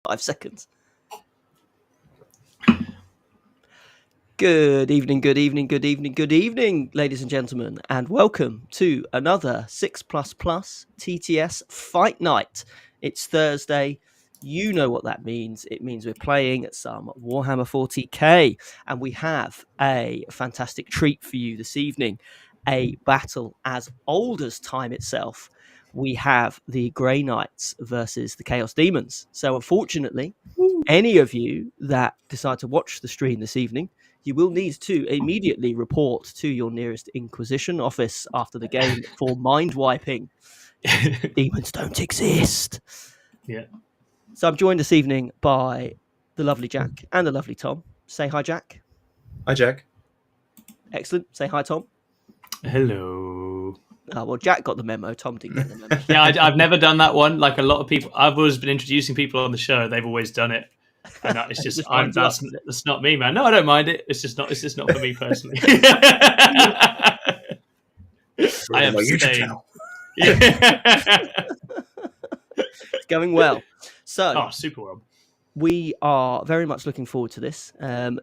5 seconds. Good evening, ladies and gentlemen, and welcome to another 6++ TTS Fight Night. It's Thursday. You know what that means. It means we're playing some Warhammer 40k, and we have a fantastic treat for you this evening. A battle as old as time itself. We have the Grey Knights versus the Chaos Demons. So unfortunately, any of you that decide to watch the stream this evening, you will need to immediately report to your nearest Inquisition office after the game for mind wiping. Demons don't exist. Yeah. So I'm joined this evening by the lovely Jack and the lovely Tom. Say hi, Jack. Hi, Jack. Excellent. Say hi, Tom. Hello. Oh, well, Jack got the memo. Tom didn't get the memo. Yeah, I've never done that one. Like a lot of people, I've always been introducing people on the show. They've always done it. And it's just, that's not me, man. No, I don't mind it. It's just not for me personally. I am staying. It's going well. So, super well. We are very much looking forward to this. In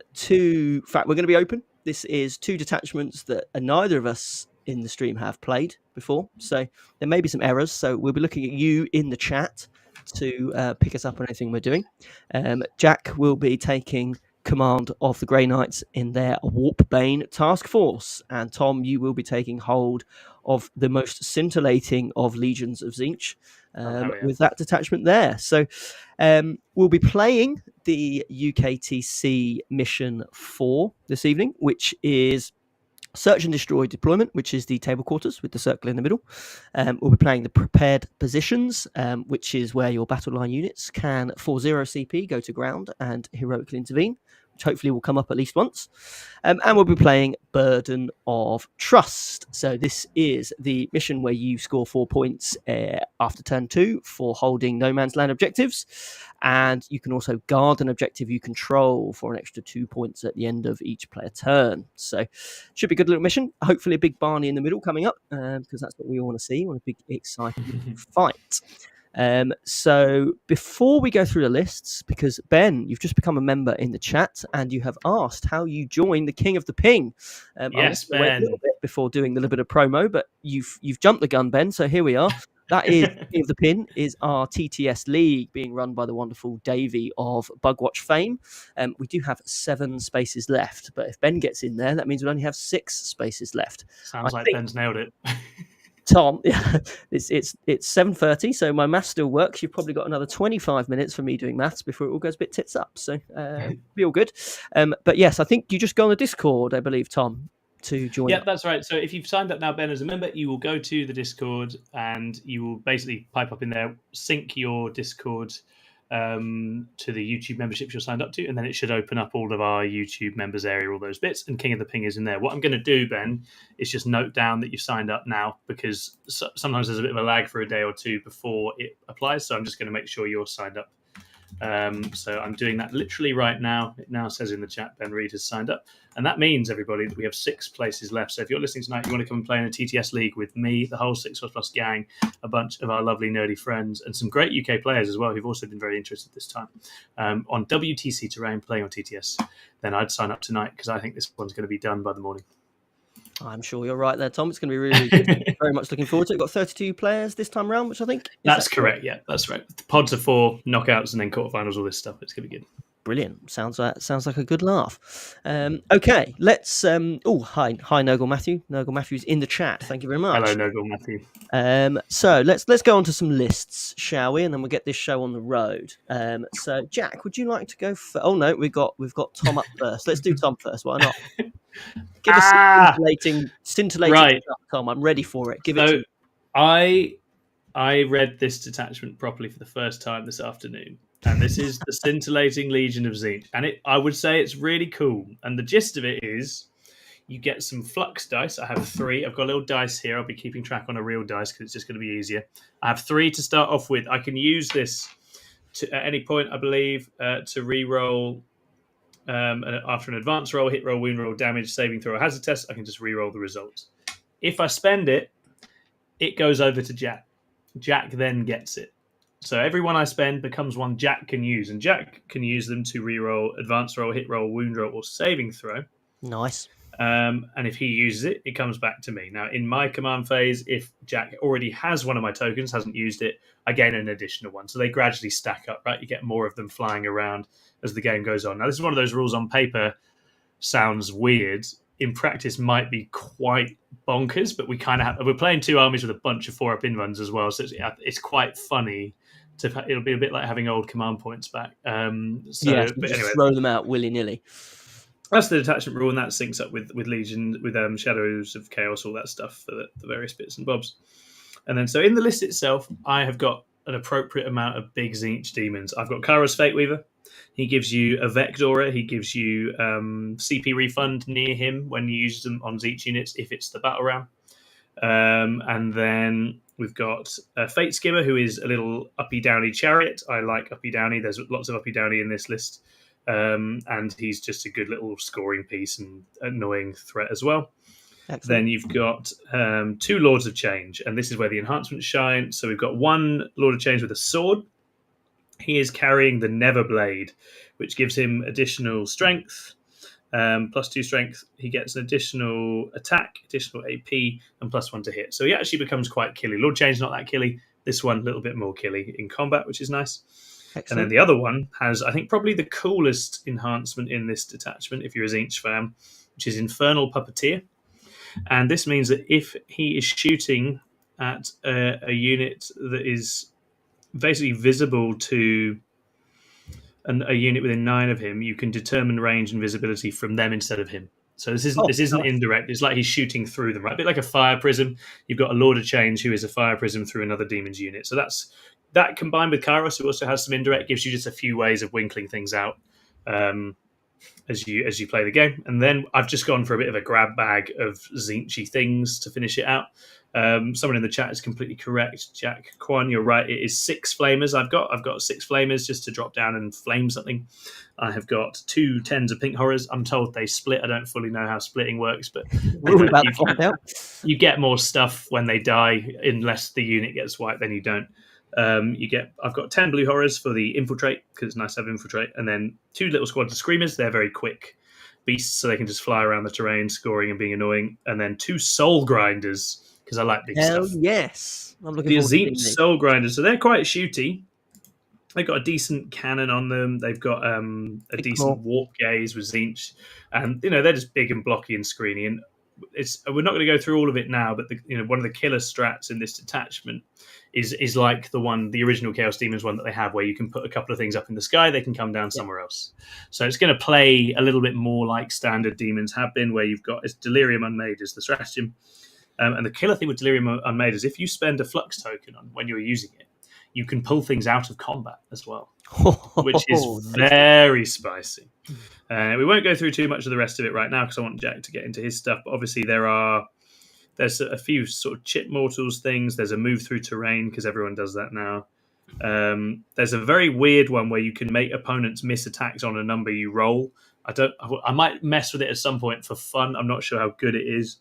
fact, we're going to be open. This is 2 detachments that neither of us in the stream have played before. So there may be some errors. So we'll be looking at you in the chat to pick us up on anything we're doing. Jack will be taking command of the Grey Knights in their Warpbane Taskforce. And Tom, you will be taking hold of the most scintillating of legions of tzeentch with that detachment there. So we'll be playing the UKTC Mission 4 this evening, which is Search and Destroy Deployment, which is the table quarters with the circle in the middle. We'll be playing the Prepared Positions, which is where your battle line units can, for 0 CP, go to ground and heroically intervene, which hopefully will come up at least once. And we'll be playing Burden of Trust. So this is the mission where you score 4 points after turn 2 for holding no man's land objectives. And you can also guard an objective you control for an extra 2 points at the end of each player turn. So should be a good little mission. Hopefully a big Barney in the middle coming up, because that's what we all want to see. We want a big, exciting fight. So before we go through the lists, because Ben, you've just become a member in the chat and you have asked how you join the King of the Ping. Yes, Ben. Wait a little bit before doing the little bit of promo, but you've jumped the gun, Ben. So here we are. That is King of the Pin is our TTS league being run by the wonderful Davey of Bugwatch fame. We do have 7 spaces left, but if Ben gets in there, that means we'll only have 6 spaces left. Sounds like Ben's nailed it. Tom, it's 7:30, so my maths still works. You've probably got another 25 minutes for me doing maths before it all goes a bit tits up. So be all good. But yes, I think you just go on the Discord, I believe, Tom, to join. Yeah, that's right. So if you've signed up now, Ben, as a member, you will go to the Discord and you will basically pipe up in there, sync your Discord to the YouTube memberships you're signed up to, and then it should open up all of our YouTube members area, all those bits, and King of the Ping is in there. What I'm going to do, Ben, is just note down that you've signed up now, because sometimes there's a bit of a lag for a day or two before it applies, so I'm just going to make sure you're signed up. So I'm doing that literally right now. It now says in the chat, Ben Reed has signed up. And that means, everybody, that we have 6 places left. So if you're listening tonight, you want to come and play in a TTS league with me, the whole 6++ gang, a bunch of our lovely nerdy friends, and some great UK players as well who've also been very interested this time on WTC terrain playing on TTS, then I'd sign up tonight, because I think this one's going to be done by the morning. I'm sure you're right there, Tom. It's going to be really good. Very much looking forward to it. We've got 32 players this time around, which I think... That's correct, yeah. That's right. The pods are 4, knockouts, and then quarterfinals, all this stuff. It's going to be good. Brilliant. Sounds like a good laugh. Okay, let's... hi, Nogel Matthew. Nogel Matthew's in the chat. Thank you very much. Hello, Nogel Matthew. So let's go on to some lists, shall we? And then we'll get this show on the road. So, Jack, would you like to go first? Oh, no, we've got Tom up first. Let's do Tom first. Why not? Give us scintillating right. stuff, Tom. I'm ready for it. So I read this detachment properly for the first time this afternoon, and this is the Scintillating Legion of Tzeentch, and I would say it's really cool. And the gist of it is, you get some flux dice. I have 3. I've got a little dice here. I'll be keeping track on a real dice because it's just going to be easier. I have 3 to start off with. I can use this at any point, I believe, to re-roll. After an advance roll, hit roll, wound roll, damage, saving throw, or hazard test, I can just re-roll the results. If I spend it, it goes over to Jack. Jack then gets it. So every one I spend becomes one Jack can use, and Jack can use them to reroll advanced roll, hit roll, wound roll, or saving throw. Nice. And if he uses it, it comes back to me. Now, in my command phase, if Jack already has one of my tokens, hasn't used it, I gain an additional one. So they gradually stack up, right? You get more of them flying around as the game goes on. Now, this is one of those rules on paper sounds weird. In practice, might be quite bonkers, but we're playing two armies with a bunch of 4-up in runs as well, so it's quite funny. It'll be a bit like having old command points back. But But anyway, throw them out willy-nilly. that's the detachment rule, and that syncs up with Legion, with Shadows of Chaos, all that stuff for the various bits and bobs. And then, so in the list itself, I have got an appropriate amount of big Tzeentch demons. I've got Kairos Fate Weaver. He gives you a Vectora. He gives you CP refund near him when you use them on Tzeentch units if it's the battle round. And then we've got Fate Skimmer, who is a little uppy-downy chariot. I like uppy-downy. There's lots of uppy-downy in this list. And he's just a good little scoring piece and annoying threat as well. Excellent. Then you've got two Lords of Change, and this is where the enhancements shine. So we've got one Lord of Change with a sword. He is carrying the Neverblade, which gives him additional strength, +2 strength. He gets an additional attack, additional AP, and +1 to hit. So he actually becomes quite killy. Lord Change not that killy. This one a little bit more killy in combat, which is nice. Excellent. And then the other one has, I think, probably the coolest enhancement in this detachment, if you're a Tzeentch fan, which is Infernal Puppeteer. And this means that if he is shooting at a unit that is basically visible to a unit within 9 of him, you can determine range and visibility from them instead of him. So this isn't nice. Indirect. It's like he's shooting through them, right? A bit like a fire prism. You've got a Lord of Change who is a fire prism through another Demon's unit. So that combined with Kairos, who also has some indirect, gives you just a few ways of winkling things out as you play the game. And then I've just gone for a bit of a grab bag of Tzeentchy things to finish it out. Someone in the chat is completely correct. Jack Kwan, you're right. It is 6 flamers. I've got 6 flamers just to drop down and flame something. I have got 2 tens of pink horrors. I'm told they split. I don't fully know how splitting works, but you get more stuff when they die, unless the unit gets wiped. Then you don't. I've got 10 blue horrors for the infiltrate, because it's nice to have infiltrate, and then 2 little squads of screamers. They're very quick beasts, so they can just fly around the terrain, scoring and being annoying. And then 2 soul grinders, because I like big stuff. Yes, I'm looking the forward to Tzeentch soul grinders. So they're quite shooty. They've got a decent cannon on them. They've got a decent warp gaze with Tzeentch, and they're just big and blocky and screeny. And we're not going to go through all of it now, but one of the killer strats in this detachment is like the original Chaos Demons one that they have, where you can put a couple of things up in the sky, they can come down somewhere else. So it's going to play a little bit more like standard Demons have been, where you've got Delirium Unmade as the stratagem. And the killer thing with Delirium Unmade is if you spend a Flux token on when you're using it, you can pull things out of combat as well, which is very spicy. We won't go through too much of the rest of it right now because I want Jack to get into his stuff. But obviously there's a few sort of chip mortals things. There's a move through terrain because everyone does that now. There's a very weird one where you can make opponents miss attacks on a number you roll. I might mess with it at some point for fun. I'm not sure how good it is.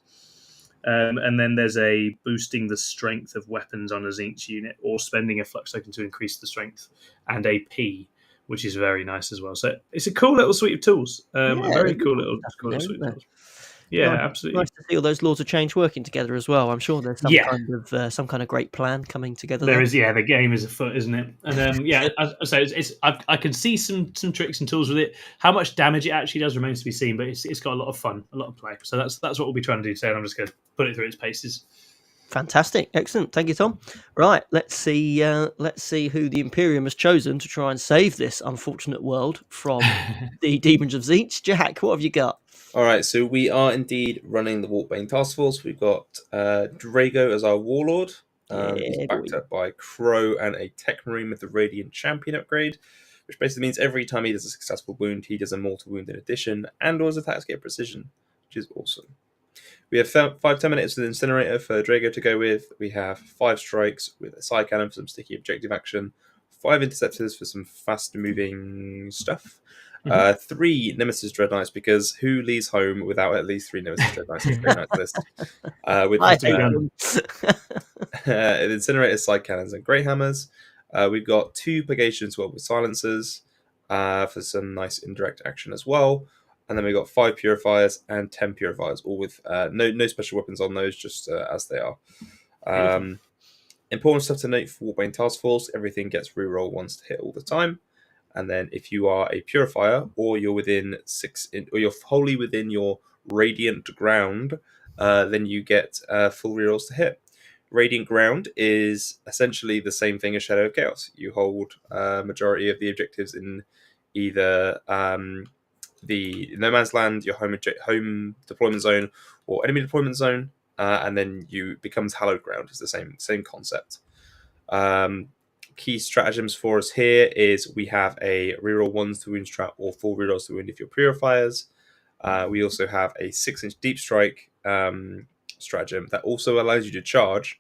And then there's a boosting the strength of weapons on a Tzeentch unit, or spending a flux token to increase the strength and AP, which is very nice as well. So it's a cool little suite of tools. A very cool little suite of tools. Yeah, absolutely. Nice to see all those Lords of Change working together as well. I'm sure there's some kind of great plan coming together. There is, the game is afoot, isn't it? And so I can see some tricks and tools with it. How much damage it actually does remains to be seen, but it's got a lot of fun, a lot of play. So that's what we'll be trying to do today. And I'm just going to put it through its paces. Fantastic, excellent. Thank you, Tom. Right, let's see who the Imperium has chosen to try and save this unfortunate world from the Demons of Tzeentch. Jack, what have you got? All right, so we are indeed running the Warpbane Taskforce. We've got Drago as our warlord. He's backed up by Crow and a Tech Marine with the Radiant Champion upgrade, which basically means every time he does a successful wound, he does a mortal wound in addition, and all his attacks get precision, which is awesome. We have 5-10 minutes with Incinerator for Drago to go with. We have 5 strikes with a side cannon for some sticky objective action, 5 interceptors for some fast-moving stuff. 3 Nemesis Dread Knights, because who leaves home without at least 3 Nemesis Dread Knights in Dread Knights list? With Incinerator, side cannons, and Grey Hammers. We've got 2 Purgations with silencers for some nice indirect action as well. And then we've got 5 Purifiers and 10 Purifiers, all with no special weapons on those, just as they are. Important stuff to note for Warpbane Taskforce: everything gets reroll once to hit all the time. And then if you are a Purifier, or you're within or you're wholly within your Radiant Ground, then you get full rerolls to hit. Radiant Ground is essentially the same thing as Shadow of Chaos. You hold majority of the objectives in either the No Man's Land, your home deployment zone, or enemy deployment zone, and then you becomes Hallowed Ground. It's the same concept. Key stratagems for us here is we have a reroll 1s to wound strat or 4 rerolls to wound if you're Purifiers. We also have a 6-inch deep strike stratagem that also allows you to charge,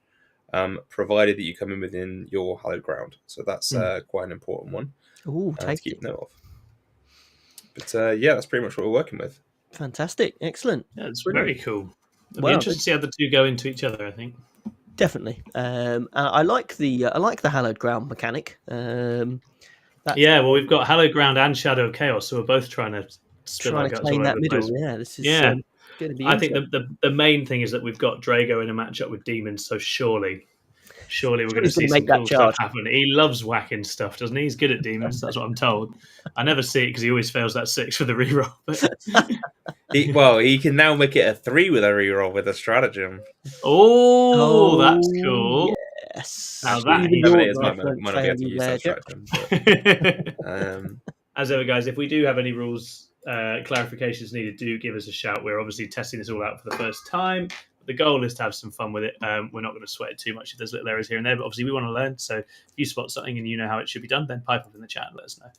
provided that you come in within your Hallowed Ground. So that's quite an important one to keep note of. But yeah, that's pretty much what we're working with. Fantastic, excellent. Yeah, it's very cool. It'll be interesting to see how the two go into each other, I think. Definitely. I like the Hallowed Ground mechanic. Yeah, well, we've got Hallowed Ground and Shadow of Chaos, so we're both trying to spill our guts all over that the middle. place. Yeah, this is going to be. I think the main thing is that we've got Drago in a matchup with Daemons, so surely we're going to see some cool stuff happen. He loves whacking stuff, doesn't he? He's good at Daemons. That's what I'm told. I never see it because he always fails that 6 for the reroll. But he can now make it a 3 with a reroll with a stratagem. Oh, that's cool. Yes. Now as ever, guys, if we do have any rules clarifications needed, do give us a shout. We're obviously testing this all out for the first time. The goal is to have some fun with it. We're not going to sweat it too much if there's little errors here and there, but obviously we want to learn. So if you spot something and you know how it should be done, then pipe up in the chat and let us know.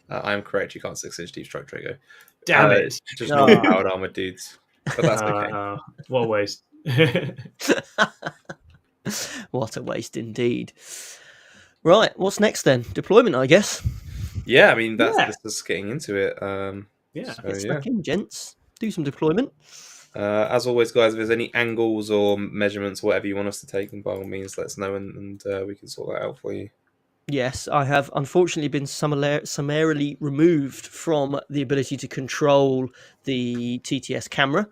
I'm correct. You can't 6-inch deep strike Drago. Damn it! Just normal powered armored dudes. But that's okay. What a waste! What a waste indeed. Right, what's next then? Deployment, I guess. Yeah, I mean this is getting into it. Get stuck in, gents. Do some deployment. As always, guys, if there's any angles or measurements, whatever you want us to take, then by all means, let us know, and we can sort that out for you. Yes, I have unfortunately been summarily removed from the ability to control the TTS camera.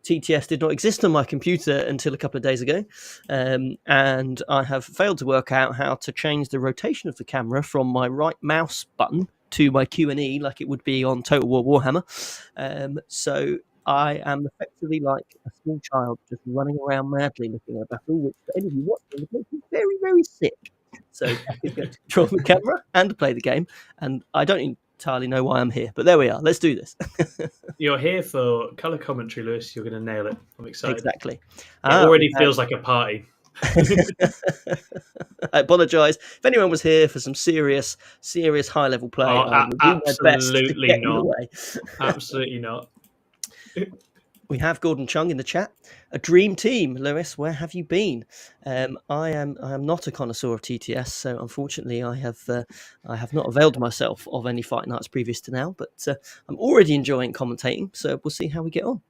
TTS did not exist on my computer until a couple of days ago, and I have failed to work out how to change the rotation of the camera from my right mouse button to my Q&E like it would be on Total War Warhammer. So I am effectively like a small child just running around madly looking at a battle, which for any of you watching makes me very, very sick. So Jack is going to control the camera and play the game, and I don't entirely know why I'm here, but there we are. Let's do this. You're here for colour commentary, Lewis. You're going to nail it. I'm excited. Exactly. It already feels like a party. I apologise. If anyone was here for some serious high-level play, I would do my best to get in the way. Absolutely not. We have Gordon Chung in the chat. A dream team, Lewis. Where have you been? I am not a connoisseur of TTS, so unfortunately, I have not availed myself of any fight nights previous to now. But I'm already enjoying commentating, so we'll see how we get on.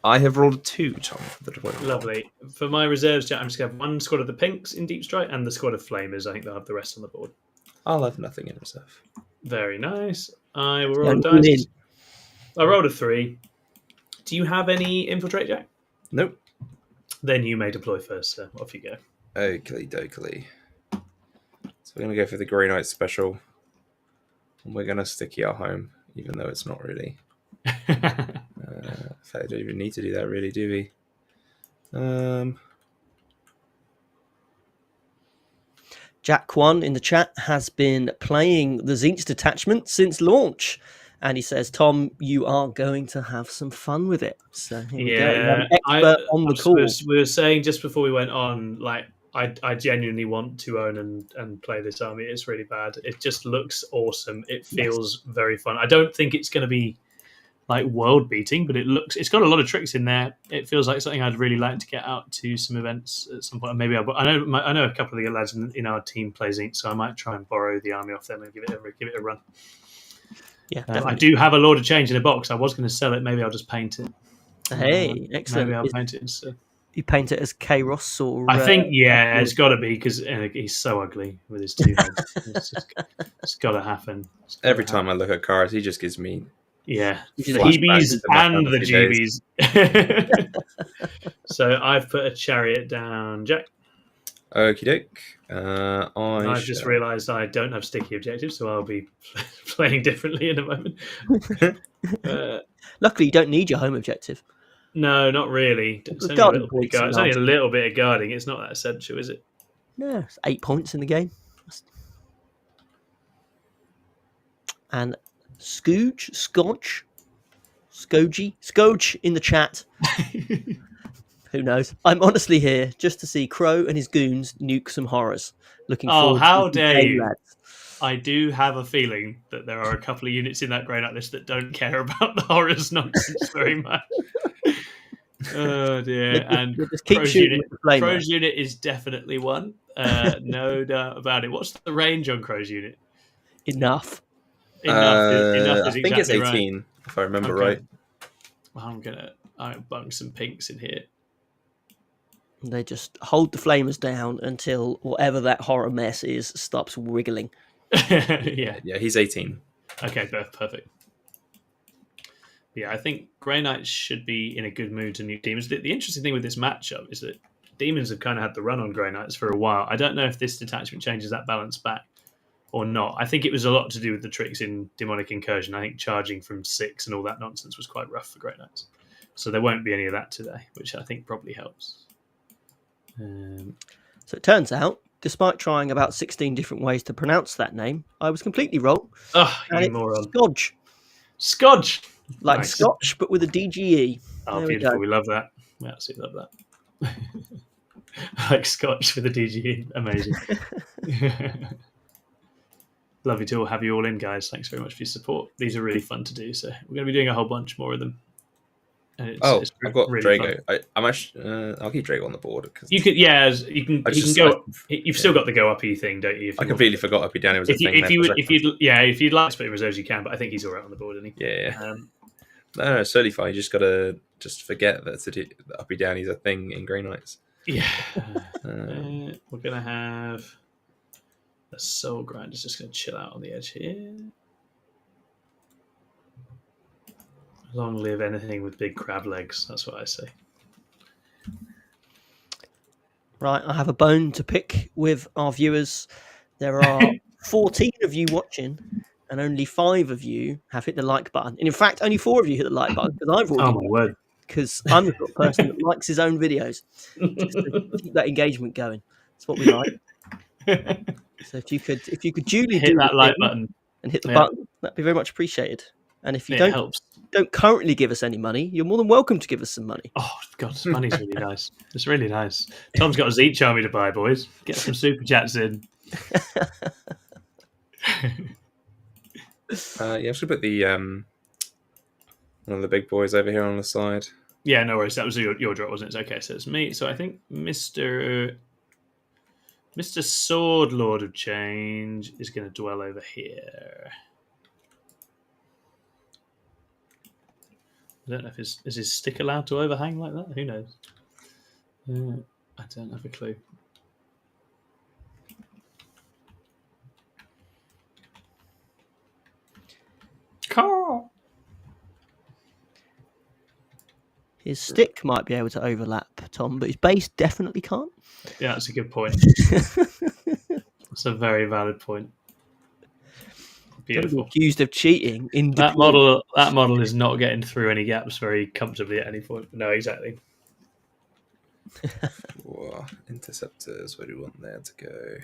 I have rolled 2, Tom, for the deployment. Lovely. For my reserves, I'm just going to have one squad of the Pinks in Deep Strike and the squad of Flamers. I think they'll have the rest on the board. I'll have nothing in reserve. Very nice. I will roll dice. I rolled a 3. Do you have any infiltrate, Jack? Nope. Then you may deploy first, so off you go. Oakley dokley. So we're going to go for the Grey Knight special. And we're going to stick you at home, even though it's not really. In fact, I don't even need to do that, really, do we? Jack Kwan in the chat has been playing the tzeentch detachment since launch. And he says, Tom, you are going to have some fun with it. So here we go. We have an expert on the call. We were saying just before we went on, like, I genuinely want to own and play this army. It's really bad. It just looks awesome. It feels very fun. I don't think it's going to be like world beating, but it's got a lot of tricks in there. It feels like something I'd really like to get out to some events at some point. Maybe I know a couple of the lads in our team play tzeentch, so I might try and borrow the army off them and give it a run. Yeah, I do have a Lord of Change in a box. I was going to sell it. Maybe I'll just paint it. Hey, excellent. Maybe I'll paint it instead. You paint it as Kairos or... I think, yeah, it's got to be because he's so ugly with his two heads. It's got to happen. Every time I look at cars, he just gives me the flashbacks heebies to my and the fantasy jeebies. So I've put a chariot down, Jack. Okie doke. I've just realised I don't have sticky objectives, so I'll be playing differently in a moment. Luckily, you don't need your home objective. No, not really. It's only a little bit of guarding. It's not that essential, is it? No, it's 8 points in the game. And Scotch in the chat. Who knows? I'm honestly here just to see Crow and his goons nuke some horrors. Looking forward. How dare you! Lads. I do have a feeling that there are a couple of units in that Grey Knight list that don't care about the horrors nonsense very much. Oh dear! And Crow's unit is definitely one. No doubt about it. What's the range on Crow's unit? Enough. Enough is I exactly think it's 18, right. if I remember right. Well, I'm gonna bung some pinks in here. They just hold the flamers down until whatever that horror mess is stops wiggling. Yeah, he's 18. Okay, perfect. Yeah, I think Grey Knights should be in a good mood to nuke Demons. The interesting thing with this matchup is that Demons have kind of had the run on Grey Knights for a while. I don't know if this detachment changes that balance back or not. I think it was a lot to do with the tricks in Demonic Incursion. I think charging from 6 and all that nonsense was quite rough for Grey Knights. So there won't be any of that today, which I think probably helps. So it turns out, despite trying about 16 different ways to pronounce that name, I was completely wrong. Oh, you moron. Scotch. Like nice. Scotch, but with a DGE. Oh, there beautiful. We love that. We absolutely love that. Like Scotch with a DGE. Amazing. Lovely to have you all in, guys. Thanks very much for your support. These are really fun to do, so we're going to be doing a whole bunch more of them. I've got really Drago. I'm actually. I'll keep Drago on the board. You could, you can go. You've still got the go uppy thing, don't you? I completely forgot uppy down. It was a thing. If you'd like to put in reserves, you can. But I think he's all right on the board, isn't he? Yeah. No, it's totally fine. You just gotta forget that the uppy down is a thing in Grey Knights. Yeah. We're gonna have a Soul Grinder's just gonna chill out on the edge here. Long live anything with big crab legs. That's what I say. Right, I have a bone to pick with our viewers. There are 14 of you watching, and only 5 of you have hit the like button. And in fact, only 4 of you hit the like button because I've already. Oh my word! Because I'm the sort of person that likes his own videos, just to keep that engagement going. That's what we like. So if you could duly hit that like button and hit the button, that'd be very much appreciated. And if you don't currently give us any money, you're more than welcome to give us some money. Oh God, money's really nice. It's really nice. Tom's got a tzeentch army to buy, boys. Get some super chats in. I should put the one of the big boys over here on the side. Yeah, no worries. That was your drop, wasn't it? It's okay. So it's me. So I think Mr. Sword Lord of Change is going to dwell over here. I don't know if is his stick allowed to overhang like that? Who knows? I don't have a clue. Carl. His stick might be able to overlap, Tom, but his base definitely can't. Yeah, that's a good point. That's a very valid point. Beautiful. Accused of cheating in that model is not getting through any gaps very comfortably at any point. No, exactly. Interceptors, where do you want there to go?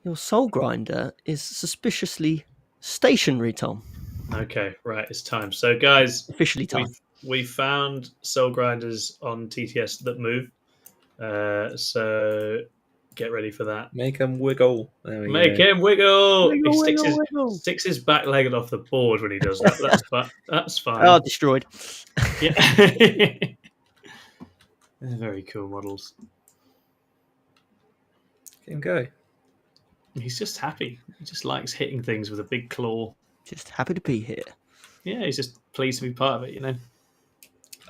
Your Soul Grinder is suspiciously stationary, Tom. Okay, right, it's time. So, guys, officially time. We found Soul Grinders on TTS that move. So get ready for that. Make him wiggle. Make him wiggle. He sticks his back leg off the board when he does that. That's fine. Oh, destroyed. Yeah. They're very cool models. Get him go. He's just happy. He just likes hitting things with a big claw. Just happy to be here. Yeah, he's just pleased to be part of it, you know.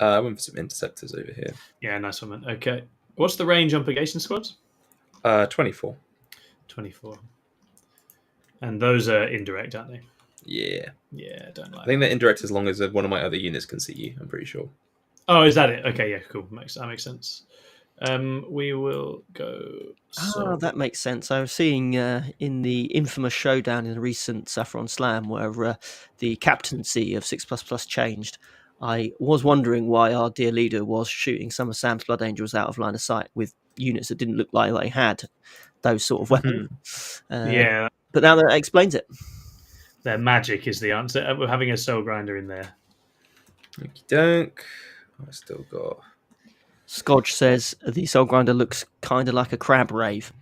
I went for some interceptors over here. Yeah, nice one, man. Okay. What's the range on purgation squads? 24. 24. And those are indirect, aren't they? Yeah. Yeah, don't like I think that. they're indirect as long as one of my other units can see you, I'm pretty sure. Oh, is that it? Okay, yeah, cool. That makes sense. We will go. That makes sense. I was seeing in the infamous showdown in the recent Saffron Slam where the captaincy of 6++ changed. I was wondering why our dear leader was shooting some of Sam's Blood Angels out of line of sight with units that didn't look like they had those sort of weapons. Yeah. But now that explains it. Their magic is the answer. We're having a soul grinder in there. Okie doke. I still got. Scotch says the Soul Grinder looks kind of like a crab rave.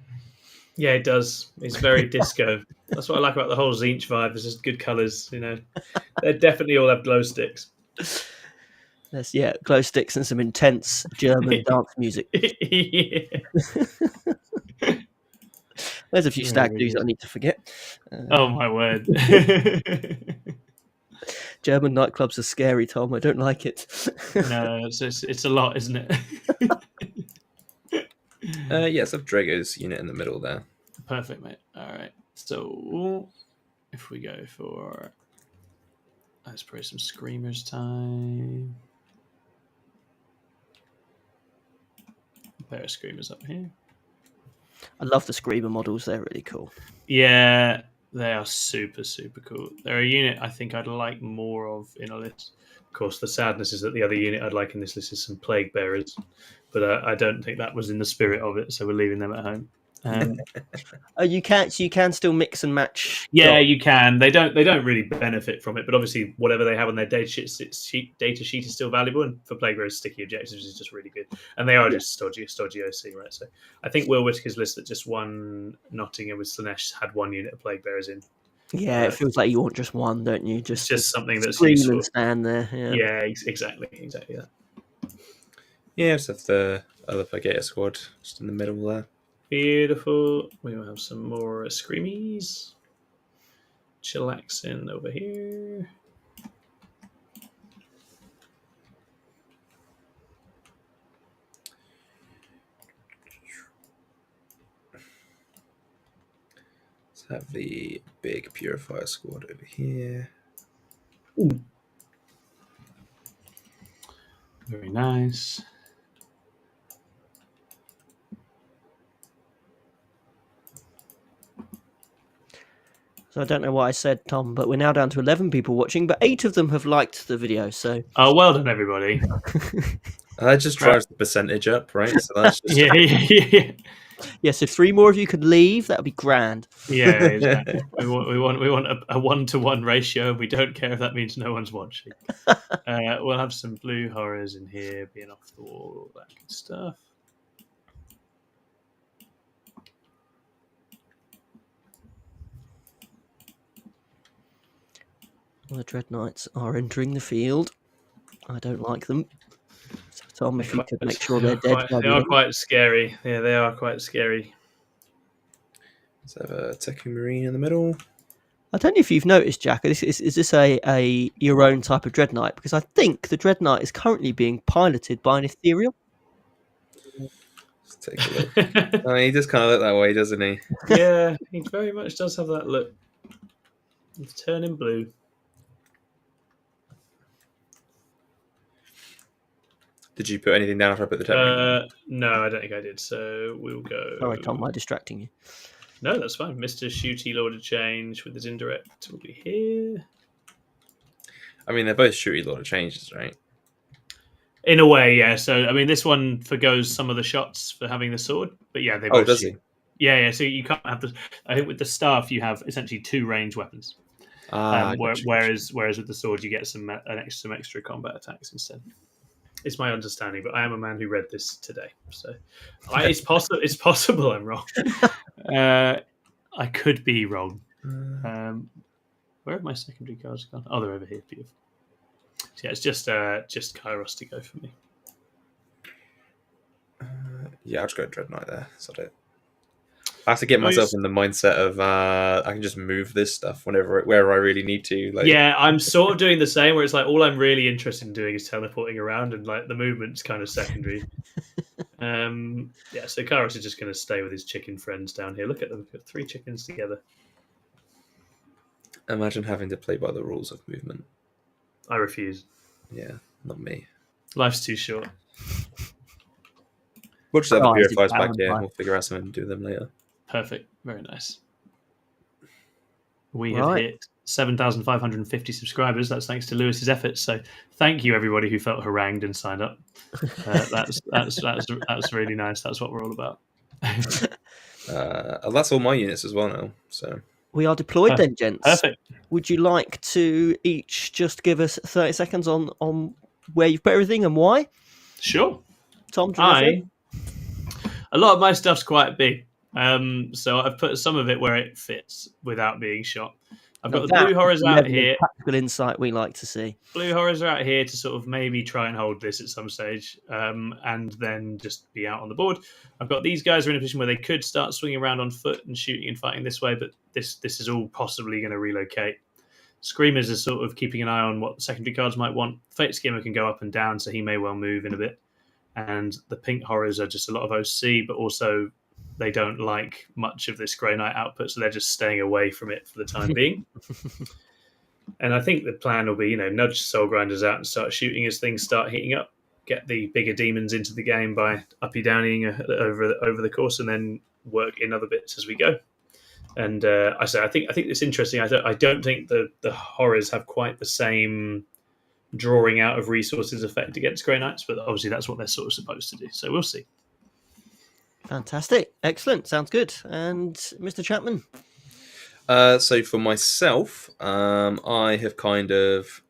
Yeah, it does. It's very disco. That's what I like about the whole tzeentch vibe. There's just good colours, you know. They definitely all have glow sticks. Glow sticks and some intense German dance music. Yeah. There's a few stag do's I need to forget. Oh my word. German nightclubs are scary, Tom. I don't like it. No, it's a lot, isn't it? Yes, I have Drago's unit in the middle there. Perfect, mate. All right. So if we go for, let's play some Screamers time. A pair of Screamers up here. I love the Screamer models. They're really cool. Yeah, they are super, super cool. They're a unit I think I'd like more of in a list. Of course, the sadness is that the other unit I'd like in this list is some Plague Bearers, but I don't think that was in the spirit of it, so we're leaving them at home. You can still mix and match. Yeah, you can. They don't really benefit from it, but obviously whatever they have on their data sheet is still valuable. And for Plague Bearers, sticky objectives is just really good, and they are just stodgy OC, right? So I think Will Whitaker's list that just won Nottingham with Slanesh had one unit of Plague Bearers in. Yeah, it feels like you want just one, don't you? Just something that's scream useful. And stand there. Yeah, exactly that. Yeah, just have the other Pagator squad just in the middle there. Beautiful. We will have some more Screamies. Chillaxing over here. Let's have the big Purifier squad over here. Ooh. Very nice. So I don't know what I said, Tom, but we're now down to 11 people watching, but 8 of them have liked the video. So well done, everybody. That just drives the percentage up, right? So that's just yeah. So if 3 more of you could leave, that would be grand. Yeah, exactly. we want a 1-to-1 ratio. We don't care if that means no one's watching. We'll have some blue horrors in here, being off the wall, all that good stuff. The Dread Knights are entering the field. I don't like them. So Tom, if you could make sure they're dead. They are quite scary. Yeah, they are quite scary. Let's have a Teku Marine in the middle. I don't know if you've noticed, Jack, is this a your own type of Dread Knight? Because I think the Dread Knight is currently being piloted by an Ethereal. Let's take a look. He does kind of look that way, doesn't he? Yeah, he very much does have that look. He's turning blue. Did you put anything down after I put the Teku? No, I don't think I did. So we'll go. Sorry, Tom, am I distracting you? No, that's fine. Mr. Shooty Lord of Change with his indirect will be here. I mean, they're both Shooty Lord of Changes, right? In a way, yeah. So, I mean, this one forgoes some of the shots for having the sword, but yeah, they both. Does he? Yeah. So you can't have the. I think with the staff, you have essentially 2 range weapons. Whereas with the sword, you get some extra combat attacks instead. It's my understanding, but I am a man who read this today, so it's possible. It's possible I'm wrong. I could be wrong. Where have my secondary cards gone? Oh, they're over here. Beautiful. So yeah, it's just Kairos to go for me. Yeah, I'll just go Dread Knight there. Is that it? I have to get myself Nice. in the mindset of I can just move this stuff wherever I really need to. Like, Yeah, I'm sort of doing the same, where it's like all I'm really interested in doing is teleporting around, and like the movement's kind of secondary. Yeah, so Karos is just going to stay with his chicken friends down here. Look at them, we've got 3 chickens together. imagine having to play by the rules of movement. I refuse. Yeah, not me. Life's too short. We'll just have the Oh, is it purifiers back balanced here. by- We'll figure out something and do them later. Perfect. Very nice. We Right. have hit 7,550 subscribers. That's thanks to Lewis's efforts. So thank you, everybody who felt harangued and signed up. That's really nice. That's what we're all about. That's all my units as well now. So We are deployed then, gents. Perfect. Would you like to each just give us 30 seconds on where you've put everything and why? Sure. Tom, do you want to go for it? A lot of my stuff's quite big. So I've put some of it where it fits without being shot. I've got the blue horrors out here. Practical insight we like to see. Blue horrors are out here to sort of maybe try and hold this at some stage, and then just be out on the board. I've got these guys are in a position where they could start swinging around on foot and shooting and fighting this way, but this is all possibly going to relocate. Screamers are sort of keeping an eye on what the secondary cards might want. Fate Skimmer can go up and down, so he may well move in a bit. And the pink horrors are just a lot of OC, but also they don't like much of this Grey Knight output, so they're just staying away from it for the time being. And I think the plan will be, nudge Soul Grinders out and start shooting as things start heating up. Get the bigger demons into the game by uppy-downing over the course, and then work in other bits as we go. And I think it's interesting. I don't think the horrors have quite the same drawing out of resources effect against Grey Knights, but obviously that's what they're sort of supposed to do. So we'll see. Fantastic. Excellent. Sounds good. And Mr. Chapman? So for myself, I have kind of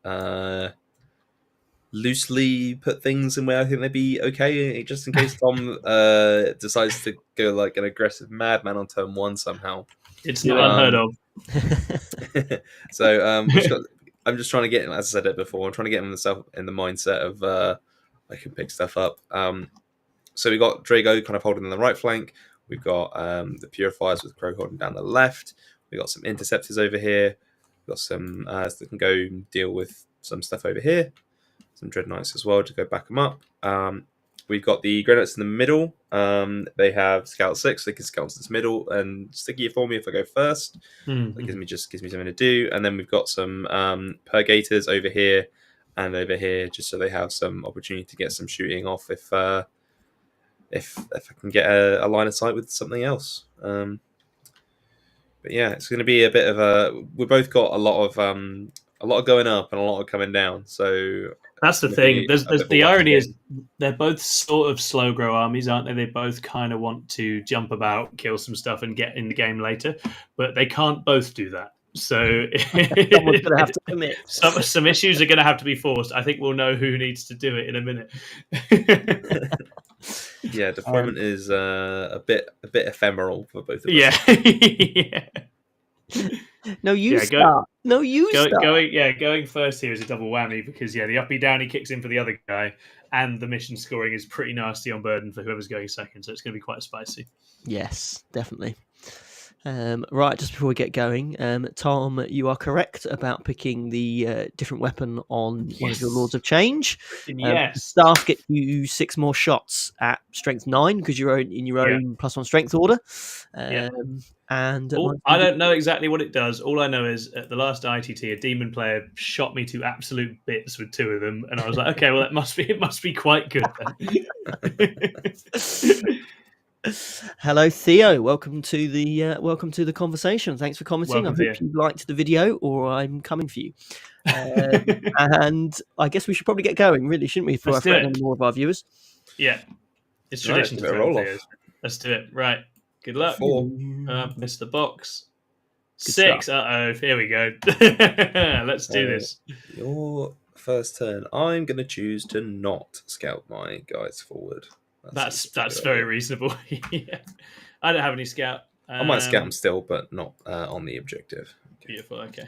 loosely put things in where I think they'd be okay, just in case Tom decides to go like an aggressive madman on turn 1 somehow. It's not unheard of. So I'm just trying to get him, as I said it before, I'm trying to get himself in the mindset of I can pick stuff up. So we got Drago kind of holding on the right flank. We've got the Purifiers with Crow holding down the left. We've got some Interceptors over here. We've got some that can go deal with some stuff over here. Some Dread Knights as well to go back them up. We've got the Grey Knights in the middle. They have Scout 6. They can scout to this middle and sticky it for me if I go first. That gives me something to do. And then we've got some Purgators over here and over here, just so they have some opportunity to get some shooting off if I can get a line of sight with something else. But yeah, it's going to be a bit of a. We've both got a lot of going up and a lot of coming down. So that's the thing. The irony is they're both sort of slow grow armies, aren't they? They both kind of want to jump about, kill some stuff, and get in the game later, but they can't both do that. So someone's going to have to commit. Some issues are going to have to be forced. I think we'll know who needs to do it in a minute. Yeah, deployment is a bit ephemeral for both of us. Yeah. No, you start. Going first here is a double whammy because the uppy downy kicks in for the other guy, and the mission scoring is pretty nasty on burden for whoever's going second. So it's going to be quite spicy. Yes, definitely. Right, just before we get going, Tom, you are correct about picking the different weapon on one of your Lords of Change. Yes. Staff get you 6 more shots at strength 9 because you're in your own +1 strength order. And I don't know exactly what it does. All I know is at the last ITT, a demon player shot me to absolute bits with 2 of them, and I was like, okay, well, it must be quite good then. Hello, Theo. Welcome to the conversation. Thanks for commenting. I hope you liked the video, or I'm coming for you. And I guess we should probably get going, really, shouldn't we? For any more of our viewers. Yeah, it's tradition to roll off. Let's do it. Right. Good luck. 4. Missed the box. Good 6. stuff. Here we go. Let's do this. Your first turn. I'm going to choose to not scout my guys forward. That's very reasonable. Yeah. I don't have any scout. I might scout them still, but not on the objective. Okay. Beautiful. Okay.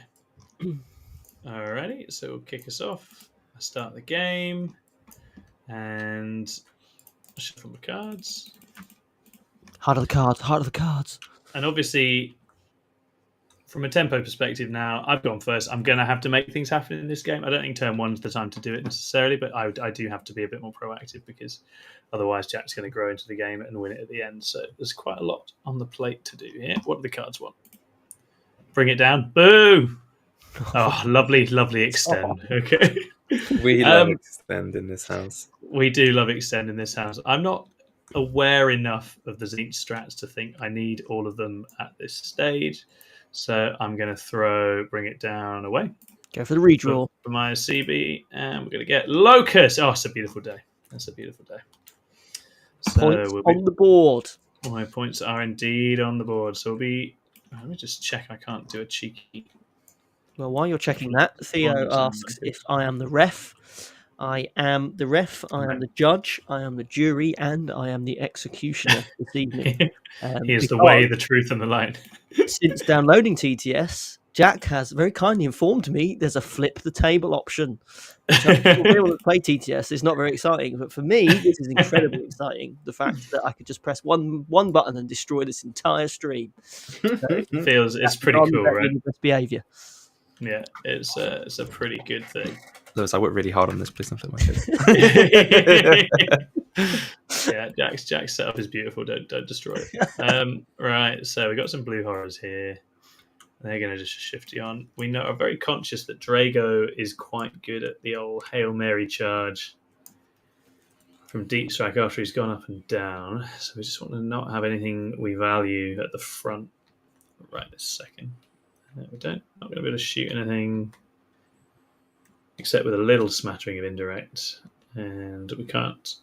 Alrighty. So we'll kick us off. I start the game, and shuffle my cards. Heart of the cards. And obviously, from a tempo perspective now, I've gone first. I'm going to have to make things happen in this game. I don't think turn one's the time to do it necessarily, but I do have to be a bit more proactive because otherwise Jack's going to grow into the game and win it at the end. So there's quite a lot on the plate to do here. What do the cards want? Bring it down. Boo! Oh, lovely extend. Okay. We love extend in this house. We do love extend in this house. I'm not aware enough of the tzeentch strats to think I need all of them at this stage. So I'm going to bring it down away. Go for the redraw. For my CB, and we're going to get Locust. Oh, it's a beautiful day. That's a beautiful day. So Points on the board. My points are indeed on the board. So let me just check. I can't do a cheeky. Well, while you're checking that, Theo asks if I am the ref. I am the ref, I am the judge, I am the jury, and I am the executioner this evening. Here's the way, the truth, and the light. Since downloading TTS, Jack has very kindly informed me there's a flip the table option. Which for people that play TTS is not very exciting, but for me, this is incredibly exciting. The fact that I could just press one button and destroy this entire stream. So it's pretty cool, right? Best behavior. Yeah, it's a pretty good thing. Lewis, I worked really hard on this. Please don't flip my kids. Yeah, Jack's setup is beautiful. Don't destroy it. Right, so we got some blue horrors here. They're going to just shift you on. We are very conscious that Drago is quite good at the old Hail Mary charge from Deep Strike after he's gone up and down. So we just want to not have anything we value at the front right this second. No, we don't. Not going to be able to shoot anything except with a little smattering of indirect, and we can't.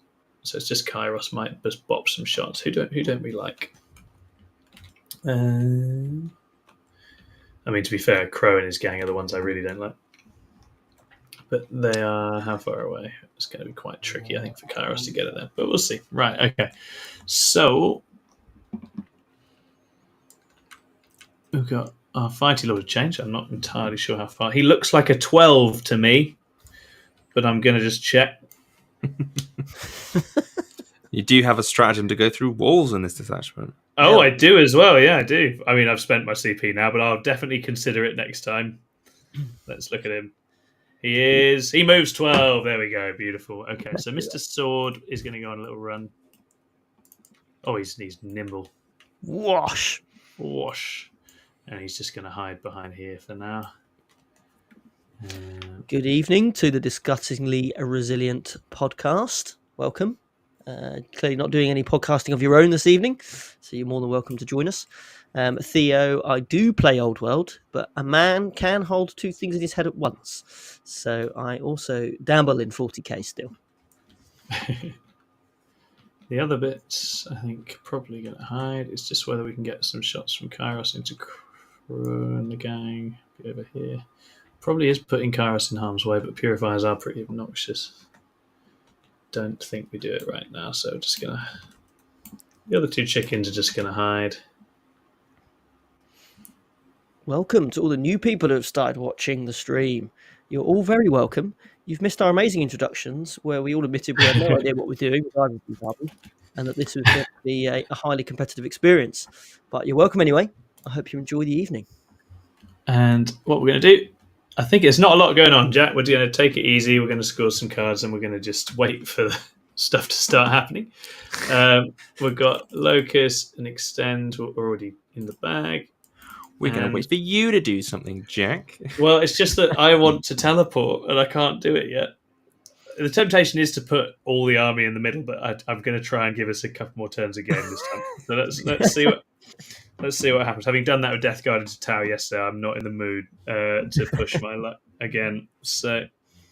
So it's just Kairos might just bop some shots. Who don't we like? I mean, to be fair, Crow and his gang are the ones I really don't like. But they are how far away? It's going to be quite tricky, I think, for Kairos to get it there. But we'll see. Right, okay. So we've got our Fighty Lord change. I'm not entirely sure how far. He looks like a 12 to me, but I'm going to just check. You do have a stratagem to go through walls in this detachment. Oh, yeah. I do as well. Yeah, I do. I mean, I've spent my CP now, but I'll definitely consider it next time. Let's look at him. He moves 12. There we go. Beautiful. Okay, so Mr. Sword is going to go on a little run. Oh, he's nimble. Wash. And he's just going to hide behind here for now. Good evening to the Disgustingly Resilient podcast. Welcome. Clearly not doing any podcasting of your own this evening, so you're more than welcome to join us. Theo, I do play Old World, but a man can hold two things in his head at once. So I also dabble in 40k still. The other bits, I think, probably going to hide. It's just whether we can get some shots from Kairos into Crow and the gang. Be over here. Probably is putting Kairos in harm's way, but Purifiers are pretty obnoxious. Don't think we do it right now, so just going to... The other two chickens are just going to hide. Welcome to all the new people who have started watching the stream. You're all very welcome. You've missed our amazing introductions where we all admitted we had no idea what we're doing and that this was going to be a highly competitive experience. But you're welcome anyway. I hope you enjoy the evening. And what we're going to do, I think there's not a lot going on, Jack. We're going to take it easy. We're going to score some cards and we're going to just wait for the stuff to start happening. We've got Locust and Extend. We're already in the bag. We're going to wait for you to do something, Jack. Well, it's just that I want to teleport and I can't do it yet. The temptation is to put all the army in the middle, but I'm going to try and give us a couple more turns of game this time. So let's see what happens. Having done that with Death Guard into Tower yesterday, I'm not in the mood to push my luck again. So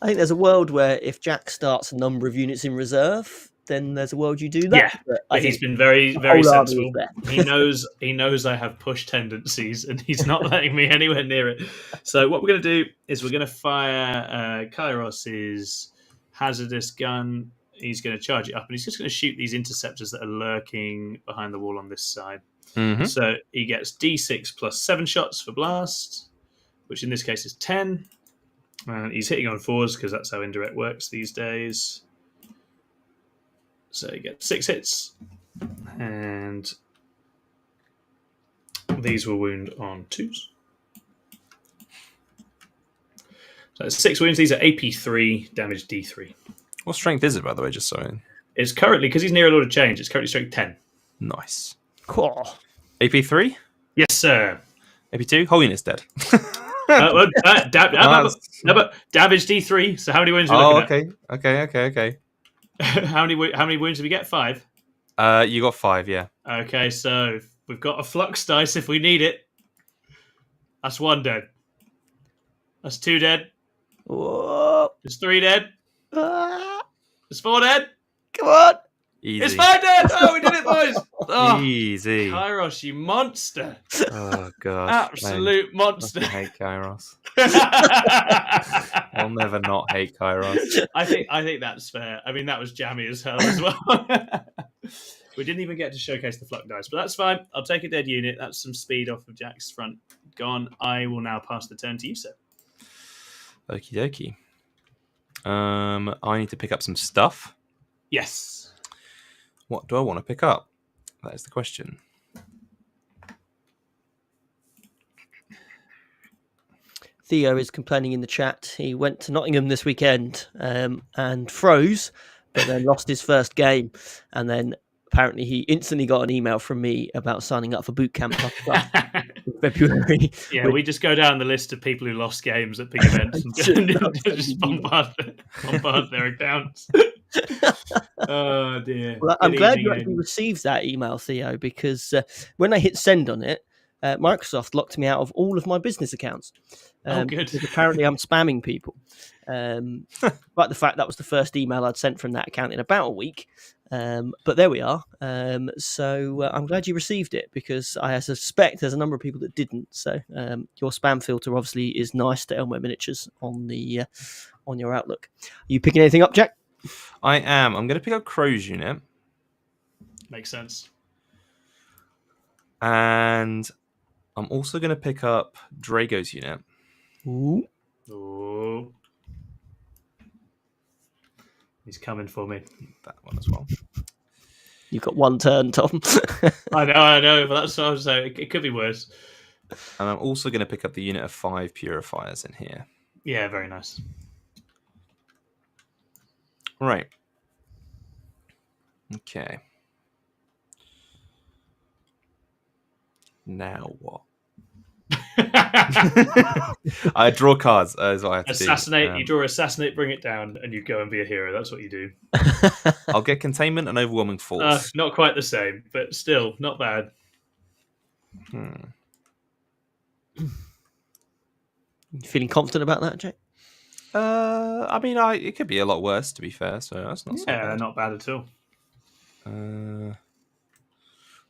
I think there's a world where if Jack starts a number of units in reserve, then there's a world you do that. Yeah, but he's been very, very sensible. He knows I have push tendencies, and he's not letting me anywhere near it. So what we're going to do is we're going to fire Kairos's hazardous gun. He's going to charge it up, and he's just going to shoot these interceptors that are lurking behind the wall on this side. Mm-hmm. So he gets D6 plus 7 shots for blast, which in this case is 10. And he's hitting on 4s because that's how indirect works these days. So he gets 6 hits. And These will wound on 2s. So it's 6 wounds. These are AP3, damage D3. What strength is it, by the way? Just so. It's currently, because he's near a lot of change, it's currently strength 10. Nice. Cool. AP3? Yes, sir. AP2? Holiness dead. Damage D3. So how many wounds are we looking at? Okay. How many wounds did we get? 5? You got 5, yeah. Okay, so we've got a flux dice if we need it. That's 1 dead. That's 2 dead. Whoa. There's 3 dead. There's 4 dead. Come on. Easy. It's 5 dead. Oh, we did it, boys. Oh, Easy. Kairos, you monster. Oh, gosh. Absolute monster. I hate Kairos. I'll never not hate Kairos. I think that's fair. I mean, that was jammy as hell as well. We didn't even get to showcase the flux dice, but that's fine. I'll take a dead unit. That's some speed off of Jack's front. Gone. I will now pass the turn to you, sir. Okie dokie. I need to pick up some stuff. Yes. What do I want to pick up? That is the question. Theo is complaining in the chat. He went to Nottingham this weekend and froze, but then lost his first game. And then apparently he instantly got an email from me about signing up for boot camp in February. Yeah, we just go down the list of people who lost games at big events and just bombard their accounts. Oh dear. Well, I'm glad you actually received that email, Theo, because when I hit send on it, Microsoft locked me out of all of my business accounts. Good. Because apparently I'm spamming people. But the fact that was the first email I'd sent from that account in about a week. But there we are. So I'm glad you received it, because I suspect there's a number of people that didn't. So your spam filter obviously is nice to Elmo Miniatures on your Outlook. Are you picking anything up, Jack? I am. I'm going to pick up Crow's unit. Makes sense. And I'm also going to pick up Drago's unit. Ooh. Ooh. He's coming for me. That one as well. You've got one turn, Tom. I know, but that's what I was saying. It could be worse. And I'm also going to pick up the unit of 5 purifiers in here. Yeah, very nice. Right. Okay. Now what? I draw cards. Is what I have to Assassinate. do. You draw assassinate, bring it down, and you go and be a hero. That's what you do. I'll get containment and overwhelming force. Not quite the same, but still not bad. You feeling confident about that, Jack? I mean, it could be a lot worse, to be fair. So that's not so bad. Not bad at all.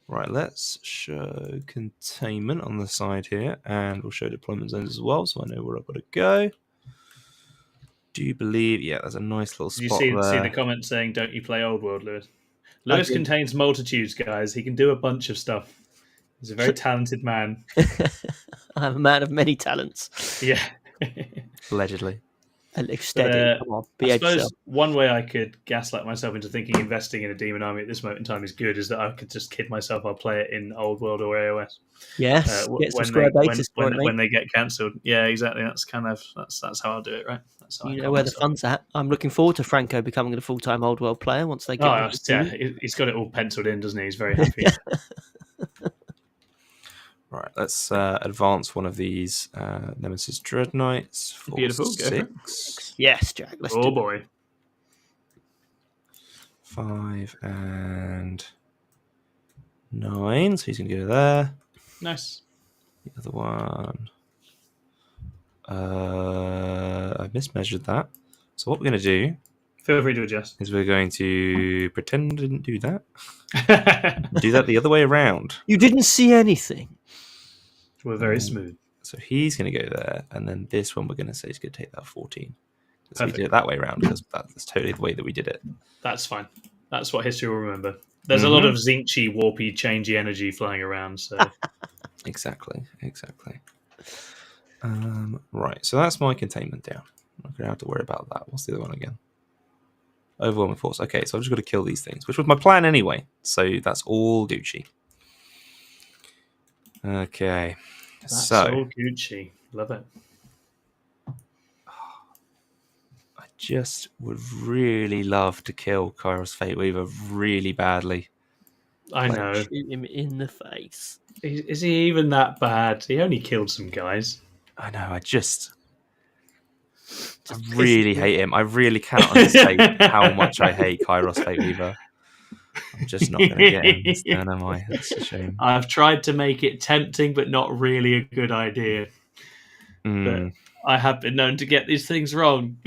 Right, let's show containment on the side here, and we'll show deployment zones as well, so I know where I've got to go. Do you believe? Yeah, there's a nice little spot Did you there. see the comment saying, "Don't you play Old World, Lewis"? Lewis contains multitudes, guys. He can do a bunch of stuff. He's a very talented man. I'm a man of many talents. Yeah. Allegedly. Steady. Come on. I suppose one way I could gaslight myself into thinking investing in a demon army at this moment in time is good is that I could just kid myself I'll play it in Old World or AOS. Yes. When they get cancelled. Yeah, exactly. That's how I'll do it, right? That's how you know where the fun's at. I'm looking forward to Franco becoming a full-time Old World player once they get. He's got it all penciled in, doesn't he? He's very happy. Right, let's advance one of these Nemesis Dreadknights. Beautiful. 6. Yes, Jack. Let's do boy. 5 and 9. So he's going to go there. Nice. The other one. I mismeasured that. So what we're going to do. Feel free to adjust. Is we're going to pretend I didn't do that. Do that the other way around. You didn't see anything. We're very smooth. So he's going to go there, and then this one we're going to say is going to take that 14. So we Perfect. did it that way around, because that's totally the way that we did it. That's fine. That's what history will remember. There's a lot of tzeentchy, warpy, changey energy flying around. So Exactly. Right, so that's my containment down. I'm not going to have to worry about that. What's the other one again? Overwhelming force. Okay, so I've just got to kill these things, which was my plan anyway. So that's all Gucci. Okay. That's So all Gucci. Love it. I just would really love to kill Kairos Fate Weaver really badly. I know. Shoot him in the face. Is he even that bad? He only killed some guys. I know. I Just really pissing hate him. I really cannot understate how much I hate Kairos Fate Weaver. I'm just not going to get him this turn, am I? That's a shame. I've tried to make it tempting, but not really a good idea. But I have been known to get these things wrong.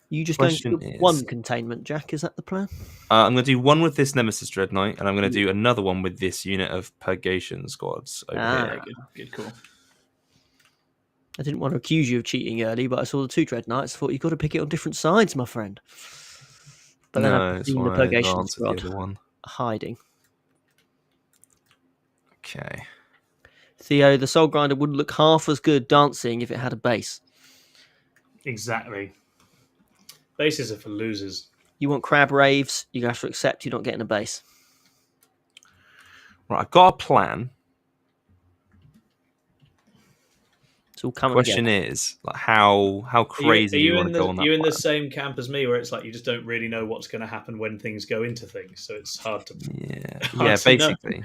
You just going to Question do is- one containment, Jack? Is that the plan? I'm going to do one with this Nemesis Dread Knight, and I'm going to do another one with this unit of Purgation squads over here. Good call. I didn't want to accuse you of cheating early, but I saw the 2 Dread Knights. Thought you've got to pick it on different sides, my friend. But then No, I've it's seen the why I Purgation advanced with the squad other one. hiding. Okay. Theo, the Soul Grinder wouldn't look half as good dancing if it had a base. Exactly. Bases are for losers. You want crab raves, you have to accept you're not getting a base. Right, I've got a plan. It's all coming Question together. is, like, how crazy do you want to go on that Are you in the plan? same camp as me, where it's like you just don't really know what's going to happen when things go into things, so it's hard to. Yeah, hard to know. basically.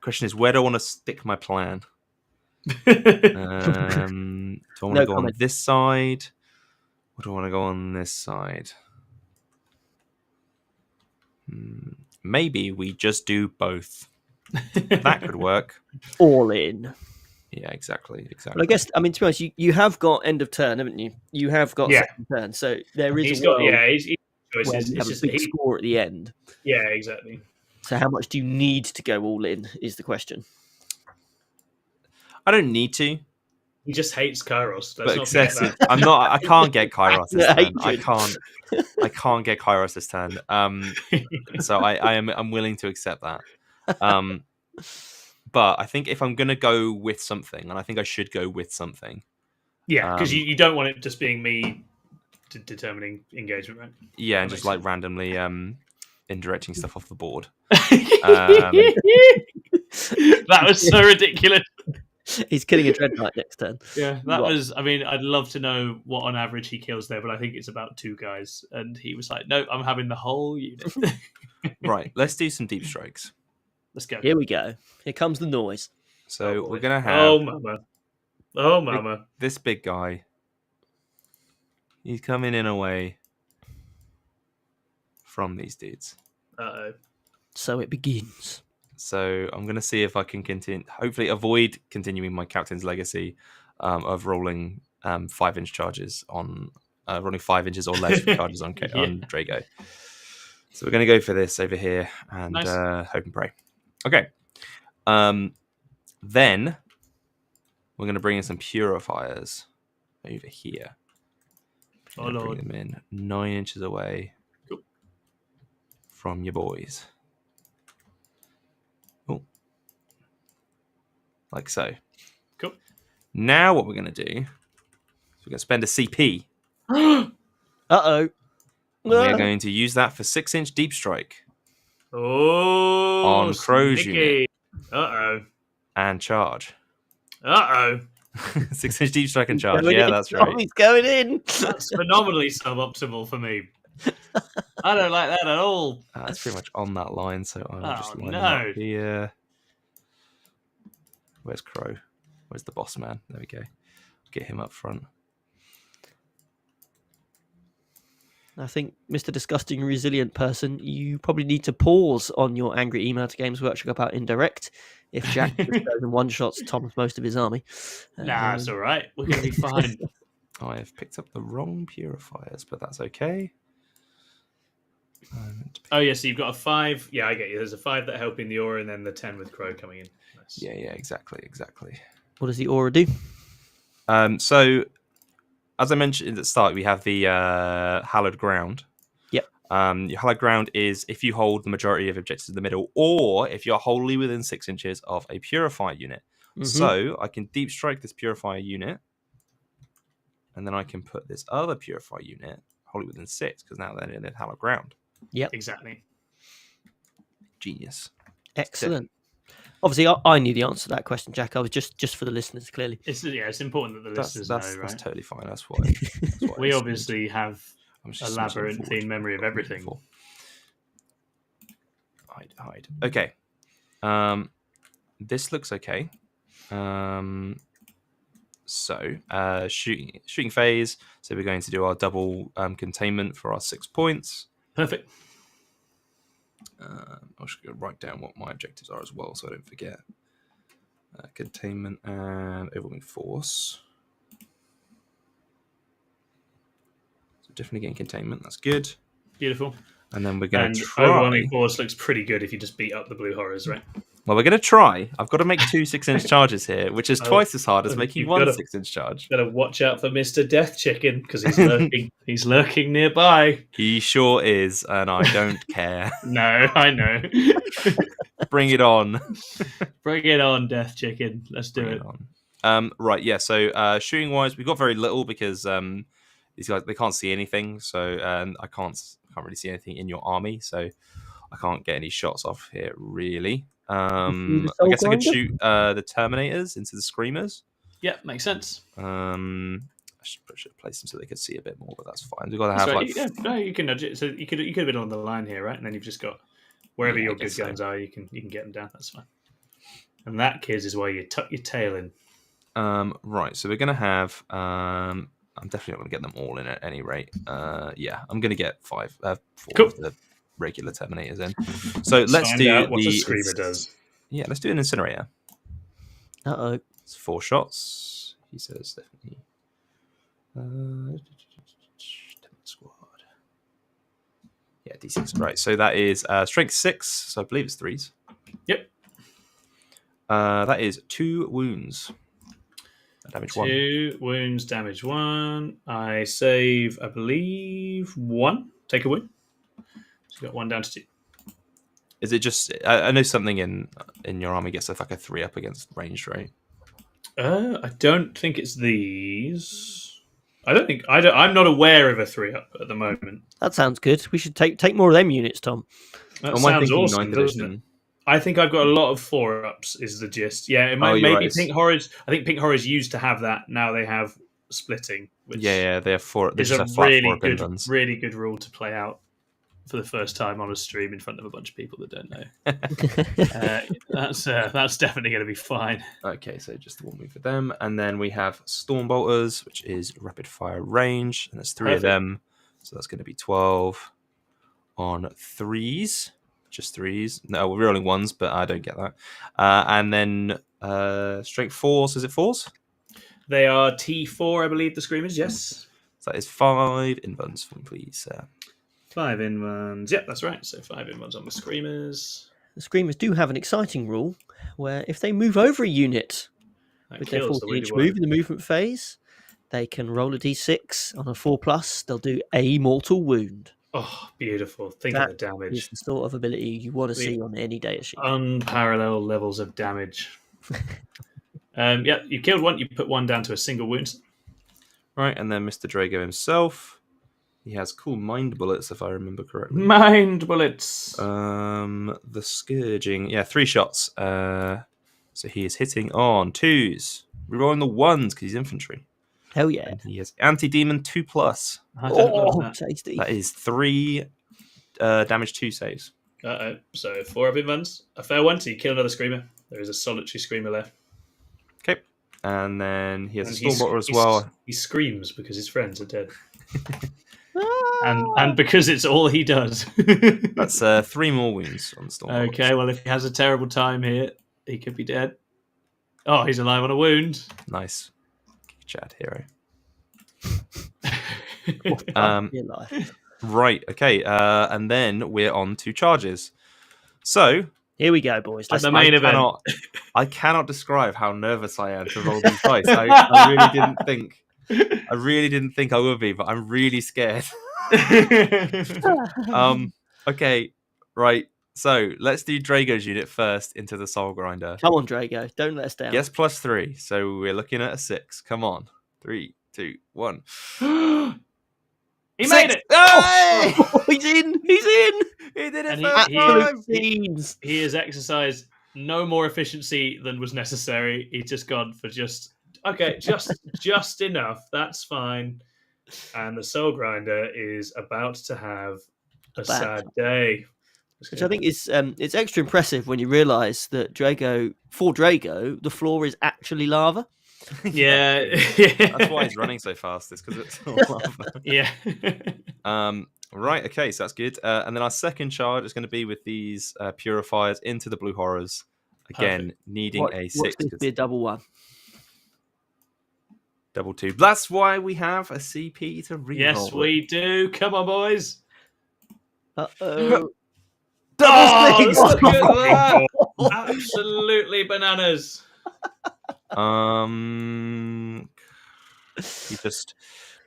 Question is, where do I want to stick my plan? Do I want to go on this side? Or do I want to go on this side? Maybe we just do both. That could work. All in. Yeah, exactly. But I guess, I mean, to be honest, you have got end of turn, haven't you? You have got second turn, so there is He's a got world he's where choices. you have It's a big score at the end. Yeah, exactly. So how much do you need to go all in is the question. I don't need to. He just hates Kairos. But excessive. I can't get Kairos this turn. I can't get Kairos this turn. So I'm willing to accept that. But I think if I'm gonna go with something, and I think I should go with something. Yeah, because you don't want it just being me determining engagement, right? Yeah, and just like randomly indirecting stuff off the board. That was so ridiculous. He's killing a Dread Knight next turn. Yeah, that was. I mean, I'd love to know what on average he kills there, but I think it's about 2 guys. And he was like, "No, I'm having the whole unit." Right, let's do some deep strikes. Let's go. Here we go. Here comes the noise. So we're gonna have. Oh mama! This big guy. He's coming in away from these dudes. Uh-oh. So it begins. So I'm going to see if I can continue, hopefully avoid continuing my captain's legacy of rolling 5-inch charges on, rolling 5 inches or less for charges on Drago. So we're going to go for this over here and hope and pray. Okay. Then we're going to bring in some purifiers over here. Bring them in 9 inches away from your boys. Like so. Cool. Now what we're going to do is we're going to spend a CP. Uh-oh. We're going to use that for 6-inch deep strike. Oh, on Crow's sneaky. unit. Uh-oh. And charge. Uh-oh. 6-inch deep strike and charge. Yeah, that's right. He's going in. That's phenomenally suboptimal for me. I don't like that at all. It's pretty much on that line, so I'll just line him no. up here. Where's Crow? Where's the boss man? There we go. Get him up front. I think, Mr. Disgusting Resilient Person, you probably need to pause on your angry email to Games Workshop about indirect if Jack just goes and one-shots Tom's most of his army. Nah, it's all right. We're going to be fine. I have picked up the wrong purifiers, but that's okay. Oh, yeah, so you've got a 5. Yeah, I get you. There's a 5 that help in the aura and then the 10 with Crow coming in. Nice. Yeah, exactly. What does the aura do? So, as I mentioned at the start, we have the Hallowed Ground. Yep. Your Hallowed Ground is if you hold the majority of objectives in the middle, or if you're wholly within 6 inches of a Purifier unit. Mm-hmm. So, I can deep strike this Purifier unit, and then I can put this other Purifier unit wholly within 6, because now they're in the Hallowed Ground. Yep. Exactly. Genius. Excellent. Obviously, I knew the answer to that question, Jack. I was just for the listeners, clearly. It's important that the listeners know, right? That's totally fine. That's why We obviously have I'm a just labyrinthine memory of everything. Hide. Okay. This looks okay. So shooting phase. So we're going to do our double containment for our 6 points. Perfect. I'm just going to write down what my objectives are as well, so I don't forget. Containment and overwhelming force. So definitely getting containment. That's good. Beautiful. And then we're going to try. Overwhelming force looks pretty good if you just beat up the blue horrors, right? Well, we're going to try. I've got to make 2 6-inch charges here, which is twice as hard as making one 6-inch charge. Got to watch out for Mr. Death Chicken because he's lurking. He's lurking nearby. He sure is, and I don't care. No, I know. Bring it on. Bring it on, Death Chicken. Let's do it. Right, yeah. So shooting wise, we've got very little because these guys, they can't see anything. So I can't really see anything in your army. So I can't get any shots off here really. I guess I could shoot the Terminators into the Screamers. Yeah, makes sense. I should place them so they could see a bit more, but that's fine. We've got to have you can nudge it. So you could have been on the line here, right? And then you've just got wherever your good guns are, you can get them down. That's fine. And that, kids, is why you tuck your tail in. Right. So we're gonna have. I'm definitely not gonna get them all in at any rate. Yeah, I'm gonna get 4 cool. of the regular Terminators in. So let's do what the Screamer does. Yeah, let's do an Incinerator. It's 4 shots. He says definitely. Squad. Yeah, D6. Right. So that is strength 6. So I believe it's 3s. Yep. That is 2 wounds. Damage 1. 2 wounds, damage 1. I save, I believe, 1. Take a wound. So you got 1 down to 2. Is it just? I know something in your army gets like a 3 up against ranged, right? I don't think it's these. I'm not aware of a 3 up at the moment. That sounds good. We should take more of them units, Tom. That sounds awesome, doesn't it? I think I've got a lot of 4 ups. Is the gist? Yeah, it might maybe right. Pink Horrors. I think Pink Horrors used to have that. Now they have splitting. Which yeah, they have 4. It's a really good rule to play out for the first time on a stream in front of a bunch of people that don't know. That's definitely going to be fine. Okay, so just the 1 move for them, and then we have Stormbolters, which is rapid fire range, and there's 3 of them, so that's going to be 12 on 3s. Just 3s. No, we're rolling 1s, but I don't get that. And then strength 4. So is it 4s? They are T4, I believe. The Screamers, yes. So that is 5 invuns for me, please. 5 invuns. Yep, that's right. So 5 invuns on the Screamers. The Screamers do have an exciting rule where if they move over a unit with their 14-inch move in the movement phase, they can roll a d6 on a 4+. They'll do a mortal wound. Oh, beautiful. Think of the damage. Is the sort of ability you want to see on any data sheet. Unparalleled levels of damage. Yeah, you killed 1, you put 1 down to a single wound. Right, and then Mr. Drago himself. He has cool mind bullets, if I remember correctly. Mind bullets! The Scourging. Yeah, 3 shots. So he is hitting on 2s. Rerolling the 1s because he's infantry. Hell yeah. And he has anti-demon 2+. Tasty. That is 3 damage 2 saves. So 4 of invuns. A fair one, so you kill another Screamer. There is a solitary Screamer there. Okay. And then he has a Stormbolter as well. He screams because his friends are dead. and because it's all he does. That's 3 more wounds on the Stormbolter. Okay, well, if he has a terrible time here, he could be dead. Oh, he's alive on a wound. Nice. Chad hero. Right, okay. And then we're on to charges. So here we go, boys. That's the main event. I cannot describe how nervous I am to roll these dice. I really didn't think I would be, but I'm really scared. Okay, right. So let's do Drago's unit first into the Soul Grinder. Come on, Drago. Don't let us down. Yes, +3. So we're looking at a 6. Come on. 3, 2, 1. He made it! Oh, he's in! He did it And first he time. Fiends. he has exercised no more efficiency than was necessary. He's just gone for just enough. That's fine. And the Soul Grinder is about to have a Bad sad day. Which I think is it's extra impressive when you realise that for Drago, the floor is actually lava. Yeah. That's why he's running so fast. It's because it's all lava. Yeah. Right. Okay. So that's good. And then our second charge is going to be with these purifiers into the blue horrors. Again, Perfect. needing a Watch 6. this be a double one. Double 2. That's why we have a CP to reroll. Yes, we do. Come on, boys. Uh-oh. Oh, six! look at that. Absolutely bananas.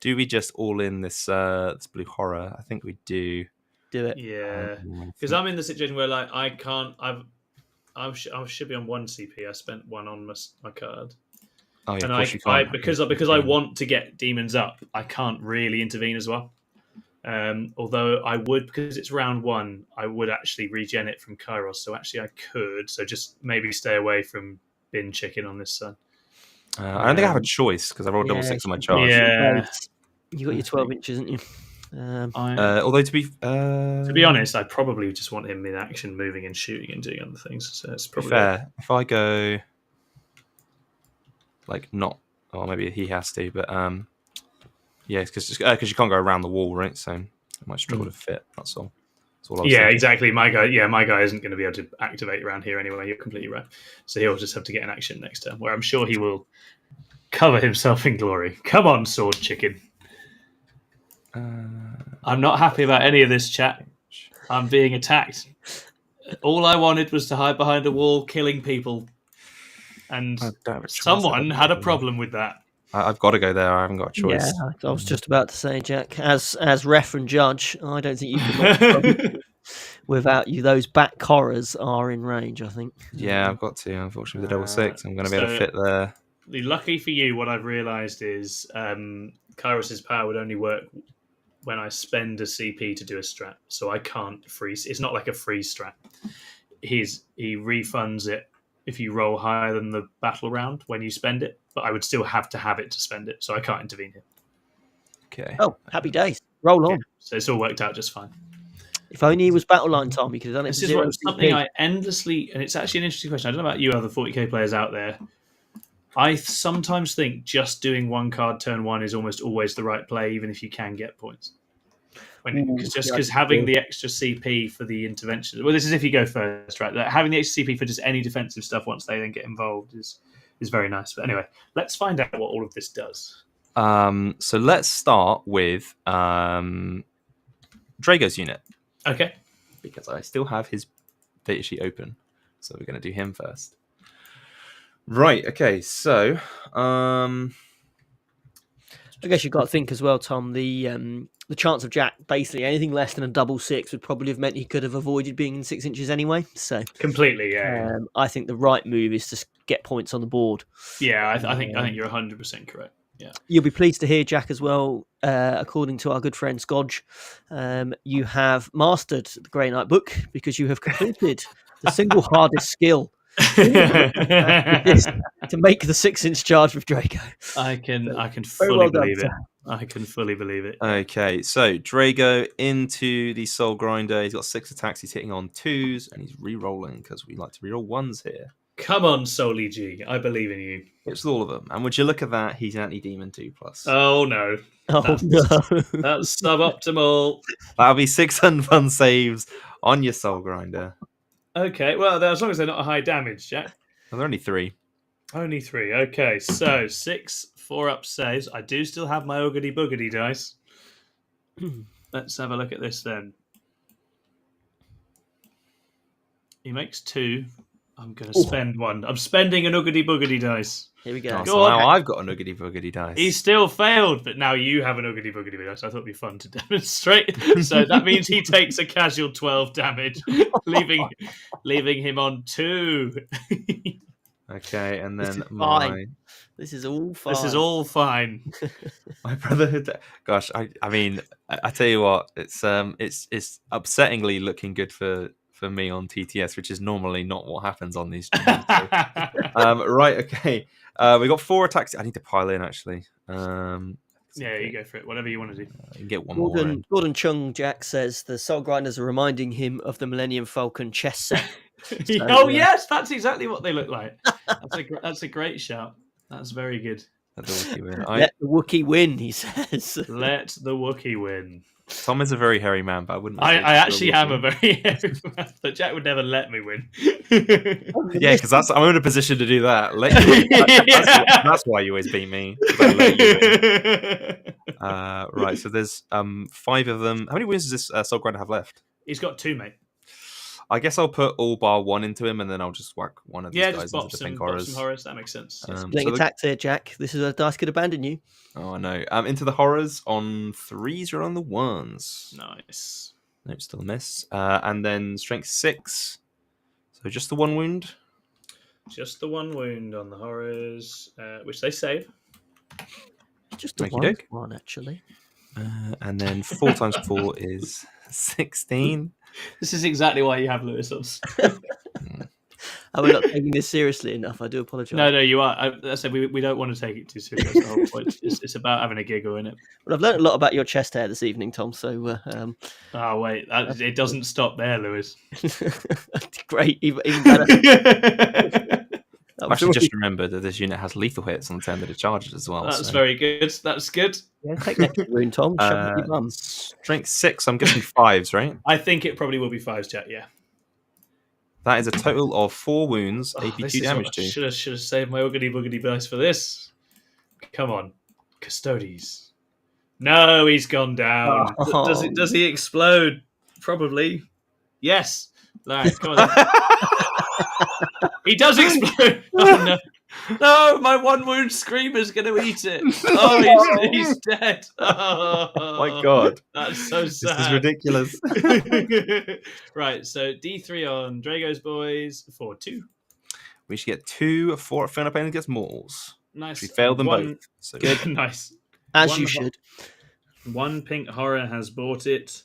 Do we just all in this this blue horror? I think we do. Do it. Yeah, because I'm in the situation where like I can't. I should be on 1 CP. I spent 1 on my card. Oh yeah, and of course you can't. because I want to get demons up, I can't really intervene as well. Although I would, because it's round 1, I would actually regen it from Kairos. So actually I could. So just maybe stay away from bin chicken on this sun. I don't think I have a choice because I rolled double 6 on my charge. Yeah. You got your 12 inches, haven't you? Although to be honest, I probably just want him in action, moving and shooting and doing other things. So it's probably fair. If I go like not, or maybe he has to, but yeah, because you can't go around the wall, right? So I might struggle to fit. That's all. Exactly. My guy isn't going to be able to activate around here anyway. You're completely right. So he'll just have to get an action next turn, where I'm sure he will cover himself in glory. Come on, sword chicken. I'm not happy about any of this, chat. I'm being attacked. All I wanted was to hide behind a wall, killing people, and someone had a problem with that. I've got to go there. I haven't got a choice. Yeah, I was just about to say, Jack, as ref and judge, I don't think you can without you. Those back horrors are in range, I think. Yeah, I've got to. Unfortunately, with the double 6, I'm going to be able to fit there. Luckily for you, what I've realised is Kairos' power would only work when I spend a CP to do a strat. So I can't freeze. It's not like a freeze strat. He refunds it if you roll higher than the battle round when you spend it, but I would still have to have it to spend it, so I can't intervene here. Okay. Oh, happy days. Roll on. Yeah, so it's all worked out just fine. If only he was battle line time, he could have done it. This is something I endlessly, and it's actually an interesting question. I don't know about you other 40k players out there. I sometimes think just doing 1 card turn 1 is almost always the right play, even if you can get points. Because having the extra CP for the intervention. Well, this is if you go first, right? Having the extra CP for just any defensive stuff once they then get involved is very nice. But anyway, let's find out what all of this does. So let's start with Drago's unit. Okay. Because I still have his data sheet open. So we're going to do him first. Right, okay, so I guess you've got to think as well, Tom, the chance of Jack basically anything less than a double 6 would probably have meant he could have avoided being in 6 inches anyway. So completely, yeah. I think the right move is to get points on the board. Yeah, I think you're 100% correct. Yeah, you'll be pleased to hear, Jack, as well. According to our good friend Scodge, you have mastered the Grey Knight book because you have completed the single hardest skill to make the 6-inch charge with Drago. I can fully believe it. I can fully believe it. Okay, so Drago into the Soul Grinder. He's got 6 attacks. He's hitting on 2s, and he's re-rolling because we like to re-roll 1s here. Come on, Soul G. I believe in you. It's all of them. And would you look at that? He's anti-demon 2+. Oh, no. That's suboptimal. That'll be 6 unfun saves on your Soul Grinder. Okay, well, as long as they're not a high damage, Jack. Well, they're only 3. Only 3. Okay, so 6 4-up saves. I do still have my oogity boogity dice. Let's have a look at this then. He makes 2. I'm going to spend 1. I'm spending an oogity boogity dice. Here we go. So now I've got an oogity boogity dice. He still failed, but now you have an oogity boogity dice. I thought it'd be fun to demonstrate. So that means he takes a casual 12 damage, leaving him on 2. Okay, and then This is all fine. This is all fine. My brotherhood. Gosh, I mean, I tell you what, it's upsettingly looking good for me on TTS, which is normally not what happens on these streams. So. Right, okay. We got 4 attacks. I need to pile in actually. Yeah, you go for it. Whatever you want to do. You can get one more in. Gordon Chung Jack says the Soul Grinders are reminding him of the Millennium Falcon chess set. Yes, that's exactly what they look like. That's a great shout. That's very good. Let the Wookiee win. Let the Wookiee win, he says. Let the Wookiee win. Tom is a very hairy man, but I wouldn't. I actually am a very hairy man, but Jack would never let me win. Yeah, because I'm in a position to do that. Let you win. That's why you always beat me. Let you win. Right, so there's 5 of them. How many wins does this Soul Grinder have left? He's got 2, mate. I guess I'll put all bar 1 into him, and then I'll just whack one of these guys into the pink horrors. Some horrors. That makes sense. Getting attacked here, Jack. This is where dice could abandon you. Oh, I know. Into the horrors on 3s or on the 1s. Nice. Nope, still a miss. And then strength 6. So just the 1 wound. Just the 1 wound on the horrors, which they save. Just the one, actually. And then 4 times 4 is 16. This is exactly why you have Lewis on. We're not taking this seriously enough. I do apologise. No, you are. I said we don't want to take it too seriously. That's the whole point. It's about having a giggle, isn't it? Well, I've learned a lot about your chest hair this evening, Tom. So, oh wait, it doesn't stop there, Lewis. Great, even better. I've actually just remembered that this unit has lethal hits on the turn that it charges as well. That's very good. That's good. Yeah, take that wound, Tom. Shove your bum. Strength 6. I'm guessing 5s, right? I think it probably will be 5s, Jack. Yeah. That is a total of 4 wounds, AP2 damage to. Should have saved my oogity boogity dice for this. Come on, Custodes. No, he's gone down. Oh. Does he explode? Probably. Yes. Right, come on. He does explode. Oh no. No, my 1 wound screamer's going to eat it. Oh, he's dead. Oh my God. That's so sad. This is ridiculous. Right, so D3 on Drago's boys for 2. We should get 2 for Philippines against Mauls. Nice. We failed them both. So good. Nice. As you should. 1 pink horror has bought it.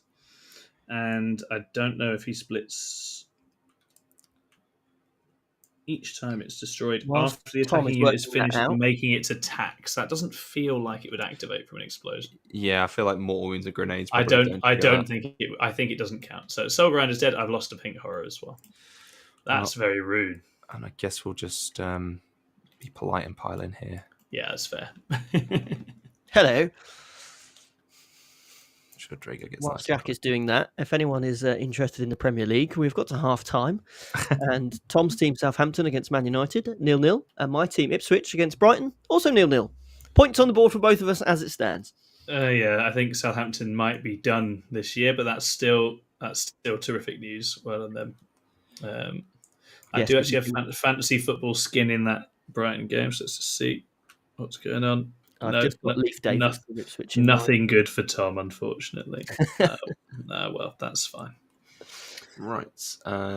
And I don't know if he splits each time it's destroyed after the attacking unit is finished making its attacks. That doesn't feel like it would activate from an explosion. Yeah, I feel like mortal wounds and grenades. I think it doesn't count. So Soul Grinder's dead. I've lost a pink horror as well. That's very rude. And I guess we'll just be polite and pile in here. Yeah, that's fair. Hello. Sure, Drago gets Whilst Jack is doing that, if anyone is interested in the Premier League, we've got to half time. And Tom's team Southampton against Man United, 0-0. And my team Ipswich against Brighton, also 0-0. Points on the board for both of us as it stands. Yeah, I think Southampton might be done this year, but that's still terrific news. Well done them. I do actually have fantasy football skin in that Brighton game, so let's just see what's going on. Just got Leaf Davis nothing good for Tom, unfortunately. Well, that's fine. Right.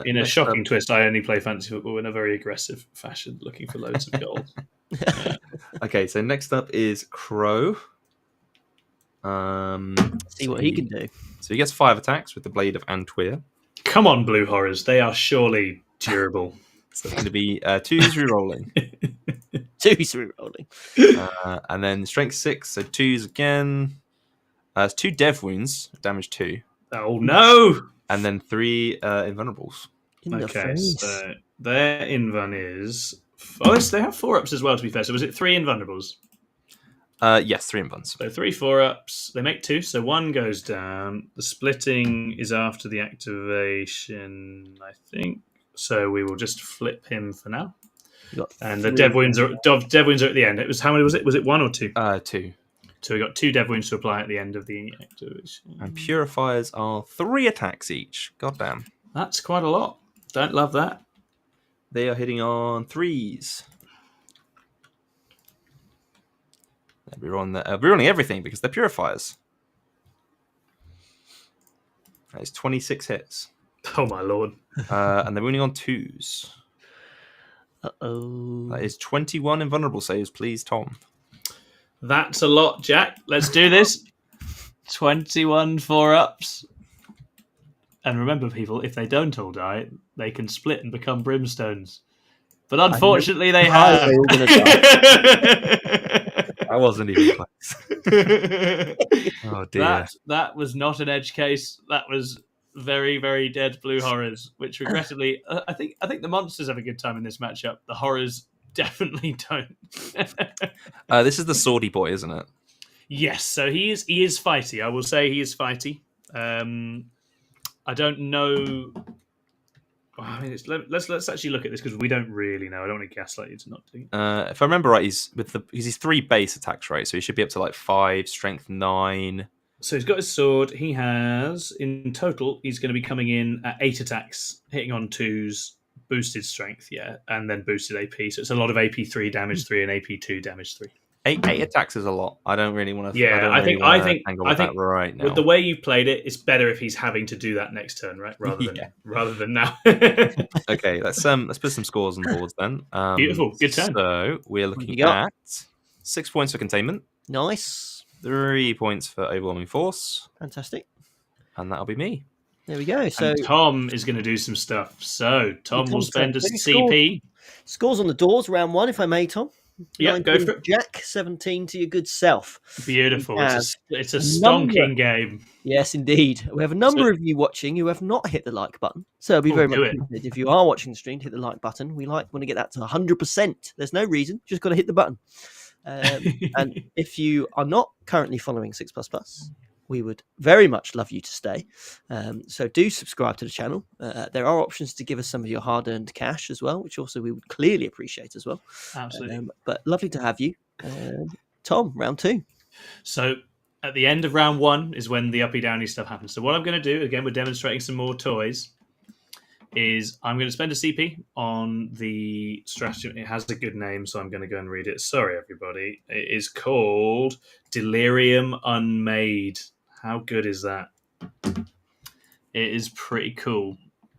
In a shocking twist, I only play fantasy football in a very aggressive fashion, looking for loads of goals. Okay, so next up is Crow. See what he can do. So he gets 5 attacks with the Blade of Antwer. Come on, Blue Horrors. They are surely durable. So it's going to be 2s re-rolling. 2s re-rolling. And then strength 6, so 2s again. It's 2 dev wounds, damage 2. Oh no! And then 3 invulnerables. So their invuln is... Oh, they have 4-ups as well, to be fair. So was it 3 invulnerables? Yes, 3 invulns. So 3 4-ups. They make 2, so 1 goes down. The splitting is after the activation, I think. So we will just flip him for now. And the dev wounds are at the end. How many was it? Was it 1 or 2? 2. So we got 2 dev wounds to apply at the end of the activation. And purifiers are 3 attacks each. Goddamn. That's quite a lot. Don't love that. They are hitting on 3s. We're rolling everything because they're purifiers. That is 26 hits. Oh my lord. And they're wounding on 2s. Uh-oh. That is 21 invulnerable saves, please, Tom. That's a lot, Jack. Let's do this. 21 4-ups. And remember, people, if they don't all die, they can split and become brimstones. But unfortunately, they have. They're all gonna die. I wasn't even close. Oh dear. That was not an edge case. That was very, very dead blue horrors. Which regrettably, I think the monsters have a good time in this matchup. The horrors definitely don't. This is the swordy boy, isn't it? Yes. So he is fighty. I will say he is fighty. I don't know. I mean, let's actually look at this because we don't really know. I don't want to gaslight you to not do it. If I remember right, he's 3 base attacks, right? So he should be up to like 5, strength 9. So he's got his sword. He has, in total, he's going to be coming in at 8 attacks, hitting on 2s, boosted strength, and then boosted AP. So it's a lot of AP 3, damage 3, and AP 2, damage 3. 8 attacks is a lot. I don't really want to. Yeah, I think that right now. With the way you played it, it's better if he's having to do that next turn, right? Rather than now. Okay, let's put some scores on the boards then. Beautiful, good turn. So we're looking at 6 points for containment. Nice. 3 points for overwhelming force. Fantastic. And that'll be me. There we go. So and Tom is going to do some stuff. So Tom will spend a CP. Scores on the doors, round 1, if I may, Tom. Yeah, go for it. Jack, 17 to your good self. Beautiful. It's a stonking game. Yes, indeed. We have a number of you watching who have not hit the like button. So it'll be very much appreciated if you are watching the stream to hit the like button. We want to get that to 100%. There's no reason. Just got to hit the button. And if you are not currently following 6++, we would very much love you to stay. So do subscribe to the channel. There are options to give us some of your hard-earned cash as well, which also we would clearly appreciate as well. Absolutely. But lovely to have you. Tom, round 2. So at the end of round 1 is when the uppy-downy stuff happens. So what I'm going to do, again, we're demonstrating some more toys, is I'm going to spend a CP on the stratagem. It has a good name, so I'm going to go and read it. Sorry, everybody. It is called Delirium Unmade. How good is that? It is pretty cool.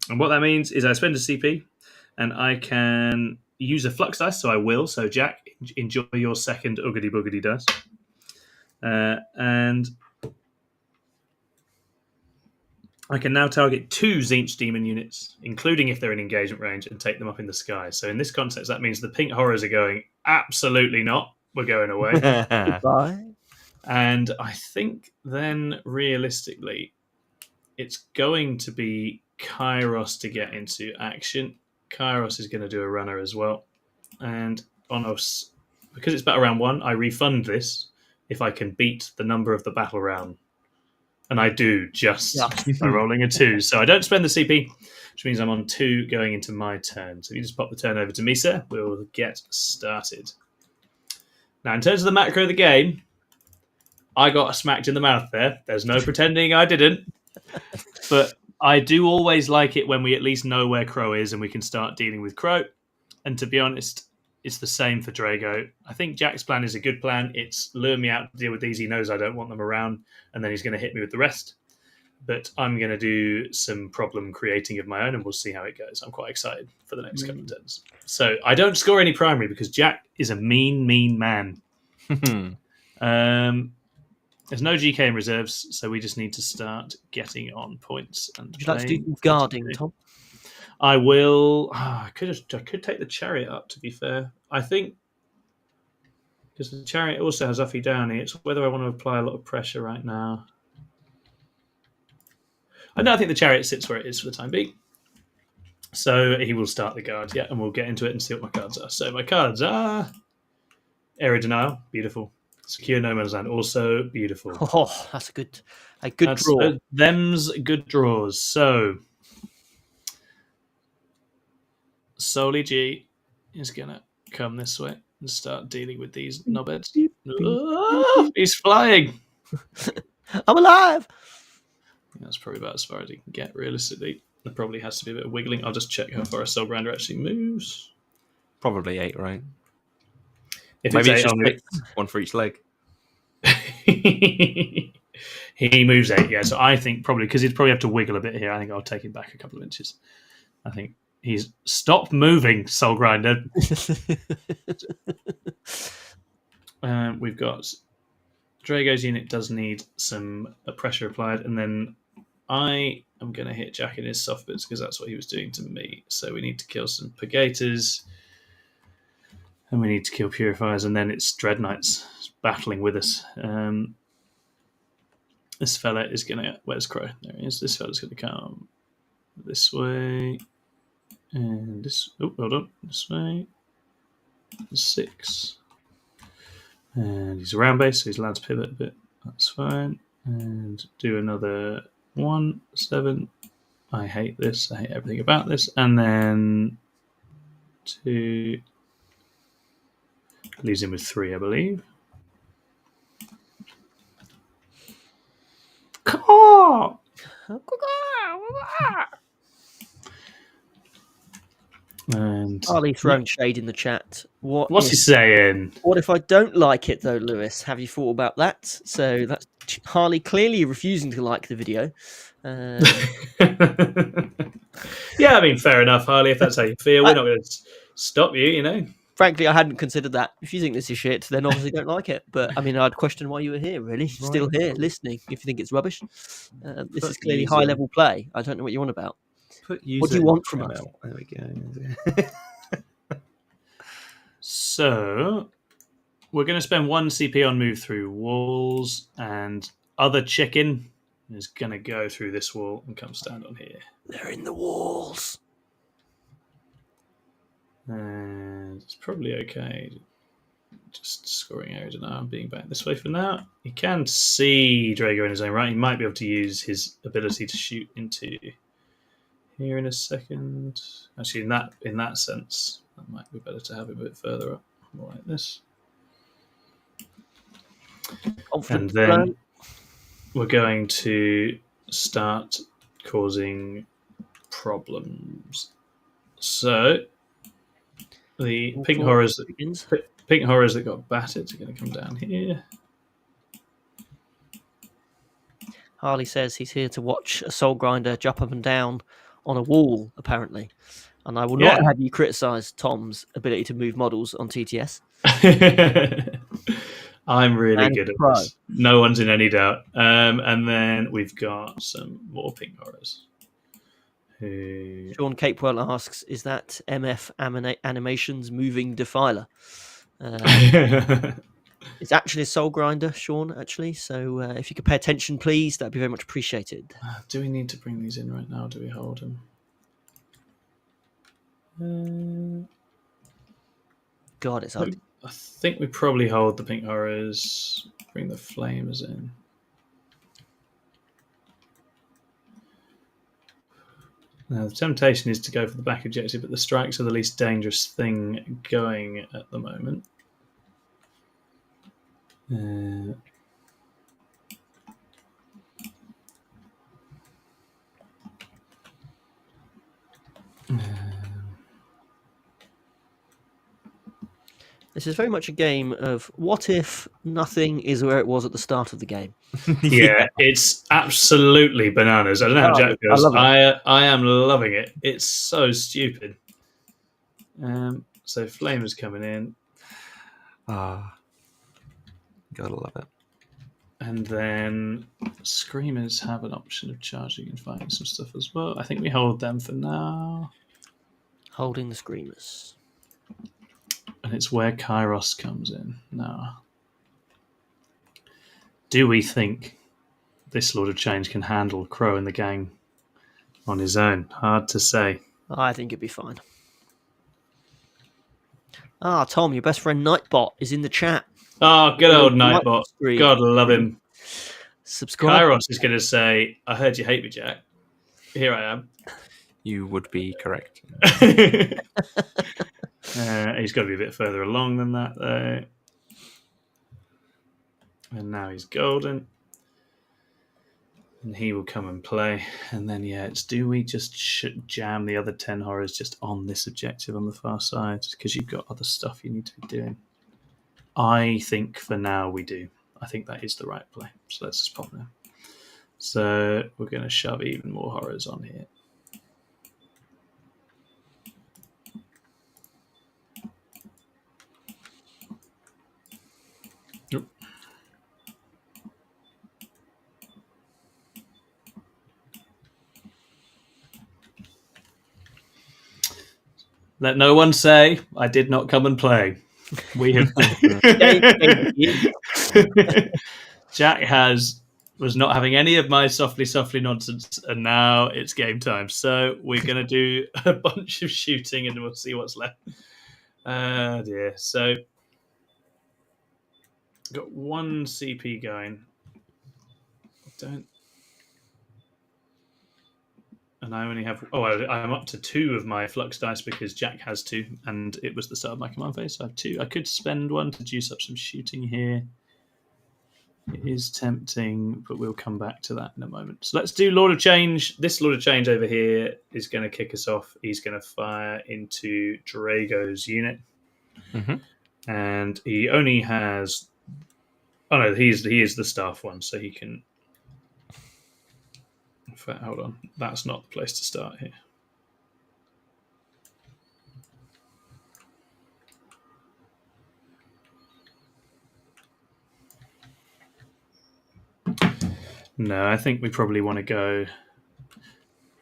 And what that means is I spend a CP and I can use a flux dice, so I will. So, Jack, enjoy your second Oogity Boogity dice. And I can now target 2 tzeentch demon units, including if they're in engagement range, and take them up in the sky. So, in this context, that means the pink horrors are going, absolutely not. We're going away. Goodbye. And I think then, realistically, it's going to be Kairos to get into action. Kairos is going to do a runner as well. And on us, because it's battle round 1, I refund this if I can beat the number of the battle round. And I do just by rolling a 2. So I don't spend the CP, which means I'm on 2 going into my turn. So if you just pop the turn over to me, sir, we'll get started. Now, in terms of the macro of the game, I got smacked in the mouth there. There's no pretending I didn't. But I do always like it when we at least know where Crow is and we can start dealing with Crow. And to be honest, it's the same for Drago. I think Jack's plan is a good plan. It's lure me out to deal with these. He knows I don't want them around, and then he's going to hit me with the rest. But I'm going to do some problem creating of my own, and we'll see how it goes. I'm quite excited for the next couple of turns. So I don't score any primary because Jack is a mean, mean man. There's no GK in reserves, so we just need to start getting on points. And would you like to do some guarding, Tom? I will. I could take the chariot up, to be fair. I think because the chariot also has Uffy Downy. It's whether I want to apply a lot of pressure right now. I think the chariot sits where it is for the time being. So he will start the guard, and we'll get into it and see what my cards are. So my cards are Area Denial, beautiful. Secure No Man's Land, also beautiful. Oh, that's a good draw. Them's good draws. So Soli G is going to come this way and start dealing with these knobheads. Oh, he's flying. I'm alive. That's probably about as far as he can get, realistically. There probably has to be a bit of wiggling. I'll just check how far a Soulbrander actually moves. Probably 8, right? If maybe it's just 8, 1 for each leg. He moves 8, yeah. So I think probably, because he'd probably have to wiggle a bit here, I think I'll take him back a couple of inches. I think He's stop moving, Soul Grinder. We've got Drago's unit does need some pressure applied, and then I am going to hit Jack in his soft bits because that's what he was doing to me. So we need to kill some Purgators, and we need to kill Purifiers, and then it's Dread Knights battling with us. This fella is going to... Where's Crow? There he is. This fella's going to come this way. And this... Oh, hold on. This way. 6. And he's a round base, so he's allowed to pivot a bit. That's fine. And do another 1, 7. I hate this. I hate everything about this. And then 2... Leaves him with 3, I believe. Caw! And Harley throwing shade in the chat. What's he saying? What if I don't like it though, Lewis? Have you thought about that? So that's Harley clearly refusing to like the video. Yeah, I mean, fair enough, Harley. If that's how you feel, we're not going to stop you. You know. Frankly, I hadn't considered that. If you think this is shit, then obviously don't like it. But I mean, I'd question why you were here. Really, still here listening. If you think it's rubbish, this is clearly high level play. I don't know what you want about. What do you want from us? There we go. So we're going to spend 1 CP on move through walls, and other chicken is going to go through this wall and come stand on here. They're in the walls. And it's probably okay. Just scoring areas now. I'm being back this way for now. You can see Drago in his own right. He might be able to use his ability to shoot into here in a second. Actually, in that sense, that might be better to have it a bit further up, more like this. And then we're going to start causing problems. So the pink horrors that got battered are going to come down here. Harley says he's here to watch a Soul Grinder jump up and down on a wall, apparently. And I will not have you criticise Tom's ability to move models on TTS. I'm really good at this. No one's in any doubt. And then we've got some more pink horrors. Sean Capewell asks, is that MF Animations moving defiler? It's actually a Soul Grinder, Sean, actually. So if you could pay attention, please, that'd be very much appreciated. Do we need to bring these in right now? Do we hold them? God, it's hard. I think we probably hold the pink horrors, bring the flamers in. Now, the temptation is to go for the back objective, but the strikes are the least dangerous thing going at the moment. This is very much a game of what if nothing is where it was at the start of the game. Yeah, it's absolutely bananas. I don't know how Jack feels. I am loving it. It's so stupid. So Flamer's coming in. Gotta love it. And then Screamers have an option of charging and fighting some stuff as well. I think we hold them for now. Holding the Screamers. And it's where Kairos comes in now. Do we think this Lord of Change can handle Crow and the gang on his own? Hard to say. I think it'd be fine. Tom, your best friend Nightbot is in the chat. Oh, good old Nightbot. God love him. Subscribe. Kairos is going to say, I heard you hate me, Jack. Here I am. You would be correct. He's got to be a bit further along than that, though. And now he's golden. And he will come and play. And then, it's do we just jam the other 10 horrors just on this objective on the far side? Because you've got other stuff you need to be doing. I think for now we do. I think that is the right play. So let's just pop now. So we're going to shove even more horrors on here. Let no one say I did not come and play. We have. Jack was not having any of my softly nonsense, and now it's game time. So we're going to do a bunch of shooting, and we'll see what's left. Dear. So got one CP going. And I only have. I'm up to 2 of my flux dice because Jack has 2, and it was the start of my command phase. So I have 2. I could spend 1 to juice up some shooting here. It is tempting, but we'll come back to that in a moment. So let's do Lord of Change. This Lord of Change over here is going to kick us off. He's going to fire into Drago's unit. Mm-hmm. And he only has... Oh, no, he is the staff one, so he can... In fact, hold on. That's not the place to start here. No, I think we probably want to go...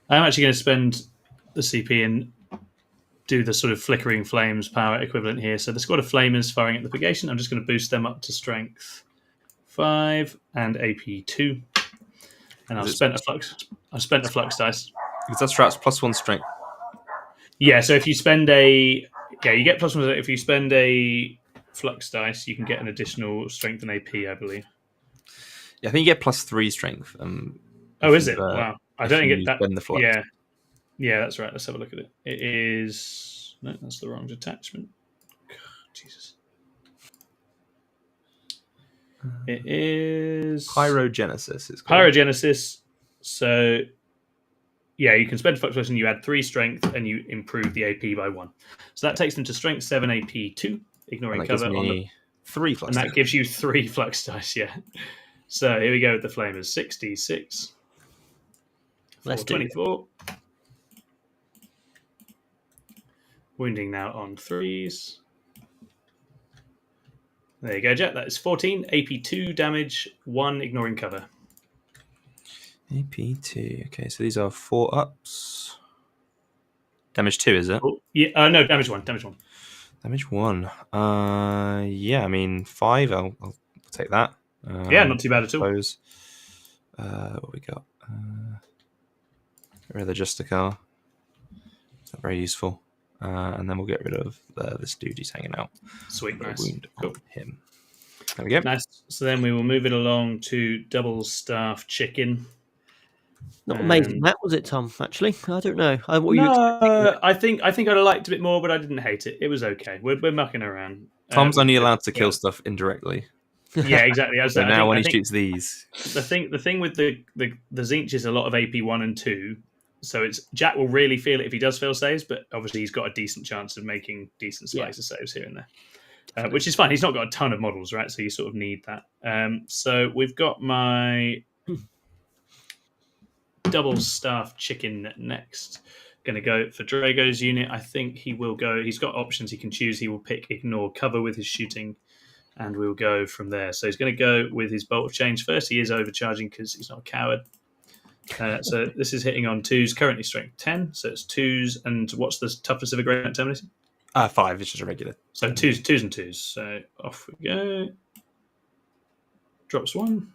I'm actually going to spend the CP and do the sort of flickering flames power equivalent here. So the squad of flamers firing at the purgation, I'm just going to boost them up to strength 5 and AP 2. And I've spent a flux dice. Because that strap's +1 strength. Yeah, so if you spend you get +1. If you spend a flux dice, you can get an additional strength and AP, I believe. Yeah, I think you get +3 strength. Is it? Wow. I don't get that. The flux. Yeah, that's right. Let's have a look at it. It is... No, that's the wrong detachment. God, Jesus. It is... Pyrogenesis. It's called. Pyrogenesis. So, yeah, you can spend flux and you add 3 strength and you improve the AP by 1. So that takes them to strength 7 AP 2, ignoring cover. Gives me 3 flux and that gives you 3 flux dice, yeah. So here we go with the flamers. 66. Let's 24. Wounding now on 3s. There you go, Jet. That is 14. AP 2 damage, 1 ignoring cover. AP 2. Okay, so these are 4 ups. Damage 2, is it? Oh, yeah. No, damage 1. Damage 1. Damage 1. Yeah, I mean 5. I'll take that. Yeah, not too bad at all. What we got? Get rid of the Justicar. It's not very useful. And then we'll get rid of this dude who's hanging out. Sweet, nice. Wound Cool. on him. There we go. Nice. So then we will move it along to double staff chicken. Not amazing that, was it, Tom? Actually, I don't know. What were you expecting? I think I'd have liked it a bit more, but I didn't hate it. It was okay. We're mucking around. Tom's only allowed to kill stuff indirectly. Yeah, exactly. So now when he shoots these, the thing with the tzeentch is a lot of AP 1 and 2. So it's Jack will really feel it if he does fail saves, but obviously he's got a decent chance of making decent slice of saves here and there, which is fine. He's not got a ton of models, right? So you sort of need that. So we've got my double staff chicken next. Going to go for Drago's unit. I think he will go. He's got options he can choose. He will pick ignore cover with his shooting, and we'll go from there. So he's going to go with his bolt of change first. He is overcharging because he's not a coward. So this is hitting on 2s, currently strength 10. So it's 2s, and what's the toughness of a grenade termination? 5. It's just a regular. So 2s and 2s. So off we go. Drops 1.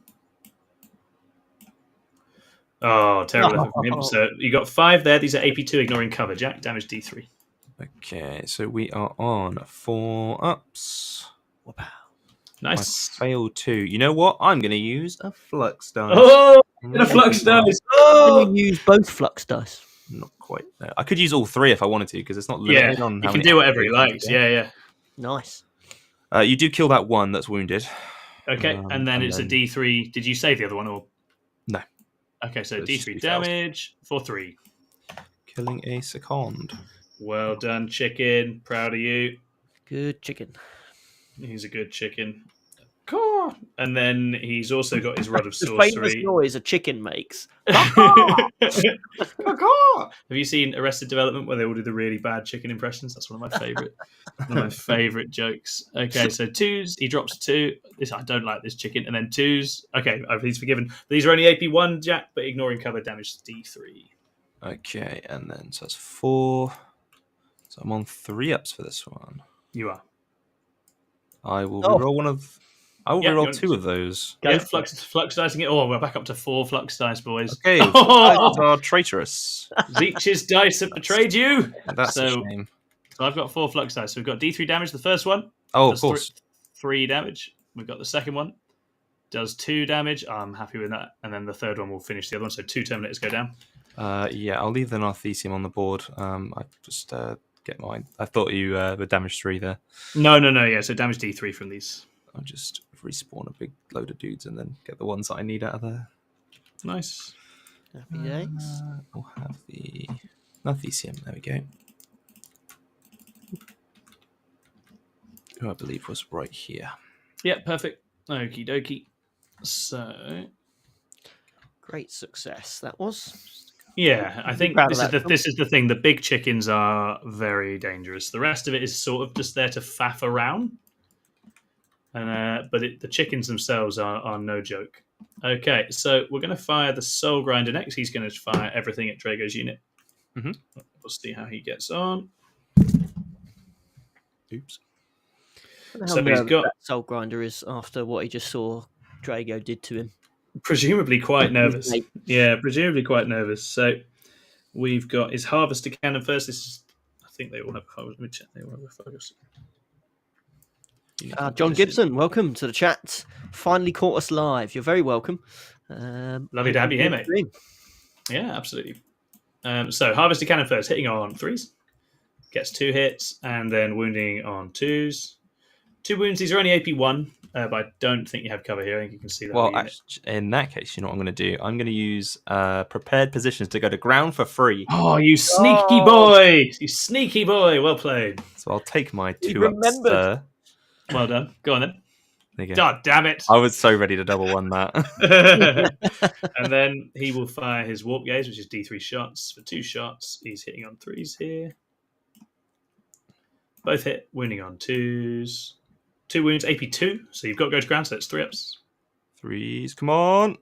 Oh, terrible from him. So you got 5 there. These are AP 2 ignoring cover. Jack, damage D3. Okay, so we are on 4 ups. Wow. Nice. I failed 2. You know what? I'm going to use a flux dice. Oh, a flux dice. Oh, Can you use both flux dice? Not quite. No. I could use all 3 if I wanted to, because it's not limited on how you can many do whatever he activations likes. you get. Yeah. Nice. You do kill that one that's wounded. Okay, and then it's a D3. Did you save the other one or? No. Okay, so It's D3 just damage for 3. Killing a second. Well done, chicken. Proud of you. Good chicken. He's a good chicken. Caw. And then he's also got his rod of The famous sorcery. noise a chicken makes. Have you seen Arrested Development where they all do the really bad chicken impressions? That's one of my favorite jokes. Okay, so 2s. He drops 2. I don't like this chicken. And then 2s. Okay, he's forgiven. These are only AP 1, Jack, but ignoring cover damage D3. Okay, and then so that's 4. So I'm on 3-ups for this one. You are. I will Oh. reroll one of. I will reroll 2 of those. Go Yeah, for it. flux dicing it. Oh, we're back up to 4 flux dice, boys. Okay, Oh! those are traitorous. Tzeentch's dice have betrayed you. That's a shame. So I've got 4 flux dice. So we've got D3 damage, the first one. Oh, does of course. 3 damage. We've got the second one. Does 2 damage. I'm happy with that. And then the third one will finish the other one. So 2 Terminators go down. Yeah, I'll leave the Narthesium on the board. I just get mine. I thought you were damage 3 there. No. Yeah, so damage D3 from these. I'll just respawn a big load of dudes and then get the ones that I need out of there. Nice. Happy days. We'll have the Narthesium. There we go. Who I believe was right here. Yeah, perfect. Okie dokie. So, Great success that was. yeah, I think proud this of is that. this is the thing. The big chickens are very dangerous. The rest of it is sort of just there to faff around. And but the chickens themselves are no joke. Okay, so we're going to fire the Soul Grinder next. He's going to fire everything at Drago's unit. Mm-hmm. We'll see how he gets on. Oops. So he's got that Soul Grinder is after what he just saw Drago did to him. presumably quite nervous. Yeah, presumably quite nervous. So we've got his Harvester Cannon first. This is, I think they all have. Let me check. They all have a focus. John Gibson, welcome to the chat. Finally caught us live. You're very welcome. Lovely to have you here, mate. Yeah, absolutely. So Harvester Cannon first, hitting on 3s. Gets 2 hits, and then wounding on 2s. 2 wounds. These are only AP 1, but I don't think you have cover here. I think you can see that. Well, actually, in that case, you know what I'm going to do? I'm going to use prepared positions to go to ground for free. Oh, you sneaky boy! You sneaky boy. Well played. So I'll take my He 2-ups there. Well done. Go on then. There you go. God damn it. I was so ready to double one that. And then he will fire his Warp Gaze, which is D3 shots. For 2 shots, he's hitting on 3s here. Both hit, wounding on 2s. 2 wounds, AP 2. So you've got to go to ground, so it's 3-ups. 3s, come on.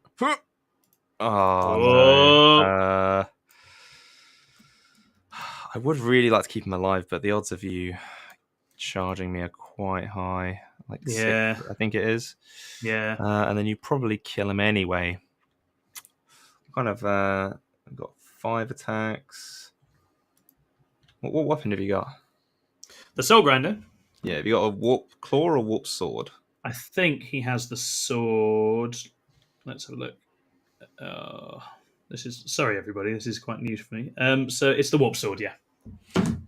Oh, no. I would really like to keep him alive, but the odds of you charging me are quite high. Like 6, I think it is. Yeah. And then you probably kill him anyway. Kind of, I've got 5 attacks. What weapon have you got? The Soul Grinder. Yeah, have you got a Warp Claw or a Warp Sword? I think he has the sword. Let's have a look. This is sorry, everybody. This is quite new for me. So it's the Warp Sword, yeah.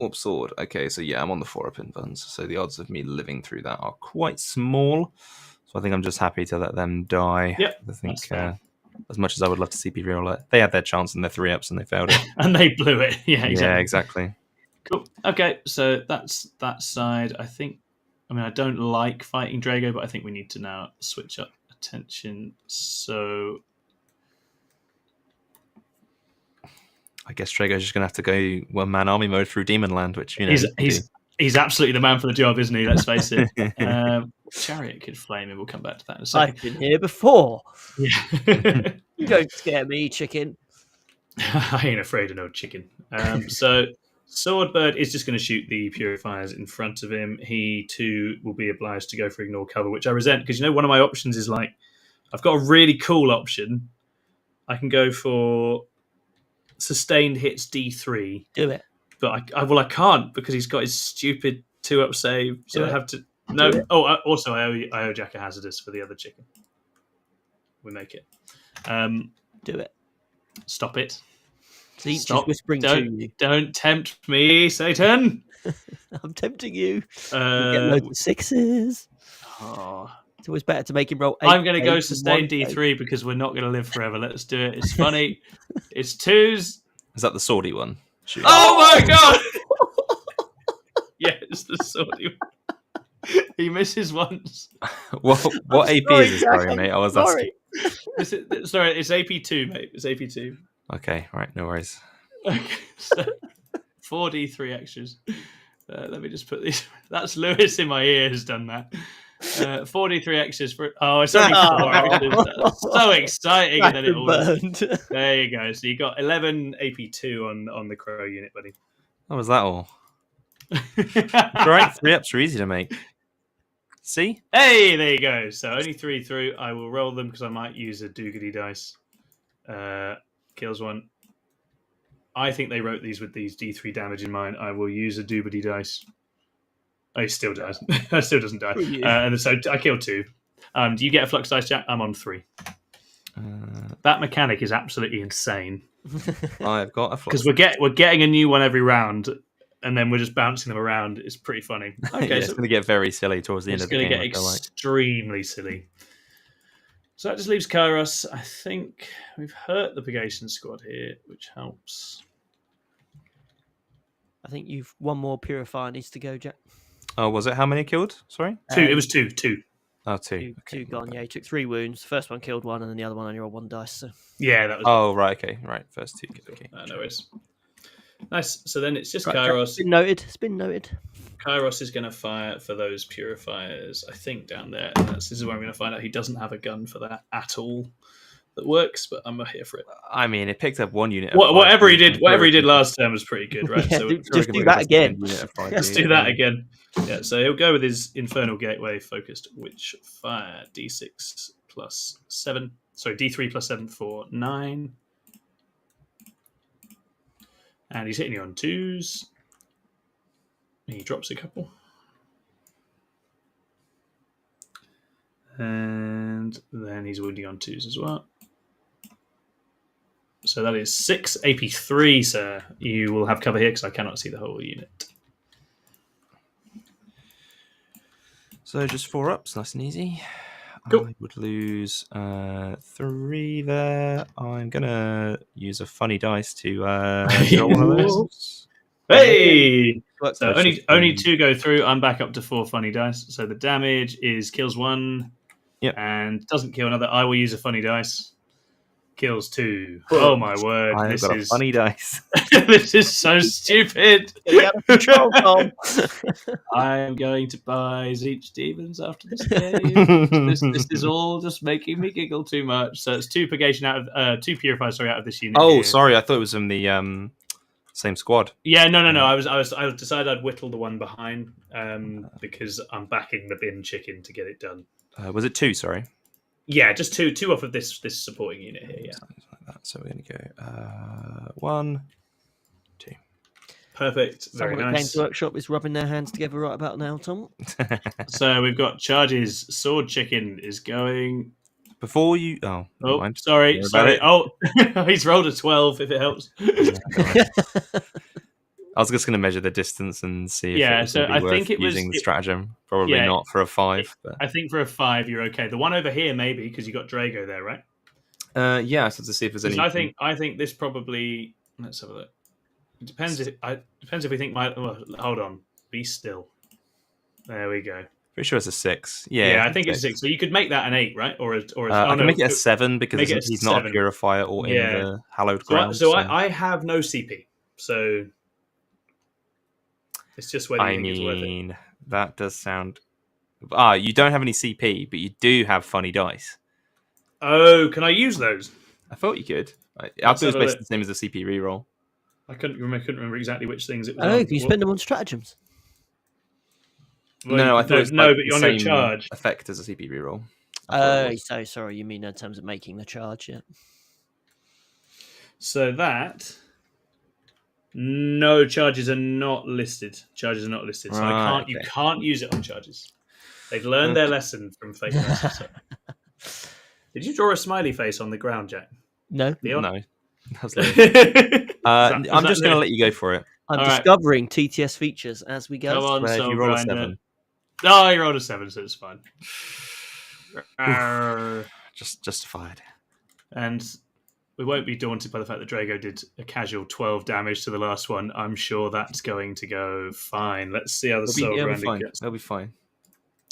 Warp Sword. Okay, so yeah, I'm on the 4-up invulns, so the odds of me living through that are quite small. So I think I'm just happy to let them die. Yep, I think as much as I would love to see people roll it, they had their chance in their 3-ups and they failed it. And they blew it. Yeah, exactly. Yeah, exactly. Cool. Okay, so that's that side. I don't like fighting Drago, but I think we need to now switch up attention. So I guess Drago's just going to have to go one-man army mode through Demon Land, which, you know... He's absolutely the man for the job, isn't he? Let's face it. Chariot could flame him. We'll come back to that in a second. I've been here before. Yeah. You don't scare me, chicken. I ain't afraid of no chicken. So Swordbird is just going to shoot the Purifiers in front of him. He, too, will be obliged to go for Ignore Cover, which I resent, because, one of my options is, I've got a really cool option. I can go for Sustained Hits D3. Do it. But I can't, because he's got his stupid 2-up save, so I have to... No. Also, I owe Jack a Hazardous for the other chicken. We make it. Do it. Stop it. Tzeentch is whispering to you. Don't tempt me, Satan. I'm tempting you. Get loads of 6s. Oh. It's always better to make him roll 8. I'm going to go sustain D3 because we're not going to live forever. Let's do it. It's funny. It's 2s. Is that the swordy one? Shoot. Oh my god! Yeah, it's the swordy one. He misses once. What AP is this, sorry, mate? I was asking. Sorry, it's AP2, mate. It's AP2. Okay, right, no worries. Okay, so 4D3 extras. Let me just put these. That's Lewis in my ear has done that. 4D3 extras for. Oh, it's only 4 extras. That's so exciting, and then it all. There you go. So you got 11 AP2 on the Crow unit, buddy. Oh, was that all? It's all right. 3-ups are easy to make. See? Hey, there you go. So only 3 through. I will roll them because I might use a doogity dice. Kills one. I think they wrote these with these D3 damage in mind. I will use a doobity dice. Oh, he still does. Still doesn't die. And so I killed 2. Do you get a flux dice, Jack? I'm on 3. That mechanic is absolutely insane. I've got a flux. Because we're getting a new one every round, and then we're just bouncing them around. It's pretty funny. Okay, yeah, it's going to get very silly towards the end of the game. It's going to get extremely silly. So that just leaves Kairos. I think we've hurt the Purgation squad here, which helps. I think you've one more Purifier needs to go, Jack. Oh, was it? How many killed? Sorry? 2. It was 2. 2. Oh, 2. Two gone, yeah. He took 3 wounds. The first one killed 1, and then the other one only rolled 1 dice. So. Yeah, that was. Oh, right, okay. Right, first 2. Okay. No worries. Nice. So then it's just Right, Kairos. It's been noted. Kairos is going to fire for those purifiers, I think, down there. And this is where I'm going to find out he doesn't have a gun for that at all that works, but I'm here for it. I mean, it picked up 1 unit. Whatever he did last term was pretty good, right? Yeah, so just do that again. Just do that again. Yeah, so he'll go with his Infernal Gateway focused Witch Fire D6 plus 7. Sorry, D3 plus 7 for 9. And he's hitting you on 2s. He drops a couple. And then he's wounding on 2s as well. So that is 6 AP3, sir. You will have cover here because I cannot see the whole unit. So just 4 ups, nice and easy. Cool. I would lose 3 there. I'm going to use a funny dice to draw one of those. Hey! So only 2 go through. I'm back up to 4 funny dice. So the damage is kills 1 and doesn't kill another. I will use a funny dice. Kills 2. Oh my word! I've got a funny dice. This is so stupid. Control, Tom. I'm going to buy tzeentch Demons after this game. this is all just making me giggle too much. So it's 2 purgation out of 2 purifiers out of this unit. Oh, here. sorry, I thought it was in the same squad. Yeah, no. I decided I'd whittle the one behind because I'm backing the bin chicken to get it done. Was it 2? Sorry. Yeah, just two off of this supporting unit here. Yeah, something like that. So we're going to go 1, 2. Perfect. Very Someone nice. at Games Workshop is rubbing their hands together right about now, Tom. So we've got charges. Sword Chicken is going. Before you... Oh, sorry. Oh, he's rolled a 12, if it helps. I was just going to measure the distance and see if it was so I think it was using the stratagem. Probably not for a 5. But... I think for a 5, you're okay. The one over here, maybe, because you got Drago there, right? Yeah, so to see if there's any... I think this probably... Let's have a look. It depends if we think... hold on. Be still. There we go. Pretty sure it's a 6. Yeah, I think it's a 6. So you could make that an 8, right? Or I can make it a 7 because he's not a purifier or in the hallowed ground. So I have no CP. So it's just whether you think it's worth it. That does sound... you don't have any CP, but you do have funny dice. Oh, can I use those? I thought you could. I thought it was basically the same as a CP reroll. I couldn't remember exactly which things it was. Oh, can you spend them on stratagems? Well, no, I thought it was but you're no charge. Effect as a CP reroll. So sorry, you mean in terms of making the charge, yeah. So that... No, charges are not listed. So you can't use it on charges. They've learned their lesson from Fate. Did you draw a smiley face on the ground, Jack? No. No. I'm just going to let you go for it. I'm discovering TTS features as we go. Come on, so you roll a 7. No, you rolled a 7, so it's fine. Just justified. And we won't be daunted by the fact that Drago did a casual 12 damage to the last one. I'm sure that's going to go fine. Let's see how the soul branding gets. It'll be fine.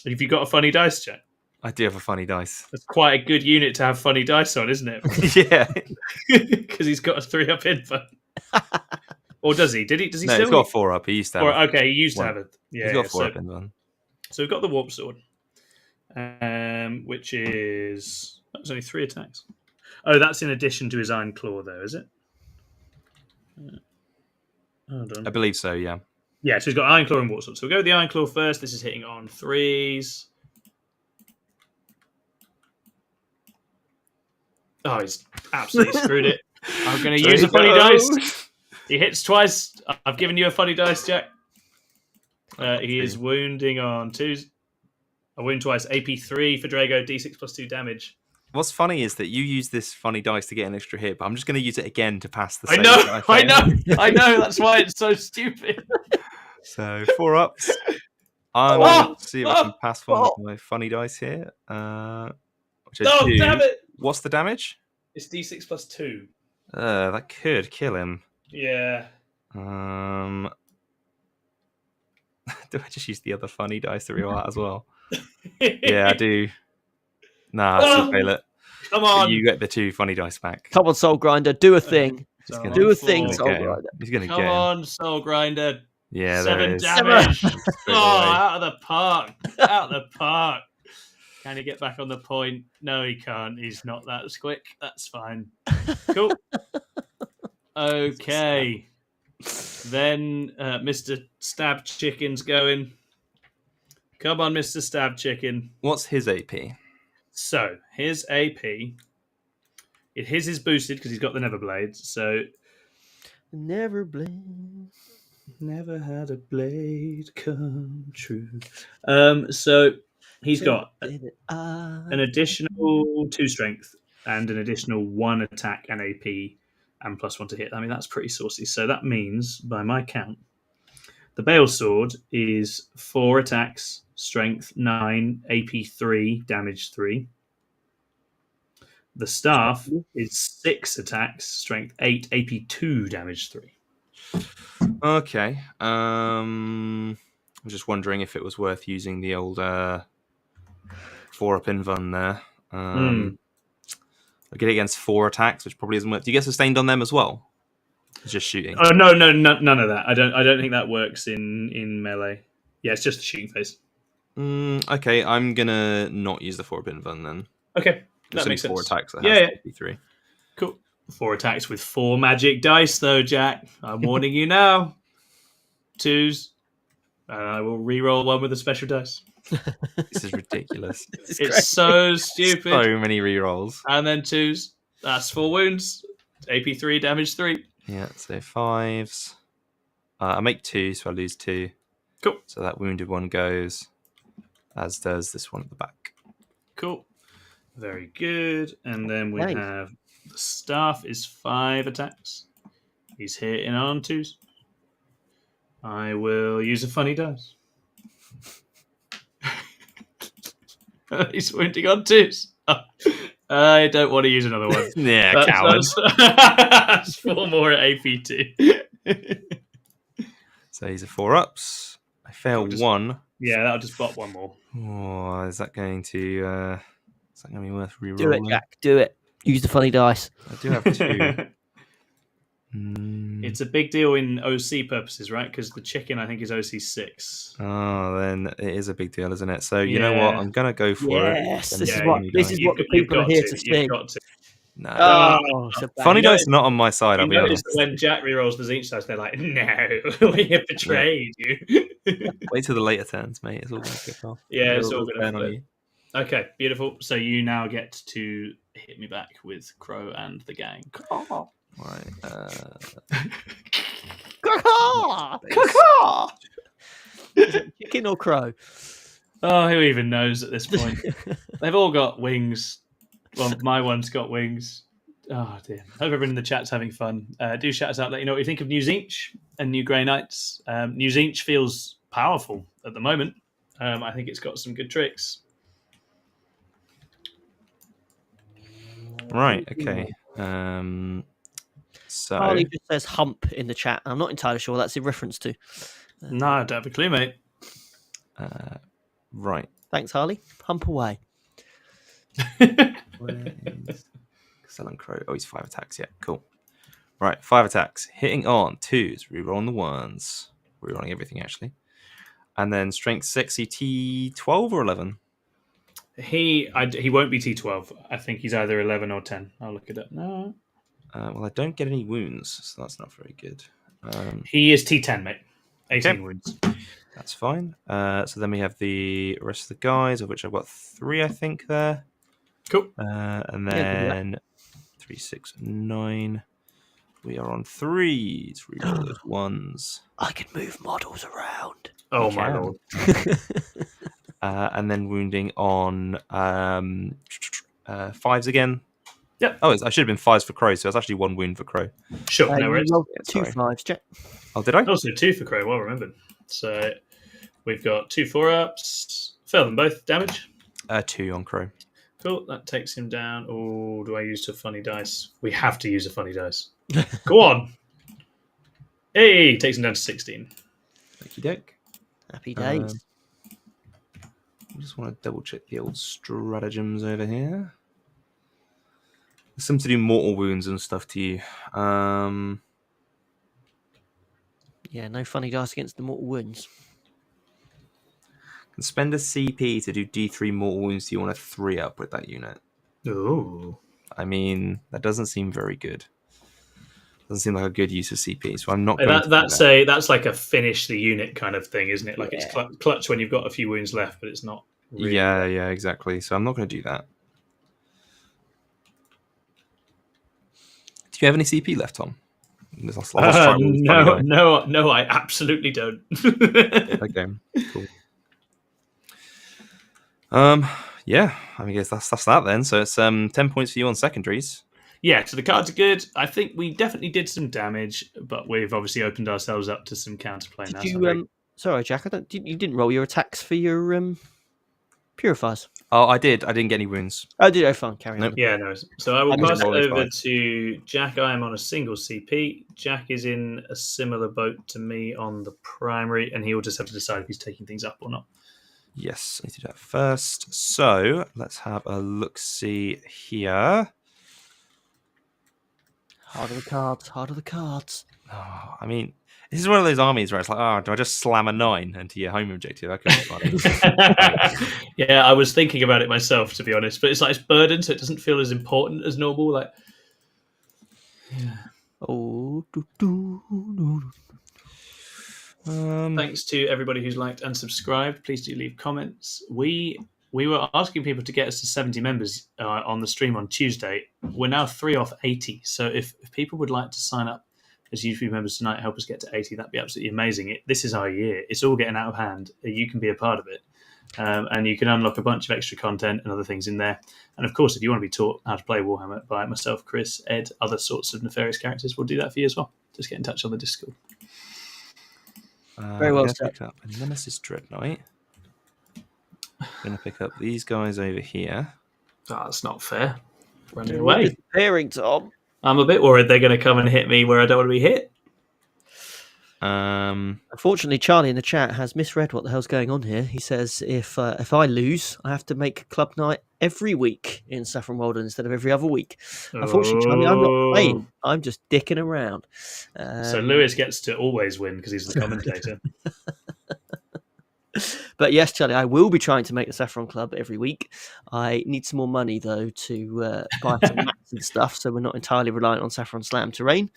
Have you got a funny dice, Jack? I do have a funny dice. That's quite a good unit to have funny dice on, isn't it? Yeah. Because he's got a 3-up info. Or does he? Does he still? He's got a 4-up. He used to have he used to have it. Yeah, he's got 4-up in one. So we've got the Warp Sword, which is... That's only 3 attacks. Oh, that's in addition to his Iron Claw, though, is it? Hold on. I believe so, yeah. Yeah, so he's got Iron Claw and Warsword. So we'll go with the Iron Claw first. This is hitting on 3s. Oh, he's absolutely screwed it. I'm going to use a funny dice. He hits twice. I've given you a funny dice, Jack. He is wounding on 2s. I wound twice. AP 3 for Drago, D6 plus 2 damage. What's funny is that you use this funny dice to get an extra hit, but I'm just going to use it again to pass the I same. I know. That's why it's so stupid. So 4 ups. I will see if I can pass one with my funny dice here. Which is 2. Damn it! What's the damage? It's D6 plus 2. That could kill him. Yeah. Do I just use the other funny dice to reroll that as well? Yeah, I do. Nah, fail it. Come on. You get the 2 funny dice back. Come on, Soul Grinder, do a thing. Do a thing, Soul Grinder. He's going to get Come him. on, Soul Grinder. Yeah, 7 there damage. is. Out of the park. Out of the park. Can he get back on the point? No, he can't. He's not that quick. That's fine. Cool. Okay. Then Mr. Stab Chicken's going. Come on, Mr. Stab Chicken. What's his AP? So, his AP. His is boosted because he's got the Neverblades. So, Neverblade. never had a blade come true. So, he's got an additional 2 strength and an additional 1 attack and AP and +1 to hit. I mean, that's pretty saucy. So that means, by my count, the Bale Sword is 4 attacks, strength 9, AP 3, damage 3. The Staff is 6 attacks, strength 8, AP 2, damage 3. Okay. I'm just wondering if it was worth using the old 4-up Invuln there. I get it against 4 attacks, which probably isn't worth. Do you get sustained on them as well? It's just shooting. Oh no, none of that. I don't think that works in melee. Yeah, it's just the shooting phase. Okay, I'm gonna not use the 4-up Invuln then. Okay, Just that makes 4 sense. attacks. That Yeah, has 3. Cool. 4 attacks with 4 magic dice, though, Jack. I'm warning you now. 2s. And I will re-roll 1 with a special dice. This is ridiculous. It's so stupid. So many rerolls. And then 2s. That's 4 wounds. AP 3, damage 3. Yeah, so 5s. I make 2, so I lose 2. Cool. So that wounded one goes, as does this one at the back. Cool. Very good. And then we have the Staff is 5 attacks. He's hitting on 2s. I will use a funny dice. He's wounding on 2s. I don't want to use another one. Yeah, coward. That's 4 more at AP2. So he's a 4-ups. I fail 1. Yeah, that'll just bot 1 more. Oh, is that going to be worth rerolling? Do it, Jack. Do it. Use the funny dice. I do have 2. It's a big deal in OC purposes, right? Because the chicken, I think, is OC 6. Oh, then it is a big deal, isn't it? So you know what? I'm gonna go for it. Yes, this is what the people are here to see. You've got to. No, funny dice not on my side. I'll be honest. When Jack rerolls the tzeentch dice, they're like, "No, we have betrayed you." Wait till the later turns, mate. It's all going to kick off. Yeah, it's all going to on you. Okay, beautiful. So you now get to hit me back with Crow and the gang. Right. Chicken or crow? Oh, who even knows at this point? They've all got wings. Well, my one's got wings. Oh, dear. Hope everyone in the chat's having fun. Do shout us out, let you know what you think of New tzeentch and New Grey Knights. New tzeentch feels powerful at the moment. I think it's got some good tricks. Right, okay. So Harley just says hump in the chat. I'm not entirely sure what that's in reference to. No, I don't have a clue, mate. Right. Thanks, Harley. Hump away. Where is Stellan Crow? Oh, he's 5 attacks. Yeah, cool. Right, 5 attacks. Hitting on 2s. Rerolling the 1s. Rerolling everything, actually. And then strength 6, T12 or 11? He won't be T12. I think he's either 11 or 10. I'll look it up. No. Well, I don't get any wounds, so that's not very good. He is T10, mate. 18 wounds. That's fine. So then we have the rest of the guys, of which I've got 3, I think, there. Cool. And Yeah, good luck. then 3, 6, 9. We are on 3s. Reroll those 1s. I can move models around. Oh, You my can. lord. And then wounding on 5s again. Yep. Oh, I should have been 5s for Crow, so it's actually 1 wound for Crow. Sure, no You worries. rolled Yeah, 2 sorry. 5s, Jack. Oh, did I? Also 2 for Crow, well remembered. So we've got 2 4-ups. Fail them both. Damage. 2 on Crow. Cool. That takes him down. Oh, do I use a funny dice? We have to use a funny dice. Go on. Hey, takes him down to 16. Okie doke. Happy days. I just want to double check the old stratagems over here. There's some to do mortal wounds and stuff to you. Yeah, no funny dice against the mortal wounds. Can spend a CP to do D3 mortal wounds to you on a 3-up with that unit. Ooh. I mean, that doesn't seem very good. Doesn't seem like a good use of CP, so I'm not going to do that. That's like a finish the unit kind of thing, isn't it? Like Yeah. it's clutch when you've got a few wounds left, but it's not really. Yeah, exactly. So I'm not going to do that. Do you have any CP left, Tom? No, I absolutely don't. Okay, cool. Yeah, I guess that's that then. So it's 10 points for you on secondaries. Yeah, so the cards are good. I think we definitely did some damage, but we've obviously opened ourselves up to some counterplay now. Did you? Sorry, Jack. You didn't roll your attacks for your purifiers. Oh, I did. I didn't get any wounds. Oh, did I? Fine, carry Nope. on. Yeah, no. So I will I'm pass just it rolling over fine. to Jack. I am on a single CP. Jack is in a similar boat to me on the primary, and he will just have to decide if he's taking things up or not. Yes, I need to do that first. So let's have a look-see here. Harder the cards. Harder the cards. Oh, I mean, this is one of those armies where it's like, do I just slam a 9 into your home objective? That could be funny. Yeah, I was thinking about it myself, to be honest, but it's like it's burdened, so it doesn't feel as important as normal. Like, yeah. Oh, Thanks to everybody who's liked and subscribed. Please do leave comments. We were asking people to get us to 70 members on the stream on Tuesday. We're now 3 off 80. So if people would like to sign up as YouTube members tonight, help us get to 80, that'd be absolutely amazing. This is our year. It's all getting out of hand. You can be a part of it. And you can unlock a bunch of extra content and other things in there. And of course, if you want to be taught how to play Warhammer by myself, Chris, Ed, other sorts of nefarious characters, we'll do that for you as well. Just get in touch on the Discord. Very well said. Pick up a Nemesis Dreadnought. Going to pick up these guys over here. Oh, that's not fair. Running away. Disappearing, Tom. I'm a bit worried they're going to come and hit me where I don't want to be hit. Unfortunately, Charlie in the chat has misread what the hell's going on here. He says if I lose, I have to make club night every week in Saffron Walden instead of every other week. Unfortunately, Charlie, I'm not playing. I'm just dicking around. So Lewis gets to always win because he's the commentator. But yes, Charlie, I will be trying to make the Saffron Club every week. I need some more money, though, to buy some mats and stuff, so we're not entirely reliant on Saffron Slam terrain,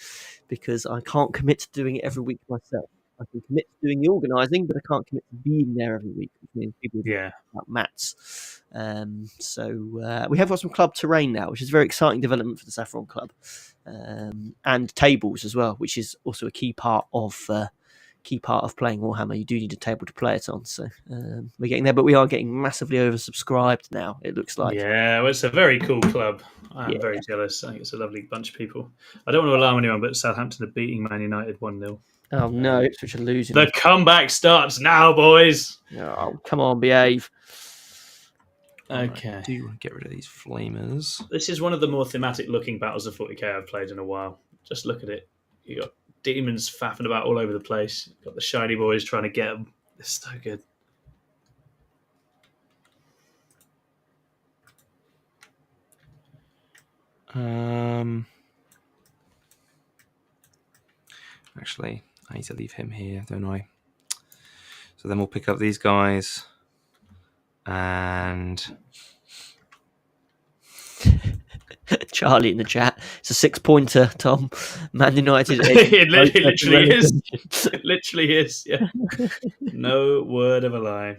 because I can't commit to doing it every week myself. I can commit to doing the organising, but I can't commit to being there every week, which means people about mats. So we have got some club terrain now, which is a very exciting development for the Saffron Club, and tables as well, which is also a key part of playing Warhammer. You do need a table to play it on, so we're getting there, but we are getting massively oversubscribed now, it looks like. Yeah, well, it's a very cool club. I'm very jealous. I think it's a lovely bunch of people. I don't want to alarm anyone, but Southampton are beating Man United 1-0. Oh no, Ipswich are losing. The comeback starts now, boys. Oh, come on, behave. Okay. I do get rid of these flamers. This is one of the more thematic looking battles of 40k I've played in a while. Just look at it. You got Daemons faffing about all over the place. Got the shiny boys trying to get them. It's so good. Actually, I need to leave him here, don't I? So then we'll pick up these guys. And Charlie in the chat. It's a 6-pointer, Tom. Man United. It literally is. It literally is. Yeah. No word of a lie.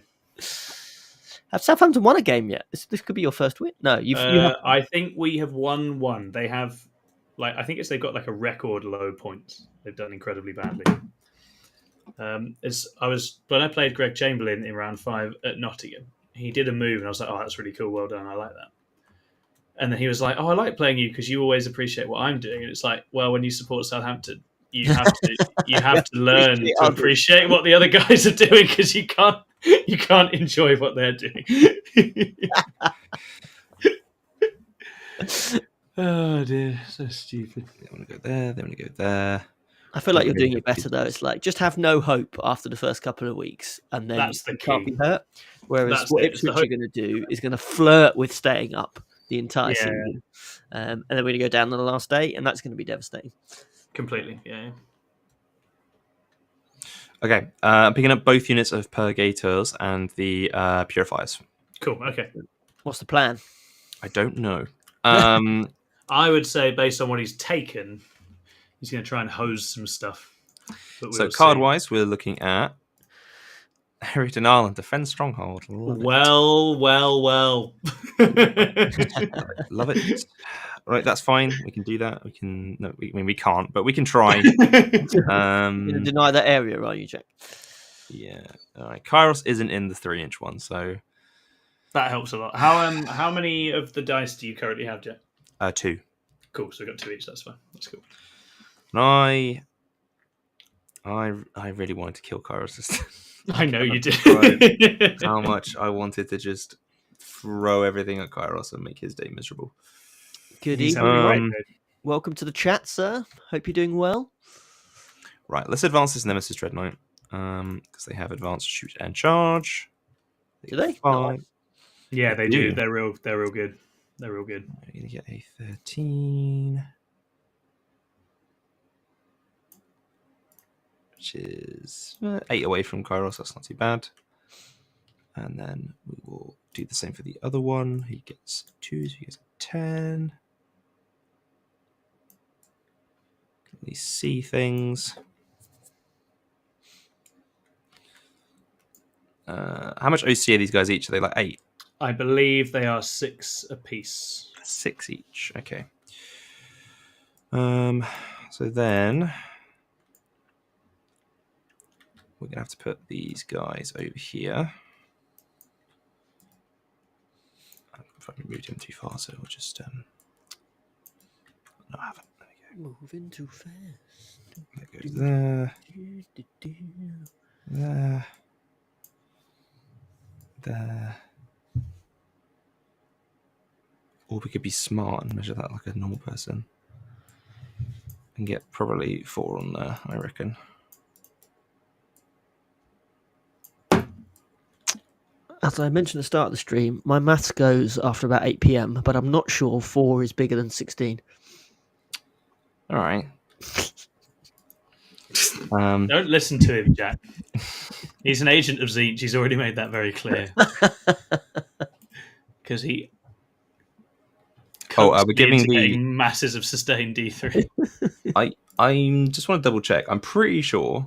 Have Southampton won a game yet? This could be your first win. No, you have. I think we have won one. They have, I think they've got like a record low points. They've done incredibly badly. When I played Greg Chamberlain in round 5 at Nottingham, he did a move and I was like, oh, that's really cool. Well done. I like that. And then he was like, oh, I like playing you because you always appreciate what I'm doing. And it's like, well, when you support Southampton, you have to learn to appreciate what the other guys are doing because you can't enjoy what they're doing. Oh dear, so stupid. They want to go there. They want to go there. I feel like you're doing it better though. It's like just have no hope after the first couple of weeks, and then you can't be hurt. Whereas what Ipswich are going to do is going to flirt with staying up the entire season, and then we're going to go down on the last day, and that's going to be devastating. Completely, yeah. Okay, I'm picking up both units of Purgators and the Purifiers. Cool. Okay. What's the plan? I don't know. I would say based on what he's taken, he's going to try and hose some stuff. So card-wise, we're looking at Harrington Island, Defend Stronghold. Well. Love it. Right, that's fine. We can do that. We can't, but we can try. You're going to deny that area, are you, Jack? Yeah. All right. Kairos isn't in the 3-inch one, so that helps a lot. How many of the dice do you currently have, Jack? 2. Cool. So we've got 2 each. That's fine. That's cool. And I really wanted to kill Kairos. I know you did. How much I wanted to just throw everything at Kairos and make his day miserable. Good evening. Welcome to the chat, sir. Hope you're doing well. Right, let's advance this Nemesis Dreadnought because they have advanced shoot and charge. Do they? Nice. Yeah, they do. They're real good. They're real good. We're going to get a 13, which is 8 away from Kairos. That's not too bad. And then we will do the same for the other one. He gets 2, so he gets 10. Can at least see things. How much OC are these guys each? Are they like 8? I believe they are 6 apiece. 6 each. Okay. So then we're gonna have to put these guys over here. I've moved him too far, so we'll just no, I haven't. There we go. Moving too fast. That goes there. There. There. Or we could be smart and measure that like a normal person. And get probably 4 on there, I reckon. As I mentioned at the start of the stream, my maths goes after about 8 p.m, but I'm not sure 4 is bigger than 16. All right. Don't listen to him, Jack. He's an agent of tzeentch. He's already made that very clear. Because he... we're giving the masses of sustained D3. I just want to double check. I'm pretty sure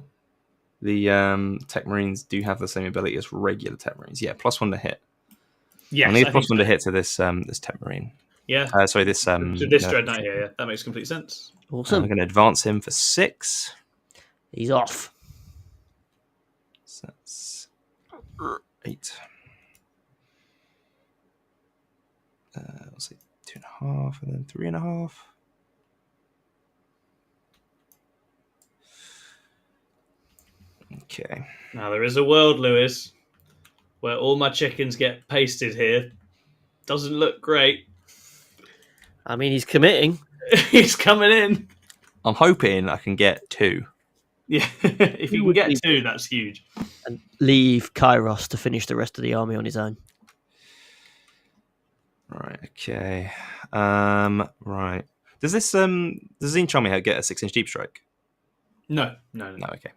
the Tech Marines do have the same ability as regular Tech Marines. Yeah, +1 to hit. Yes, I need +1 to hit to this Tech Marine. Yeah. Sorry, this this Dreadnought here. Yeah, that makes complete sense. Awesome. I'm going to advance him for 6. He's off. So that's 8. I'll say 2.5 and then 3.5. Okay. Now there is a world, Lewis, where all my chickens get pasted here. Doesn't look great. I mean, he's committing. He's coming in. I'm hoping I can get 2. Yeah, if you can get 2, that's huge. And leave Kairos to finish the rest of the army on his own. Right, okay. Right. Does this does tzeentch army get a 6-inch deep strike? No, okay.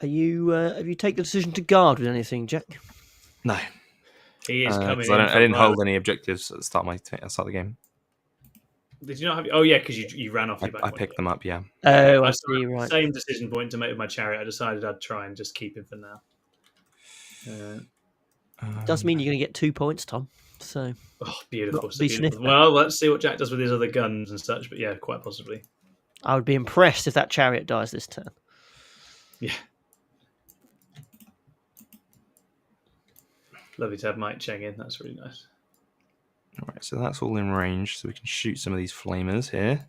Are you have you taken the decision to guard with anything, Jack? No. He is coming in. I didn't hold any objectives at the start of the game. Did you not have? Oh yeah, because you ran off your back. I picked them up. Yeah. Oh, I I see. Right. Same decision point to make with my chariot. I decided I'd try and just keep him for now. Does mean you're going to get 2 points, Tom. So. Beautiful. Not to So be beautiful. sniffed at. Well, let's see what Jack does with his other guns and such. But yeah, quite possibly. I would be impressed if that chariot dies this turn. Yeah. Lovely to have Mike Cheng in. That's really nice. All right, so that's all in range, so we can shoot some of these flamers here.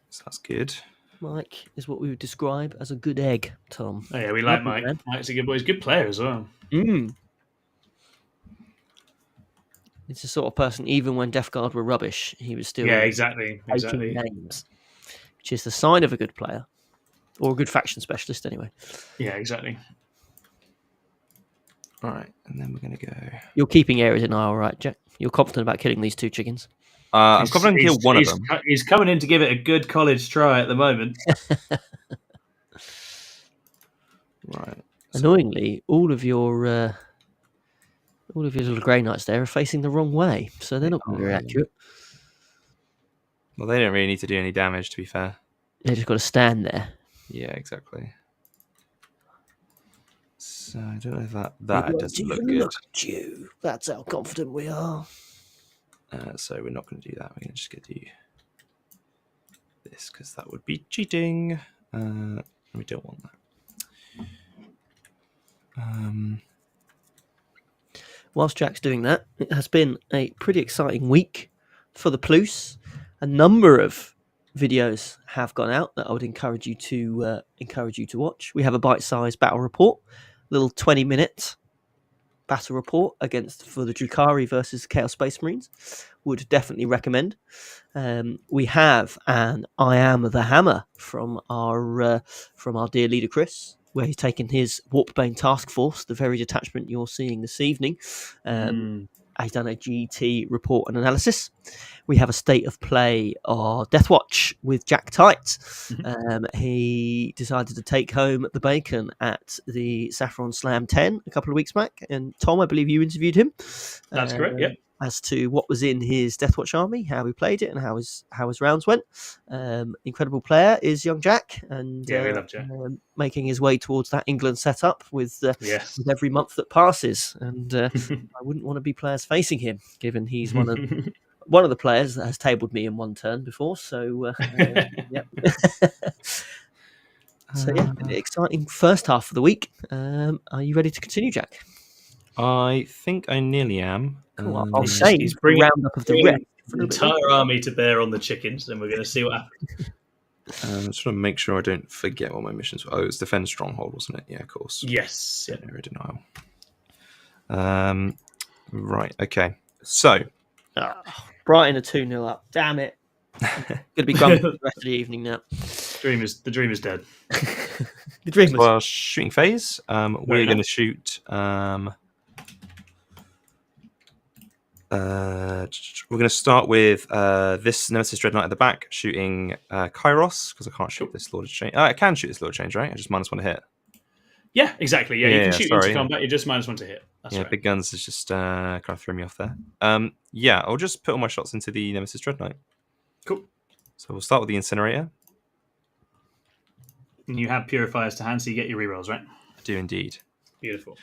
So that's good. Mike is what we would describe as a good egg, Tom. Oh yeah, we like Lovely, Mike. man. Mike's a good boy. He's a good player as well. It's the sort of person, even when Death Guard were rubbish, he was still Exactly. taking names, which is the sign of a good player, or a good faction specialist, anyway. Yeah, exactly. All right, and then we're going to go... You're keeping area denial, right, Jack? You're confident about killing these 2 chickens? I'm confident to kill one of them. He's coming in to give it a good college try at the moment. Right. Annoyingly, all of your little Grey Knights there are facing the wrong way, so they're not going to be very accurate. Well, they don't really need to do any damage, to be fair. They just got to stand there. Yeah, exactly. So I don't know if that doesn't look good. Look at you. That's how confident we are. So we're not going to do that. We're going to just do this because that would be cheating. We don't want that. Whilst Jack's doing that, it has been a pretty exciting week for the Plus. A number of videos have gone out that I would encourage you to watch. We have a bite-sized battle report, little 20-minute battle report for the Drukhari versus the Chaos Space Marines. Would definitely recommend. We have an I Am the Hammer from our dear leader Chris, where he's taken his Warpbane Taskforce, the very detachment you're seeing this evening. He's done a GT report and analysis. We have a state of play of Deathwatch with Jack Tight. He decided to take home the bacon at the Saffron Slam 10 a couple of weeks back. And Tom, I believe you interviewed him. That's correct, yeah. As to what was in his Deathwatch army, how he played it, and how his rounds went. Incredible player is young Jack, and we love Jack. Making his way towards that England setup with every month that passes. And I wouldn't want to be players facing him, given he's one of the players that has tabled me in one turn before. So yeah. So yeah, exciting first half of the week. Are you ready to continue, Jack? I think I nearly am. Cool. I'll say he's bringing roundup of the rep. the entire army to bear on the chickens, and we're going to see what happens. I just want to make sure I don't forget what my missions were. Oh, it was defend stronghold, wasn't it? Yeah, of course. Yes. Yeah. Area denial. Right. Okay. So, Brighton are 2-0 up. Damn it! Going to be grumpy for the rest of the evening now. The dream is dead. The dream was. Well, shooting phase. We're going to shoot. We're going to start with this Nemesis Dreadnought at the back, shooting Kairos, because I can't shoot this Lord of Change. I can shoot this Lord of Change, right? I just -1 to hit. Yeah, exactly. Yeah, you can shoot into combat. You're just -1 to hit. That's right. Big guns is just kind of threw me off there. I'll just put all my shots into the Nemesis Dreadnought. Cool. So we'll start with the Incinerator. And you have purifiers to hand, so you get your rerolls, right? I do indeed. Beautiful.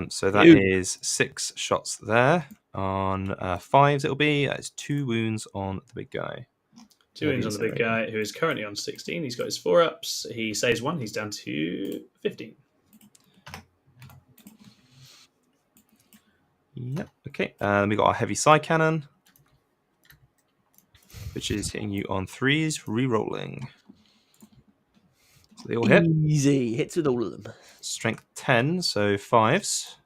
So that is 6 shots there. On 5s, it'll be. That's 2 wounds on the big guy. 2 wounds on the big guy, who is currently on 16. He's got his 4-ups. He saves 1. He's down to 15. Yep. Okay. Then we got our heavy side cannon, which is hitting you on 3s, re-rolling. So they all hit. Easy hits with all of them. Strength 10, so 5s.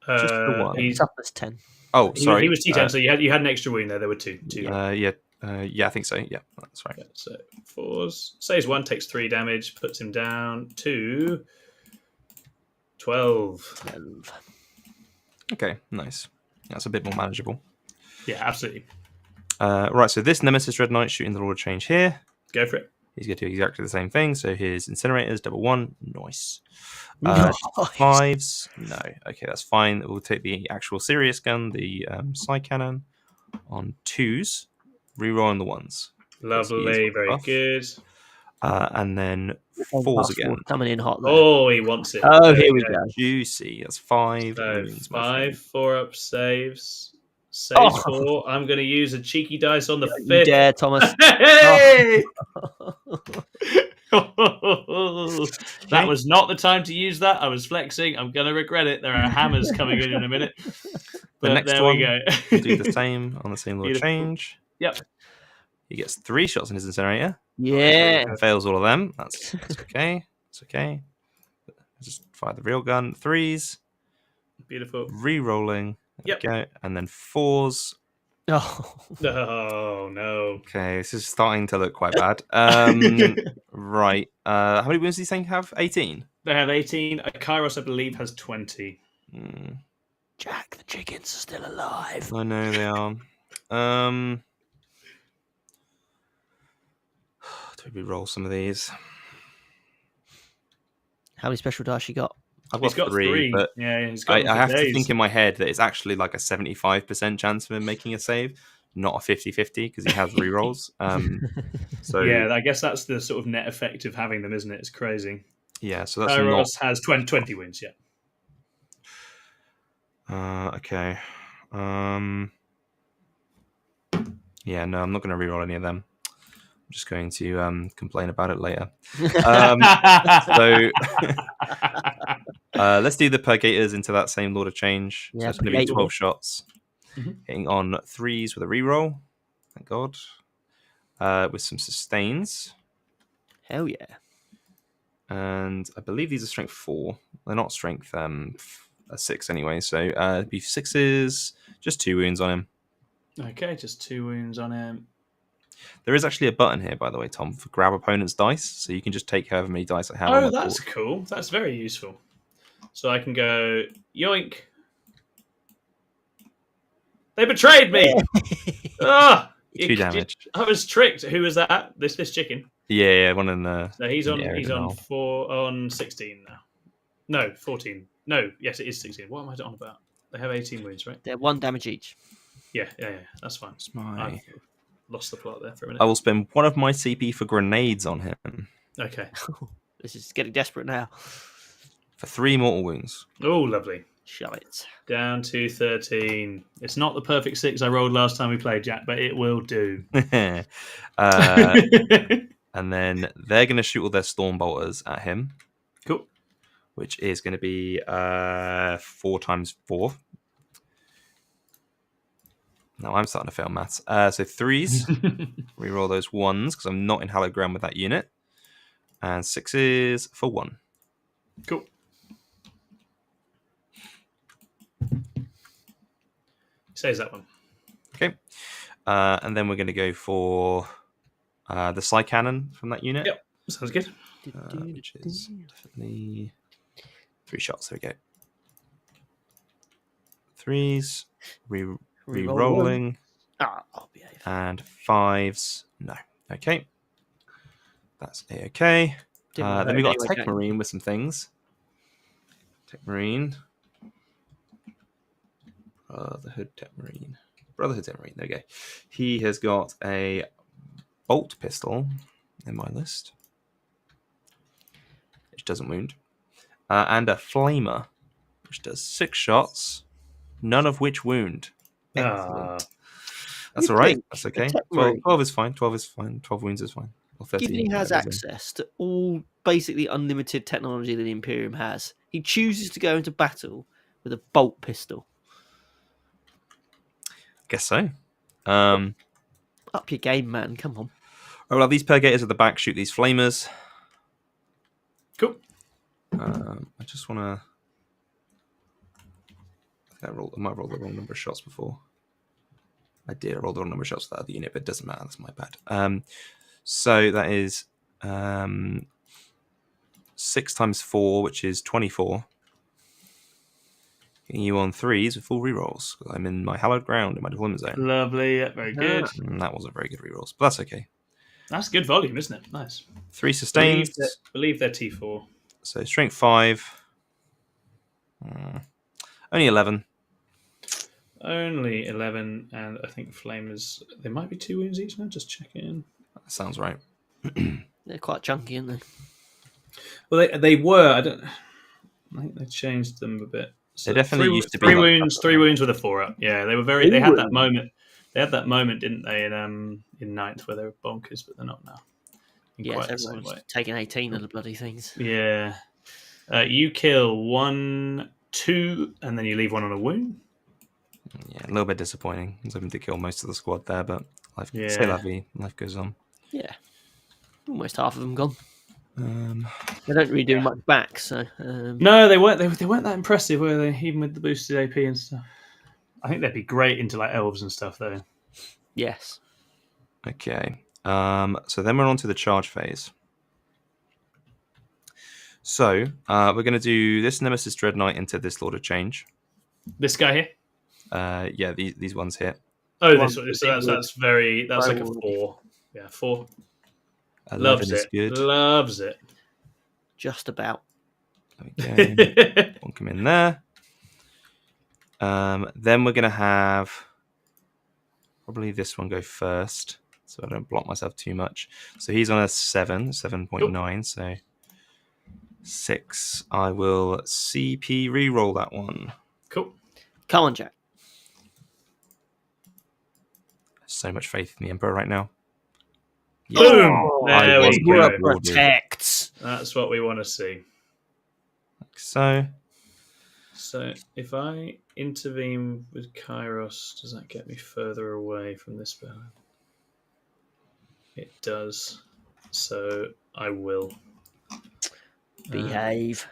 Just the 1. He's toughness 10. Oh, sorry. He was T10, so you had an extra wound there. There were 2. Yeah, I think so. Yeah, that's right. Yeah, so 4s. Saves 1, takes 3 damage, puts him down to 12. Okay, nice. That's a bit more manageable. Yeah, absolutely. Right, so this Nemesis Dreadnought shooting the Lord of Change here. Go for it. He's going to do exactly the same thing. So his Incinerators, +1. Nice. Nice. 5s. No. Okay, that's fine. We'll take the actual serious gun, the side cannon. on 2s, rerolling the 1s. Lovely, very buff. good. And then 4s again. Coming in hot there. Oh, he wants it. Oh, There here we go. Juicy. That's 5 So wounds. my friend. 5, 4 up saves. Saves Oh. 4. I'm going to use a cheeky dice on the You 5th. dare, Thomas. Hey! Oh. That was not the time to use that. I was flexing. I'm going to regret it. There are hammers coming in a minute. But The next there one, we go. we'll do the same on the same Lord Beautiful. Change. Yep. He gets 3 shots in his incinerator. Yeah. Fails all of them. That's okay. It's okay. Just fire the real gun. 3s. Beautiful. Re-rolling. There Yep. we go. And then 4s. Oh. Oh, no. Okay, this is starting to look quite bad. Right. How many wounds do you think have? 18? They have 18. Kairos, I believe, has 20. Jack, the chickens are still alive. I know they are. Do we roll some of these? How many special dice you got? I've He's got 3. but Yeah, he's got I have days. to think in my head that it's actually like a 75% chance of him making a save, not a 50-50 because he has rerolls. So yeah, I guess that's the sort of net effect of having them, isn't it? It's crazy. yeah, so that's Kairos has 20 wins, yeah. okay. Yeah, no, I'm not going to reroll any of them. I'm just going to complain about it later. So let's do the Purgators into that same Lord of Change. Yeah, So it's going to be 12 shots. Mhm. Hitting on 3s with a reroll. Thank God. With some sustains. Hell yeah. And I believe these are strength 4. They're not strength 6 anyway. So it'd be 6s, just 2 wounds on him. Okay, just 2 wounds on him. There is actually a button here, by the way, Tom, for grab opponent's dice. So you can just take however many dice I have on Oh, the that's board. cool. That's very useful. So I can go, yoink. They betrayed me! Ah! 2 damage. I was tricked. Who was that? This chicken. Yeah, one in the. So he's in on the area he's now. on 16 now. No, 14. No, yes, it is 16. What am I on about? They have 18 wounds, right? They're 1 damage each. Yeah, that's fine. It's my... I've lost the plot there for a minute. I will spend 1 of my CP for grenades on him Okay. This is getting desperate now. for 3 mortal wounds. Oh, lovely. Shove it. Down to 13. It's not the perfect 6 I rolled last time we played, Jack, but it will do. And then they're going to shoot all their storm bolters at him. Cool. Which is going to be 4 times 4. No, I'm starting to fail maths. So 3s. Reroll those 1s because I'm not in hallowed ground with that unit. And 6s for 1. Cool. Saves that one. Okay. And then we're going to go for the Psy Cannon from that unit. Yep. Sounds good. Which is definitely 3 shots. There we go. 3s. Re-rolling. I'll behave. And 5s. No. Okay. That's A-okay. Then we got a Tech Marine with some things. Tech Marine. Brotherhood Tech Marine. There we go. He has got a bolt pistol in my list, which doesn't wound. And a flamer, which does 6 shots, none of which wound. Excellent. That's all right. That's okay. 12 is fine. 12 is fine. 12 wounds is fine. Or 13. Given he has access to all basically unlimited technology that the Imperium has, he chooses to go into battle with a bolt pistol. Guess so. Up your game, man. Come on. Oh, well, these Purgators at the back shoot these flamers. Cool. I just want to... I might roll the wrong number of shots before. I did. I rolled the wrong number of shots for that other unit, but it doesn't matter. That's my bad. So that is 6 times 4, which is 24. Getting you on 3s with full rerolls. I'm in my hallowed ground in my deployment zone. Lovely. Yeah, very good. And that wasn't very good rerolls, but that's okay. That's good volume, isn't it? Nice. 3 sustains. Believe they're T4. So strength 5. Only 11. only 11, and I think Flame is. They might be 2 wounds each now. Just checking. That sounds right. They're quite chunky, aren't they? Well, they were. I think they changed them a bit. So They definitely used to be three like wounds. 3 wounds with a 4-up. Yeah, they were very. They had that moment. They had that moment, didn't they? In ninth, where they were bonkers, but they're not now. Yes, everyone's taking 18 of the bloody things. Yeah. You kill 1, 2, and then you leave 1 on a wound. Yeah, a little bit disappointing. I was hoping to kill most of the squad there, but life, c'est la vie. Life goes on. Yeah, almost half of them gone. They don't really do much back, so no, they weren't. They weren't that impressive, were they? Even with the boosted AP and stuff. I think they'd be great into like elves and stuff, though. yes. Okay. So then we're on to the charge phase. So we're going to do this Nemesis Dread Knight into this Lord of Change. This guy here. Yeah, these ones here. Oh, this one. So that's like a 4. Yeah, 4. 11 Loves is it. good. Loves it. Just about. Okay. One come in there. Then we're going to have probably this one go first, so I don't block myself too much. So he's on a 7.9, so 6. I will CP reroll that one. Cool. Come on, Jack. So much faith in the Emperor right now. Boom! There we go. Protects. That's what we want to see. Like so. So if I intervene with Kairos, does that get me further away from this spell? It does. So I will. Behave.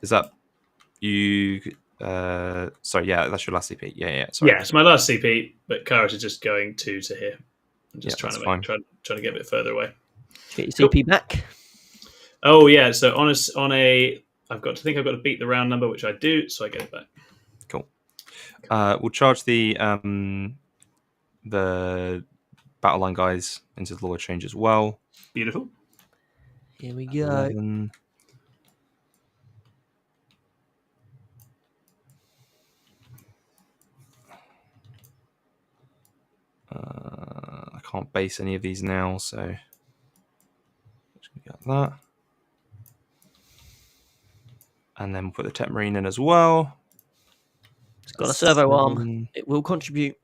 Is that you? Sorry, yeah, that's your last CP. Yeah. Sorry. Yeah, it's my last CP, but Kairos is just going 2 to here. I'm just trying to get a bit further away. Get your CP back. Oh yeah, so on a I've got to beat the round number, which I do, so I get it back. Cool. We'll charge the battle line guys into the Lord Change as well. Beautiful. Here we go. 11. I can't base any of these now, so just gonna get that. And then we'll put the Tech Marine in as well. It's got a servo arm. It will contribute.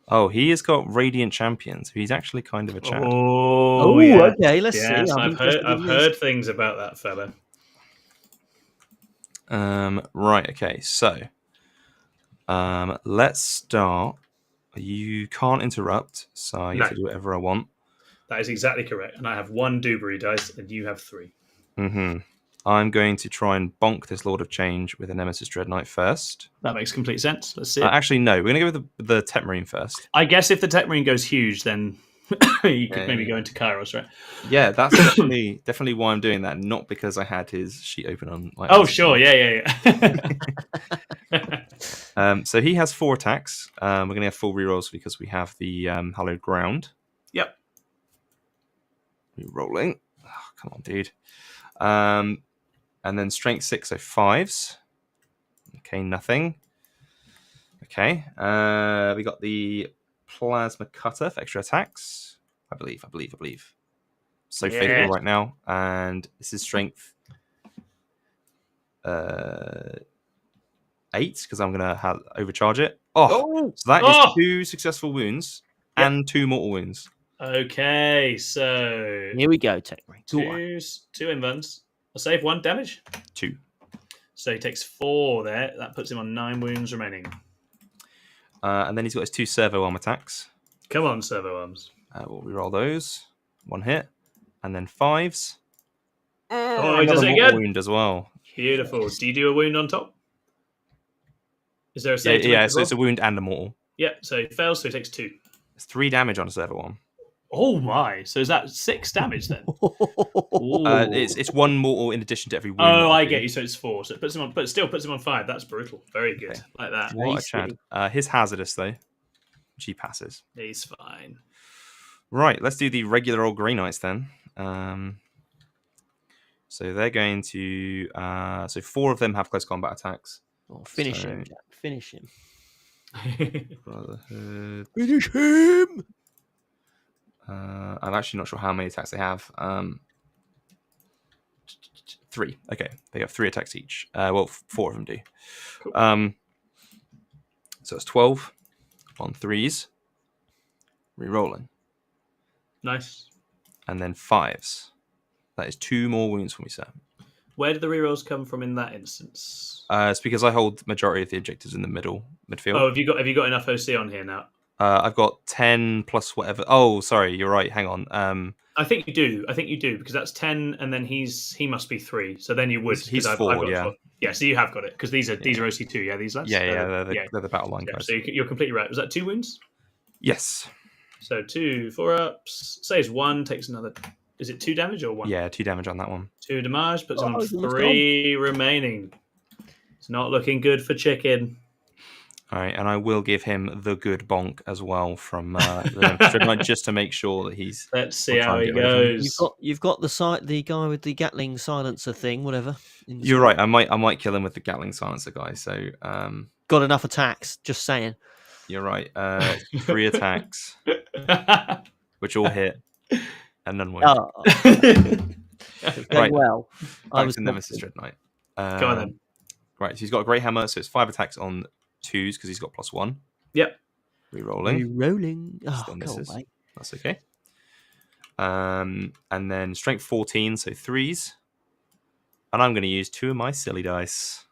Oh, he has got Radiant Champions. He's actually kind of a Chad. Oh yeah. Okay. Let's see. I've heard things about that fella. Right. Okay. So, let's start. You can't interrupt, so I get to do whatever I want. That is exactly correct. And I have 1 Dewberry dice, and you have 3. Mm-hmm. I'm going to try and bonk this Lord of Change with a Nemesis Dread Knight first. That makes complete sense. Let's see it. Actually, no. We're going to go with the Tech Marine first. I guess if the Tech Marine goes huge, then you could maybe go into Kairos, right? Yeah, that's definitely why I'm doing that. Not because I had his sheet open on. Sure. Yeah. So he has 4 attacks. We're going to have full rerolls because we have the hallowed ground. Yep. Rerolling. Oh, come on, dude. And then strength 6, so 5s. Okay, nothing. Okay. We got the plasma cutter for extra attacks. I believe. So faithful right now. And this is strength 8, because I'm going to overcharge it. So that is 2 successful wounds and 2 mortal wounds. Okay, so here we go, Tech Marine. 2 invuns. I'll save 1 damage. 2. So he takes 4 there. That puts him on 9 wounds remaining. And then he's got his 2 servo arm attacks. Come on, servo arms. We'll reroll those. 1 hit. And then 5s. He does it again. Wound as well. Beautiful. Yes. Do you do a wound on top? Is there a save? Yeah, so it's a wound and a mortal. Yeah, so he fails, so he takes 2. It's 3 damage on a servo arm. Oh my! So is that 6 damage then? It's 1 mortal in addition to every wound. Oh, I get you. So it's 4. So it puts him on, but still puts him on 5. That's brutal. Very good, like that. What a Chad. His hazardous though, which he passes. He's fine. Right, let's do the regular old Grey Knights then. So they're going to. So 4 of them have close combat attacks. Finish him, Jack. Finish him. Brotherhood. Finish him. I'm actually not sure how many attacks they have. 3. Okay, they have 3 attacks each. Well, 4 of them do. Cool. So it's 12 on 3s. Re-rolling. Nice. And then 5s. That is 2 more wounds for me, sir. Where did the rerolls come from in that instance? It's because I hold the majority of the objectives in the midfield. Oh, have you got enough OC on here now? I've got 10 plus whatever. Oh, sorry, you're right. Hang on. I think you do because that's 10, and then he must be 3. So then you would. He's I've 4. got Yeah. 12. Yeah. So you have got it because these are OC2. Yeah, these lads. Yeah. They're the battle line guys. So you're completely right. Was that 2 wounds? Yes. So 2 4-ups. Saves 1, takes another. Is it 2 damage or 1? Yeah, 2 damage on that one. 2 damage, puts him on he's almost 3 remaining. It's not looking good for Chicken. All right, and I will give him the good bonk as well from the just to make sure that he's. Let's see I'll try how and he get rid of him. goes. You've got the guy with the Gatling silencer thing, whatever. You're right. I might kill him with the Gatling silencer guy. So Got enough attacks. Just saying. you're right. 3 attacks, which all hit, and none won't. Oh, Right. well. Back to Nemesis Dread Knight. Go on then. Right, so he's got a Grey Hammer, so it's 5 attacks on 2s because he's got +1. Yep. Re-rolling. Rolling. Oh, Still go misses. away. That's okay. And then Strength 14, so 3s. And I'm going to use 2 of my silly dice.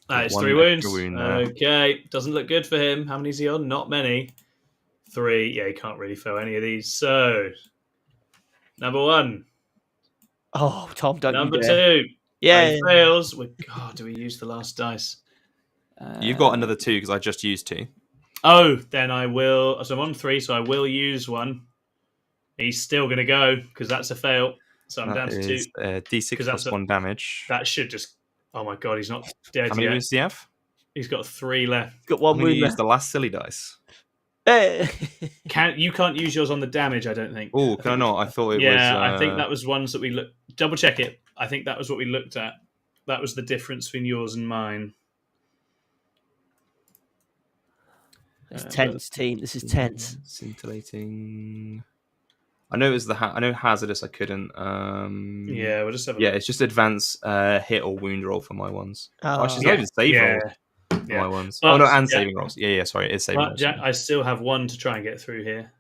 It's One 3 wounds. extra wound there. Okay. Doesn't look good for him. How many is he on? Not many. 3. Yeah, he can't really fail any of these. So, number 1. Oh, Tom, don't Number you dare. 2. Yeah. He fails. God, do we use the last dice? You've got another 2 because I just used 2. Oh, then I will. So I'm on 3, so I will use 1. He's still going to go because that's a fail. So I'm down to 2. D6 plus 1 damage. That should just. Oh my god, he's not dead How many yet. wounds do you have? He's got 3 left. Got I'm one going to wound use left. the last silly dice. You can't use yours on the damage, I don't think. Oh, can I not? I thought it was. Yeah, I think that was ones that we looked. Double check it. I think that was what we looked at. That was the difference between yours and mine. It's tense, team. This is tense. Scintillating. I know it was I know hazardous. I couldn't. Yeah, we'll just have a Yeah, look. it's just advance hit or wound roll for my ones. Oh, Actually, it's not even save roll for Yeah. my ones. But- oh no, and yeah. saving rolls. Yeah. Sorry, it is saving But rolls. Jack, I still have 1 to try and get through here.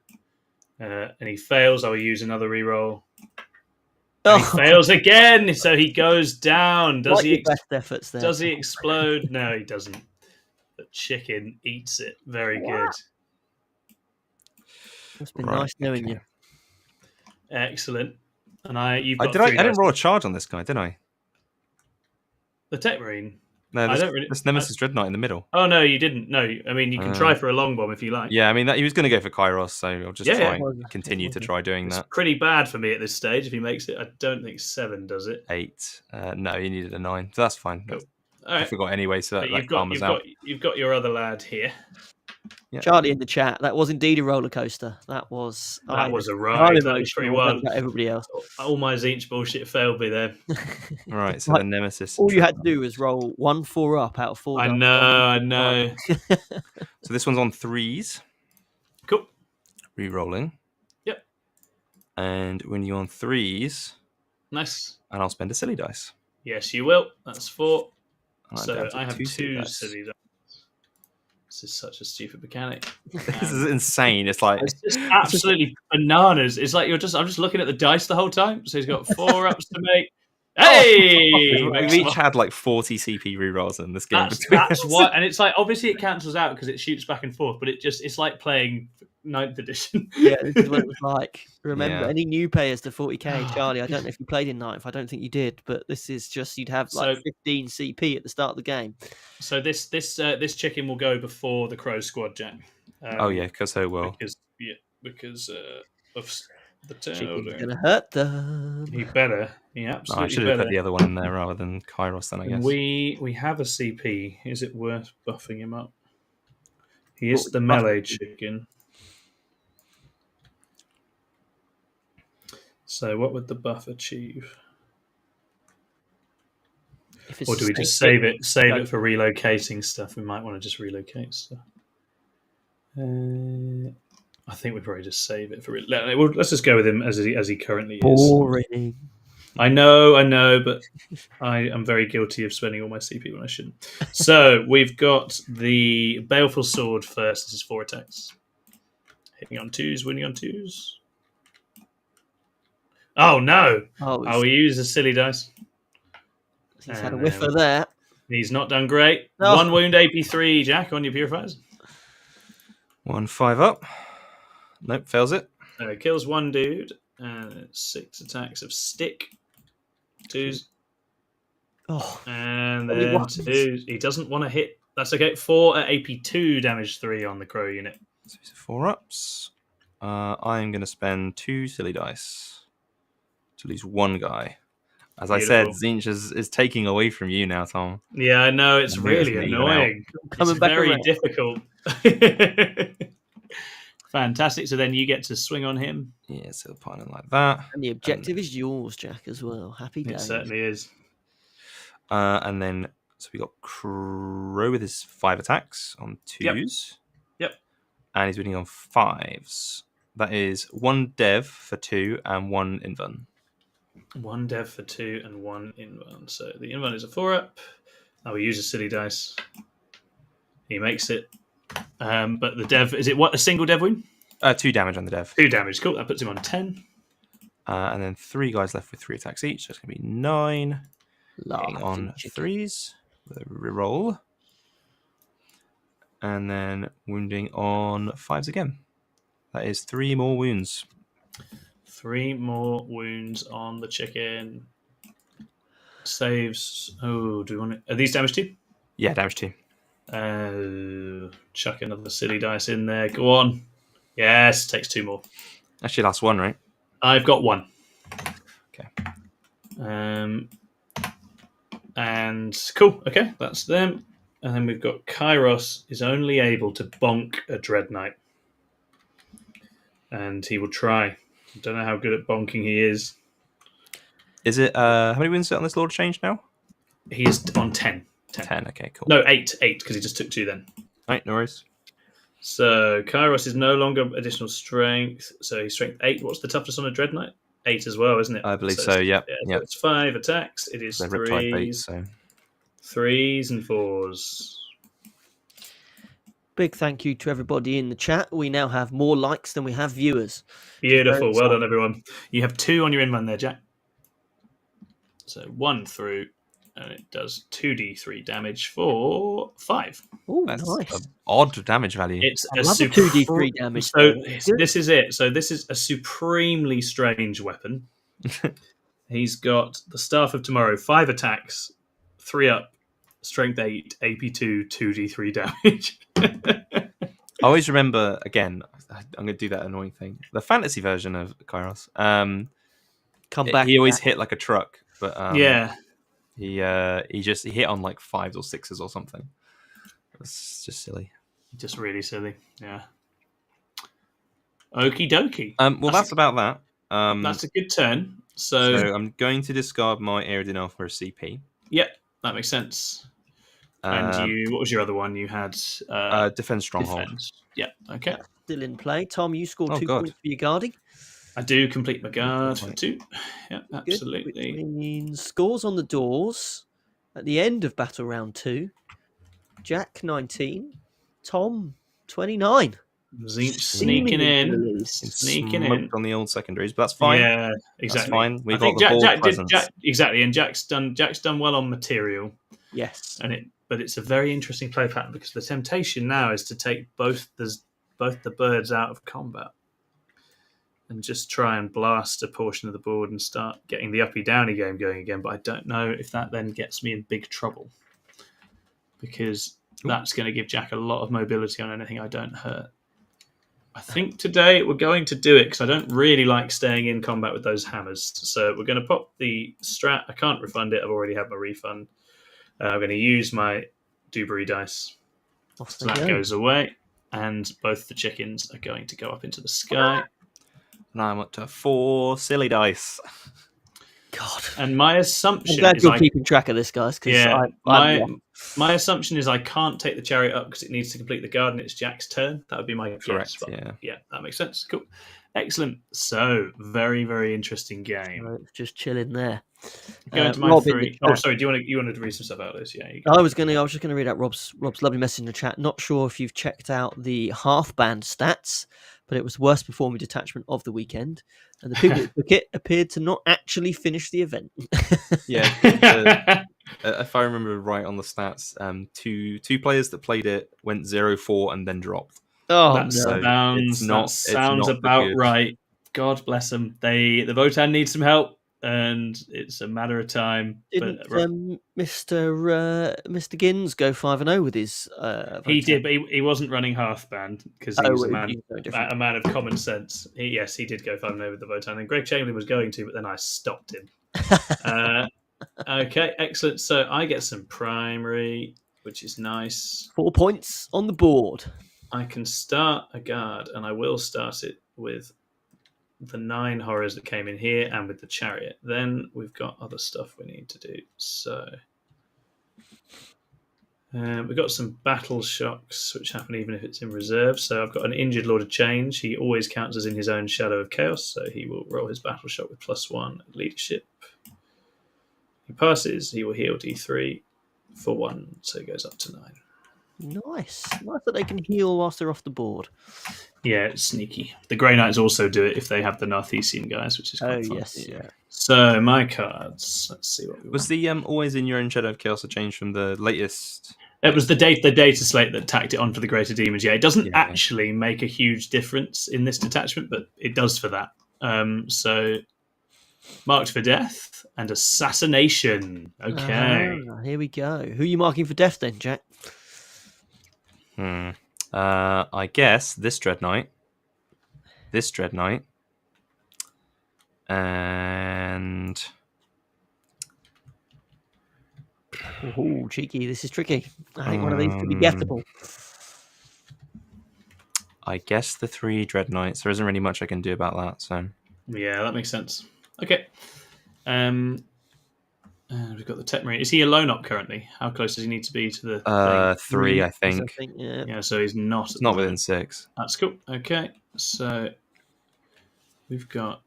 And he fails. I will use another reroll. And he fails again, so he goes down. Does like he? your best efforts there. Does he explode? No, he doesn't. The chicken eats it. Very good. It's been Right, nice knowing okay. you. Excellent. And you've got I 3 didn't dice. roll a charge on this guy, did I? The Tech Marine. No, I this, don't really- this Nemesis Dread Knight in the middle. Oh no, you didn't. No, I mean you can try for a long bomb if you like. Yeah, I mean he was going to go for Kairos, so I'll just Yeah, try yeah. and continue to try doing It's that. pretty bad for me at this stage if he makes it. I don't think 7 does it. 8. No, he needed a 9. So that's fine. Cool. All I right. forgot anyway, so But that calms out. you've got your other lad here. Yeah. Charlie in the chat. That was indeed a roller coaster. That was. That was a I'm ride. That was emotional. 3-1. About everybody else. All my tzeentch bullshit failed me there. All right, so Like, the Nemesis. All you had to do was roll 1 4-up out of 4. I dice. know. So this one's on 3s. Cool. Re-rolling. Yep. And when you're on 3s, Nice. and I'll spend a silly dice. Yes, you will. That's 4. And I'm So down to I have 2 2 dice. silly dice. This is such a stupid mechanic. This is insane. It's like It's just absolutely bananas. It's like I'm just looking at the dice the whole time. So he's got 4 ups to make. Hey! we've each had like 40 CP rerolls in this game. That's why, and it's like obviously it cancels out because it shoots back and forth, but it's like playing 9th edition. Yeah, this is what it was like. Remember, Yeah. any new players to 40k, Charlie, I don't know if you played in 9th. I don't think you did, but this is just, you'd have like So- 15 CP at the start of the game. So this chicken will go before the Crow squad, Jack. Oh yeah, because so will. Because of the Chicken's turnover. going to hurt them. He better. He No, I absolutely should have better. put the other one in there rather than Kairos then, I guess. We have a CP. Is it worth buffing him up? He is What the would buff melee him? chicken. So what would the buff achieve? If it's Or do we just save it for relocating stuff? We might want to just relocate stuff. I think we probably just save it for. Let's just go with him as he currently is. Boring. I know, but I am very guilty of spending all my CP when I shouldn't. So we've got the Baleful Sword first. This is 4 attacks. Hitting on 2s, winning on 2s. Oh no! Oh, We use a silly dice. he's had a whiff of that. He's not done great. Oh. 1 wound AP3, Jack, on your purifiers. 1 5 up. Nope, fails it. Kills 1 dude. 6 attacks of stick. 2s. Oh. And then 2s. He doesn't want to hit. That's okay. 4 at AP2, damage 3 on the crow unit. So 4 ups. I am going to spend 2 silly dice to lose 1 guy. As Beautiful. I said, tzeentch is taking away from you now, Tom. Yeah, I know. It's really annoying. It's very difficult. Fantastic. So then you get to swing on him. Yeah, so piling like that. And the objective is yours, Jack, as well. Happy days. It certainly is. And then, so we got Crow with his 5 attacks on 2s. Yep. And he's winning on 5s. That is 1 dev for 2 and 1 invuln. 1 dev for 2 and 1 invuln. So the invuln is a 4-up. Now we use a silly dice. He makes it. But the dev, is it what, a single dev wound? 2 damage on the dev. 2 damage, cool. That puts him on 10. And then 3 guys left with 3 attacks each. So it's going to be 9. On 3s with a reroll. And then wounding on 5s again. That is 3 more wounds. 3 more wounds on the chicken. Saves. Oh, do we want to... Are these damage 2? Yeah, damage 2. Chuck another silly dice in there. Go on. Yes, takes 2 more. Actually, last 1, right? I've got 1. Okay. And cool. Okay, that's them. And then we've got Kairos is only able to bonk a Dread Knight. And he will try. I don't know how good at bonking he is. Is it, how many wounds is it on this Lord of Change now? He is on 10. 10, okay, cool. No, 8, because he just took 2 then. Right, no worries. So Kairos is no longer additional strength. So he's strength 8. What's the toughness on a Dread Knight? 8 as well, isn't it? I believe so, yeah. So it's 5 attacks. It is 3s, so. 3s and 4s. Big thank you to everybody in the chat. We now have more likes than we have viewers. Beautiful. Well done, everyone. You have 2 on your invuln there, Jack. So 1 through, and it does 2d3 damage for 5. Oh, that's nice. an odd damage value. It's I love 2d3 damage. So this is it. So this is a supremely strange weapon. He's got the Staff of Tomorrow, 5 attacks, 3 up, strength 8, AP2, 2d3 damage. I always remember, again, I'm going to do that annoying thing. The fantasy version of Kairos. Come back. He always hit like a truck, but yeah. He hit on like 5s or 6s or something. It's just silly. Just really silly. Yeah. Okie dokie. Well, that's about that. That's a good turn. So I'm going to discard my Aerodinal for a CP. Yep, that makes sense. And what was your other one? You had Defend Stronghold. Defense. Yeah, okay. Still in play. Tom, you scored 2 points for your guarding. I do complete my guard for 2. Yeah, absolutely. Good, which means scores on the doors at the end of battle round 2. Jack 19, Tom 29. Tzeentch sneaking in on the old secondaries, but that's fine. Yeah, exactly. That's fine. We got the Jack exactly, and Jack's done well on material. Yes, but it's a very interesting play pattern because the temptation now is to take both the birds out of combat and just try and blast a portion of the board and start getting the uppy downy game going again. But I don't know if that then gets me in big trouble because that's going to give Jack a lot of mobility on anything I don't hurt. I think today we're going to do it because I don't really like staying in combat with those hammers. So we're going to pop the strat. I can't refund it. I've already had my refund. I'm going to use my Dewberry dice. So that goes away. And both the chickens are going to go up into the sky. Now I'm up to 4 silly dice. God. And my assumption I'm glad is you're keeping track of this, guys. Yeah, My assumption is I can't take the chariot up because it needs to complete the guard and it's Jack's turn. That would be my Correct, guess. yeah. Yeah, that makes sense. Cool. Excellent. So, very, very interesting game. So, just chilling there. Going to my Rob in the three. chat. Oh, sorry. Do you want to read some stuff out of this? Yeah. I was just gonna read out Rob's lovely message in the chat. Not sure if you've checked out the Hearthband stats, but it was the worst performing detachment of the weekend, and the people that took it appeared to not actually finish the event. Yeah, if I remember right on the stats, two players that played it went 0-4 and then dropped. Oh, that no. sounds about right. God bless them. The Votan needs some help, and it's a matter of time. Didn't Mr. Gins go 5-0 with his? He did, but he wasn't running Hearthband because he was a man of common sense. He did go 5-0 with the Votan, and Greg Chamberlain was going to, but then I stopped him. Okay, excellent. So I get some primary, which is nice. 4 points on the board. I can start a guard, and I will start it with the 9 horrors that came in here and with the chariot. Then we've got other stuff we need to do. So we've got some battle shocks, which happen even if it's in reserve. So I've got an injured Lord of Change. He always counts as in his own Shadow of Chaos, so he will roll his battle shock with +1 leadership. He passes, he will heal D3 for 1, so it goes up to 9. Nice that they can heal whilst they're off the board. Yeah, it's sneaky. The Grey Knights also do it if they have the Narthesian guys, which is quite fun. Yes, yeah. So my cards. Let's see what we was the always in your own Shadow of Chaos a change from the latest. It was the data slate that tacked it on for the Greater Demons. Yeah, it doesn't actually make a huge difference in this detachment, but it does for that. So marked for death and assassination. Okay. Here we go. Who are you marking for death then, Jack? I guess this Dread Knight, and oh, cheeky! This is tricky. I think one of these could be gettable. I guess the 3 Dread Knights. There isn't really much I can do about that. So yeah, that makes sense. Okay. We've got the Tech Marine. Is he alone up currently? How close does he need to be to the 3, I think. Yeah. So he's not. It's not within 6. That's cool. Okay, so we've got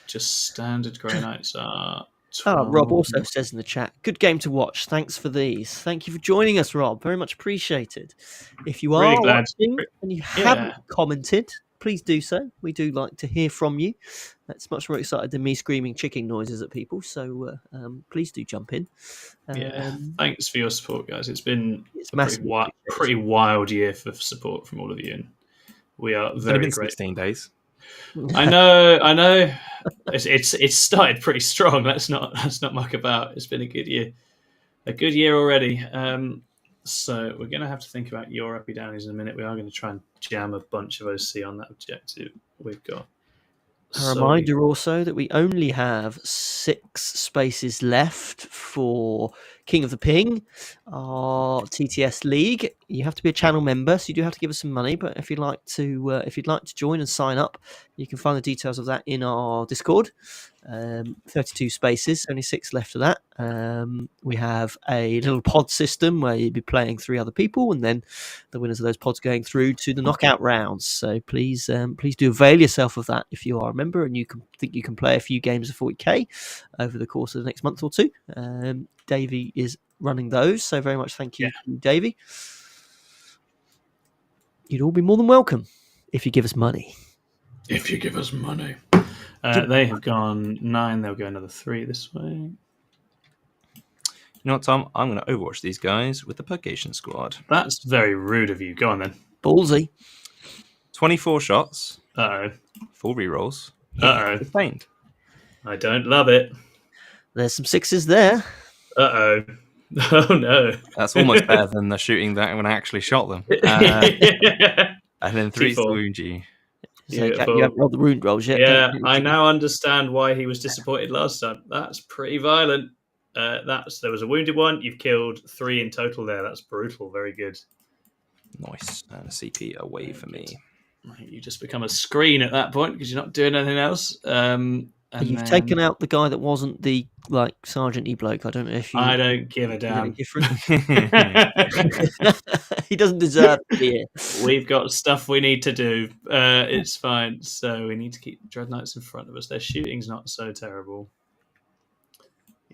just standard Grey Knights. Rob also says in the chat, good game to watch. Thanks for these. Thank you for joining us, Rob. Very much appreciated. If you are watching and you haven't commented, please do so. We do like to hear from you. That's much more excited than me screaming chicken noises at people. So please do jump in. Thanks for your support, guys. It's been a pretty wild year for support from all of you, and we are very been grateful. 16 days. I know. It's started pretty strong. Let's not muck about. It's been a good year already. So we're going to have to think about your Epidownies in a minute. We are going to try and jam a bunch of OC on that objective. We've got a reminder also that we only have 6 spaces left for King of the Ping, our TTS league. You have to be a channel member, so you do have to give us some money. But if you'd like to join and sign up, you can find the details of that in our Discord. 32 spaces, only 6 left of that. We have a little pod system where you'd be playing 3 other people, and then the winners of those pods going through to the knockout rounds. So please do avail yourself of that if you are a member and you think you can play a few games of 40k over the course of the next month or 2. Davey is running those, so very much thank you, Davey. You'd all be more than welcome if you give us money. If you give us money. They have gone 9. They'll go another 3 this way. You know what, Tom? I'm going to Overwatch these guys with the Purgation Squad. That's very rude of you. Go on then. Ballsy. 24 shots. Uh-oh. 4 rerolls. Uh-oh. Sustained. I don't love it. There's some 6s there. Uh-oh. Oh, no. That's almost better than the shooting that when I actually shot them. And then 3 wound you. So you haven't rolled the wound rolls yet. Yeah, I now understand why he was disappointed last time. That's pretty violent. There was a wounded one. You've killed 3 in total there. That's brutal. Very good. Nice. And a CP away for me. You just become a screen at that point because you're not doing anything else. You've taken out the guy that wasn't the sergeant-y bloke. I don't know if you. I don't give a damn. Different. He doesn't deserve to be here. We've got stuff we need to do. It's fine. So we need to keep Dreadknights in front of us. Their shooting's not so terrible.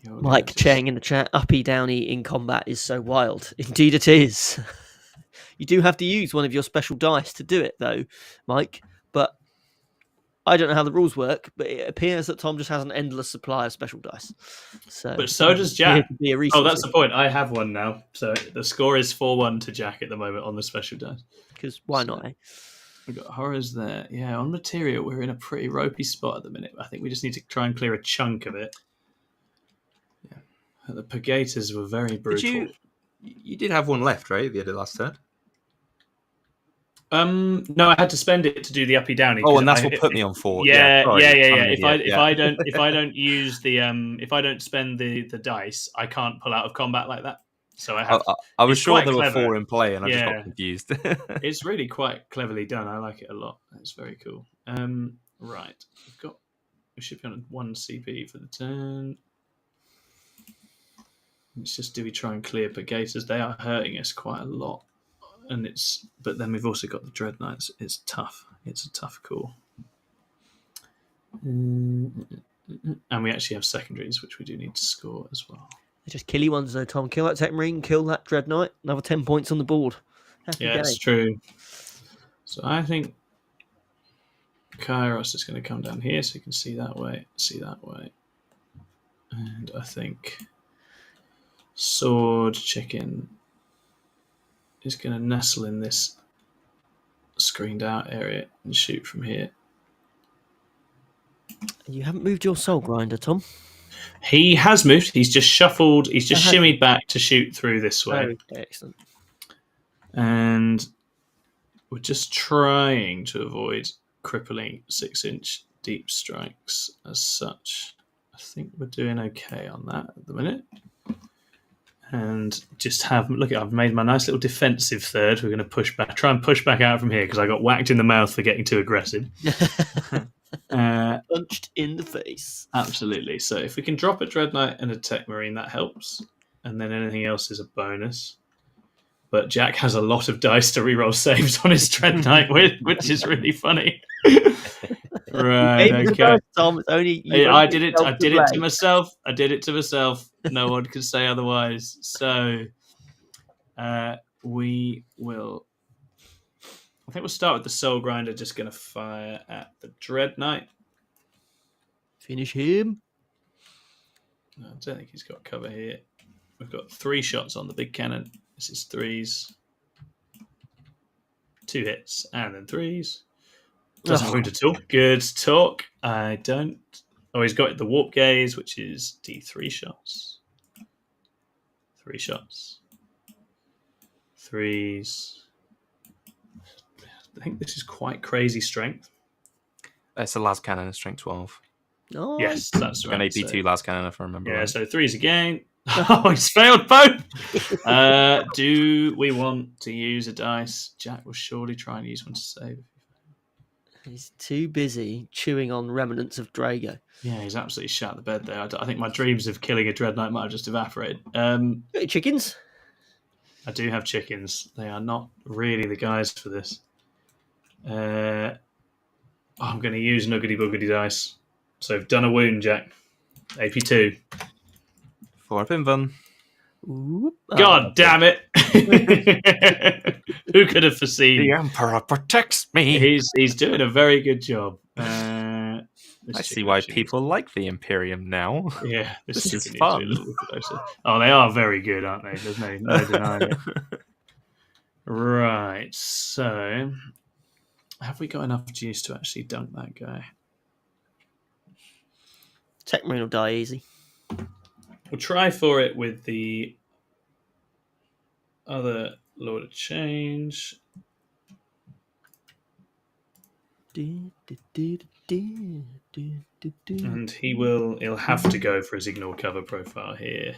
Mike Chang in the chat, uppy downy in combat is so wild. Indeed it is. You do have to use one of your special dice to do it, though, Mike. But I don't know how the rules work, but it appears that Tom just has an endless supply of special dice. But so does Jack. Oh, that's the point. I have one now. So the score is 4-1 to Jack at the moment on the special dice. Because why not, eh? We've got horrors there. Yeah, on material, we're in a pretty ropey spot at the minute. I think we just need to try and clear a chunk of it. Yeah. The Purgators were very brutal. You did have one left, right? The other last turn? No, I had to spend it to do the uppy downy. Oh, and that's what put me on 4. Yeah. If I don't use the if I don't spend the dice, I can't pull out of combat like that. So I was sure there clever. were 4 in play, and I just got confused. It's really quite cleverly done. I like it a lot. It's very cool. Right, we should be on 1 CP for the turn. It's just, do we try and clear Purgators? They are hurting us quite a lot. But then we've also got the Dreadknights. It's tough. It's a tough call. And we actually have secondaries, which we do need to score as well. They're just killy ones, though, Tom. Kill that Tech Marine, kill that Dreadknight. Another 10 points on the board. It's true. So I think Kairos is going to come down here, so you can see that way, and I think Sword Chicken is going to nestle in this screened out area and shoot from here. You haven't moved your Soul Grinder, Tom? He has moved. He's just shuffled. He's just shimmied back to shoot through this way. Okay, excellent. And we're just trying to avoid crippling 6-inch deep strikes as such. I think we're doing okay on that at the minute. And just I've made my nice little defensive third. We're going to try and push back out from here because I got whacked in the mouth for getting too aggressive. Punched in the face. Absolutely. So if we can drop a Dreadknight and a Tech Marine, that helps. And then anything else is a bonus. But Jack has a lot of dice to reroll saves on his Dreadknight with, which is really funny. Right, okay. Tom, I did it to myself. No one can say otherwise. So we will. I think we'll start with the Soul Grinder. Just going to fire at the Dreadknight. Finish him. No, I don't think he's got cover here. We've got 3 shots on the big cannon. This is 3s. 2 hits and then 3s. Doesn't wound at all. Good talk. I don't. Oh, he's got the Warp Gaze, which is D3 shots. 3 shots. 3s. I think this is quite crazy strength. It's the last cannon, strength 12. Oh, yes, that's right. An AP2 last cannon, if I remember right. So 3s again. Oh, he's failed both. Do we want to use a dice? Jack will surely try and use one to save. He's too busy chewing on remnants of Drago. Yeah, he's absolutely shot the bed there. I think my dreams of killing a Dreadknight might have just evaporated. Chickens? I do have chickens. They are not really the guys for this. I'm going to use Nuggety Boogity dice. So I've done a wound, Jack. AP2. 4 Pinvan. God damn it! Who could have foreseen? The Emperor protects me. He's doing a very good job. I see why people like the Imperium now. Yeah, this is fun. Oh, they are very good, aren't they? There's no denying it. Right, so have we got enough juice to actually dunk that guy? Tech Marine will die easy. We'll try for it with the other Lord of Change. And he'll have to go for his ignore cover profile here.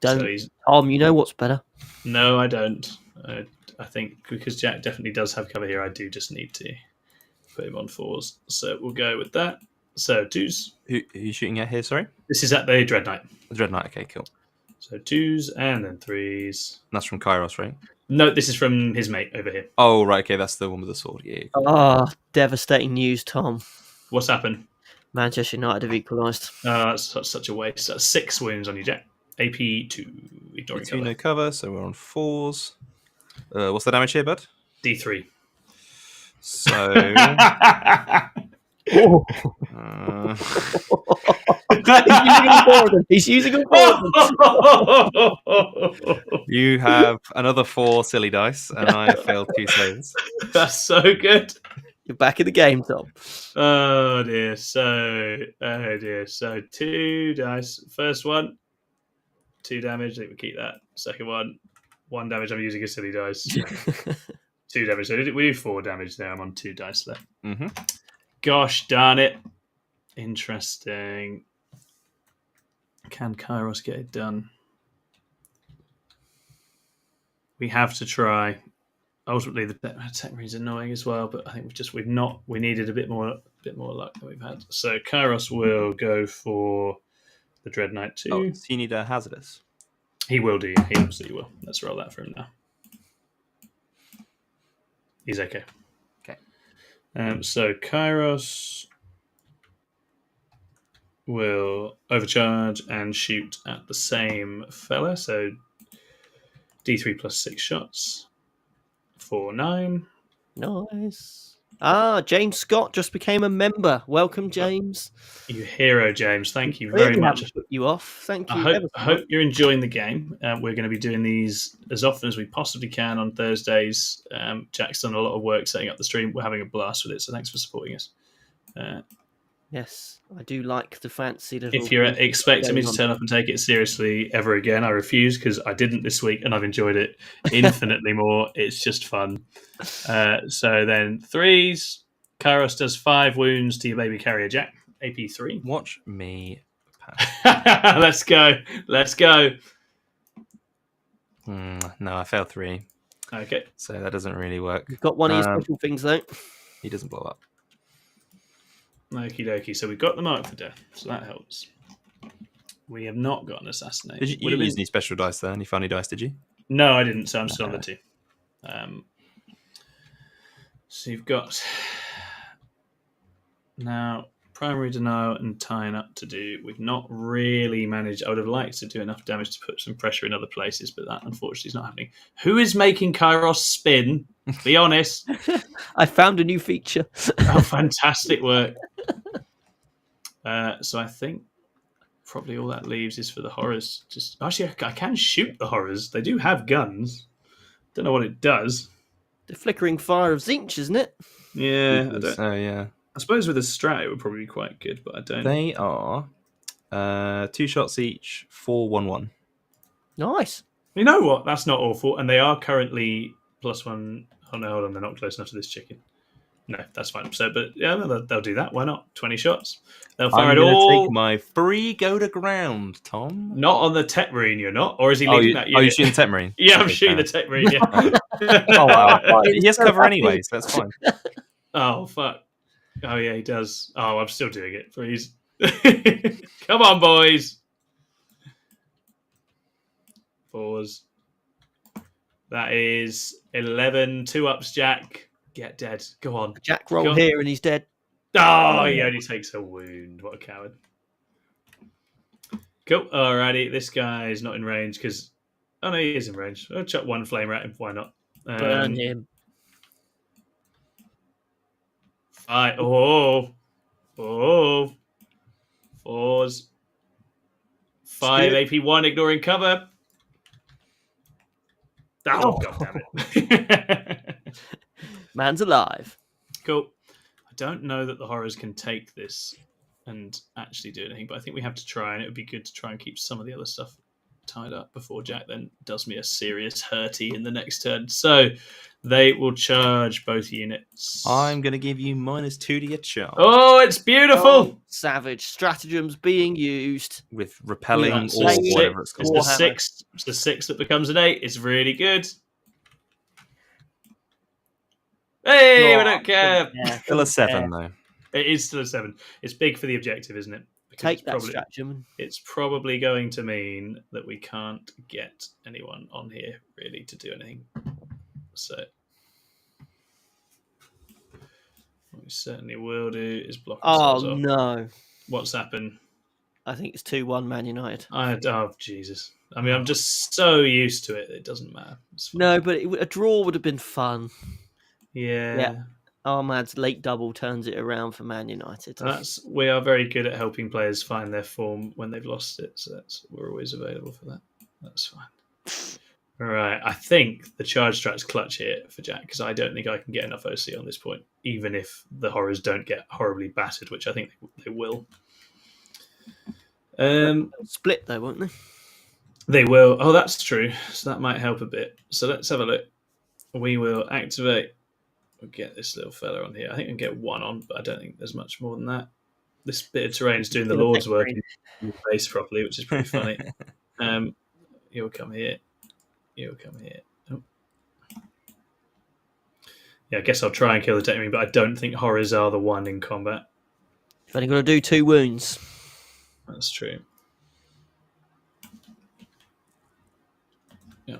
Tom, you know what's better. No, I don't. I think because Jack definitely does have cover here, I do just need to put him on 4s. So we'll go with that. So 2s. Who are you shooting at here? Sorry, This is at the Dread Knight. the Dread Knight. Okay, cool. So 2s and then 3s. And that's from Kairos, right? No, this is from his mate over here. Oh, right. Okay, that's the one with the sword. Yeah. Cool. Ah, devastating news, Tom. What's happened? Manchester United have equalised. That's such a waste. That's 6 wounds on you, Jack. AP 2. Ignoring Two cover. no cover, so we're on 4s. What's the damage here, bud? D3. So. Oh. He's using a You have another 4 silly dice, and I have failed 2 saves. That's so good. You're back in the game, Tom. Oh dear. So 2 dice. First one, 2 damage. I think we keep that. Second one, 1 damage. I'm using a silly dice. 2 damage. So we do 4 damage there. I'm on 2 dice left. Mm-hmm. Gosh darn it. Interesting. Can Kairos get it done? We have to try. Ultimately, the tech is annoying as well, but I think we needed a bit more luck than we've had. So Kairos will go for the Dread Knight too. Oh, so you need a hazardous. He will do. He absolutely will. Let's roll that for him now. He's okay. Okay. So Kairos will overcharge and shoot at the same fella. So D3 plus 6 shots. 4, 9. Nice. Ah, James Scott just became a member. Welcome, James. You hero, James. Thank you very much. Haven't put you off. Thank you. I hope you're enjoying the game. We're going to be doing these as often as we possibly can on Thursdays. Jack's done a lot of work setting up the stream. We're having a blast with it, so thanks for supporting us. Yes, I do like the fancy little... If you're expecting me to turn up and take it seriously ever again, I refuse, because I didn't this week and I've enjoyed it infinitely more. It's just fun. So then 3s. Kairos does 5 wounds to your baby carrier, Jack. AP 3. Watch me. Let's go. No, I failed 3. Okay. So that doesn't really work. You've got one of your special things, though. He doesn't blow up. Okie dokie. So we got the mark for death, so that helps. We have not got an assassinate. Did you use any special dice there? Any funny dice, did you? No, I didn't, so I'm still on the 2. So you've got now primary denial and tying up to do. We've not really managed. I would have liked to do enough damage to put some pressure in other places, but that unfortunately is not happening. Who is making Kairos spin? Be honest. I found a new feature. Oh, fantastic work. So I think probably all that leaves is for the horrors. Just actually, I can shoot the horrors. They do have guns. Don't know what it does. The flickering fire of Tzeentch, isn't it? Yeah, Yeah. I suppose with a strat it would probably be quite good, but I don't. They are 2 shots each, 4/1/1. Nice. You know what? That's not awful, and they are currently +1. Oh no, hold on, they're not close enough to this chicken. No, that's fine. So, but yeah, they'll do that. Why not? 20 shots. They'll fire it all. Take my free go to ground, Tom. Not on the tech marine, you're not, or is he leading that unit? Oh, you're shooting the tech marine? Yeah, I'm shooting the tech marine. Yeah. Oh wow! He has cover anyway, so that's fine. Oh fuck! Oh yeah, he does. Oh, I'm still doing it. Please, come on, boys. 4s. That is 11. 2 ups, Jack. Get dead. Go on. Jack rolled here and he's dead. Oh, he only takes a wound. What a coward. Cool. Alrighty. This guy's not in range because... Oh, no, he is in range. I'll chuck 1 flamer at him. Why not? Burn him. 5. Oh. 4s. 5 AP 1, ignoring cover. Oh, God damn it. Man's alive. Cool. I don't know that the horrors can take this and actually do anything, but I think we have to try, and it would be good to try and keep some of the other stuff tied up before Jack then does me a serious hurty in the next turn. So they will charge both units. I'm going to give you -2 to your charge. Oh, it's beautiful. Oh, savage stratagems being used. With repelling or Six. whatever it's It's called. the 6. It's the 6 that becomes an 8. It's really good. Hey, we don't care. Yeah, Still a 7, though. It is still a 7. It's big for the objective, isn't it? Because Take that, stratagem. It's probably going to mean that we can't get anyone on here really to do anything. So what we certainly will do is block ourselves off. No. What's happened? I think it's 2-1 Man United. Oh, Jesus. I mean, I'm just so used to it. It doesn't matter. No, but a draw would have been fun. Yeah. Ahmad's late double turns it around for Man United. We are very good at helping players find their form when they've lost it. So we're always available for that. That's fine. All right. I think the charge strat's clutch here for Jack, because I don't think I can get enough OC on this point, even if the horrors don't get horribly battered, which I think they will. Split though, won't they? They will. Oh, that's true. So that might help a bit. So let's have a look. We will activate. We'll get this little fella on here. I think I can get one on, but I don't think there's much more than that. This bit of terrain is doing the Lord's work in the base properly, which is pretty funny. You'll come here. You'll come here. Oh. Yeah, I guess I'll try and kill the Techmarine, but I don't think horrors are the one in combat. You've only got to do 2 wounds. That's true. Yeah.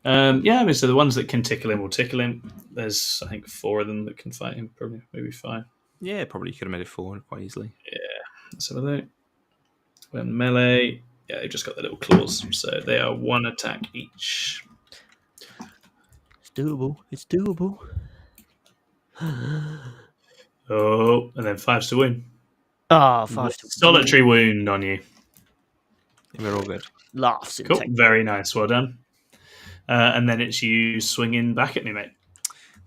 I mean, so the ones that can tickle him will tickle him. There's, I think, 4 of them that can fight him, probably, maybe 5. Yeah, probably could have made it 4 quite easily. Yeah, let's have a look. When melee, yeah, they've just got the little claws, so they are 1 attack each. It's doable. It's doable. Oh, and then 5's to win. Ah, 5 to Solitary wound on you. We're all good. Laughs. Cool, very nice, well done. And then it's you swinging back at me, mate.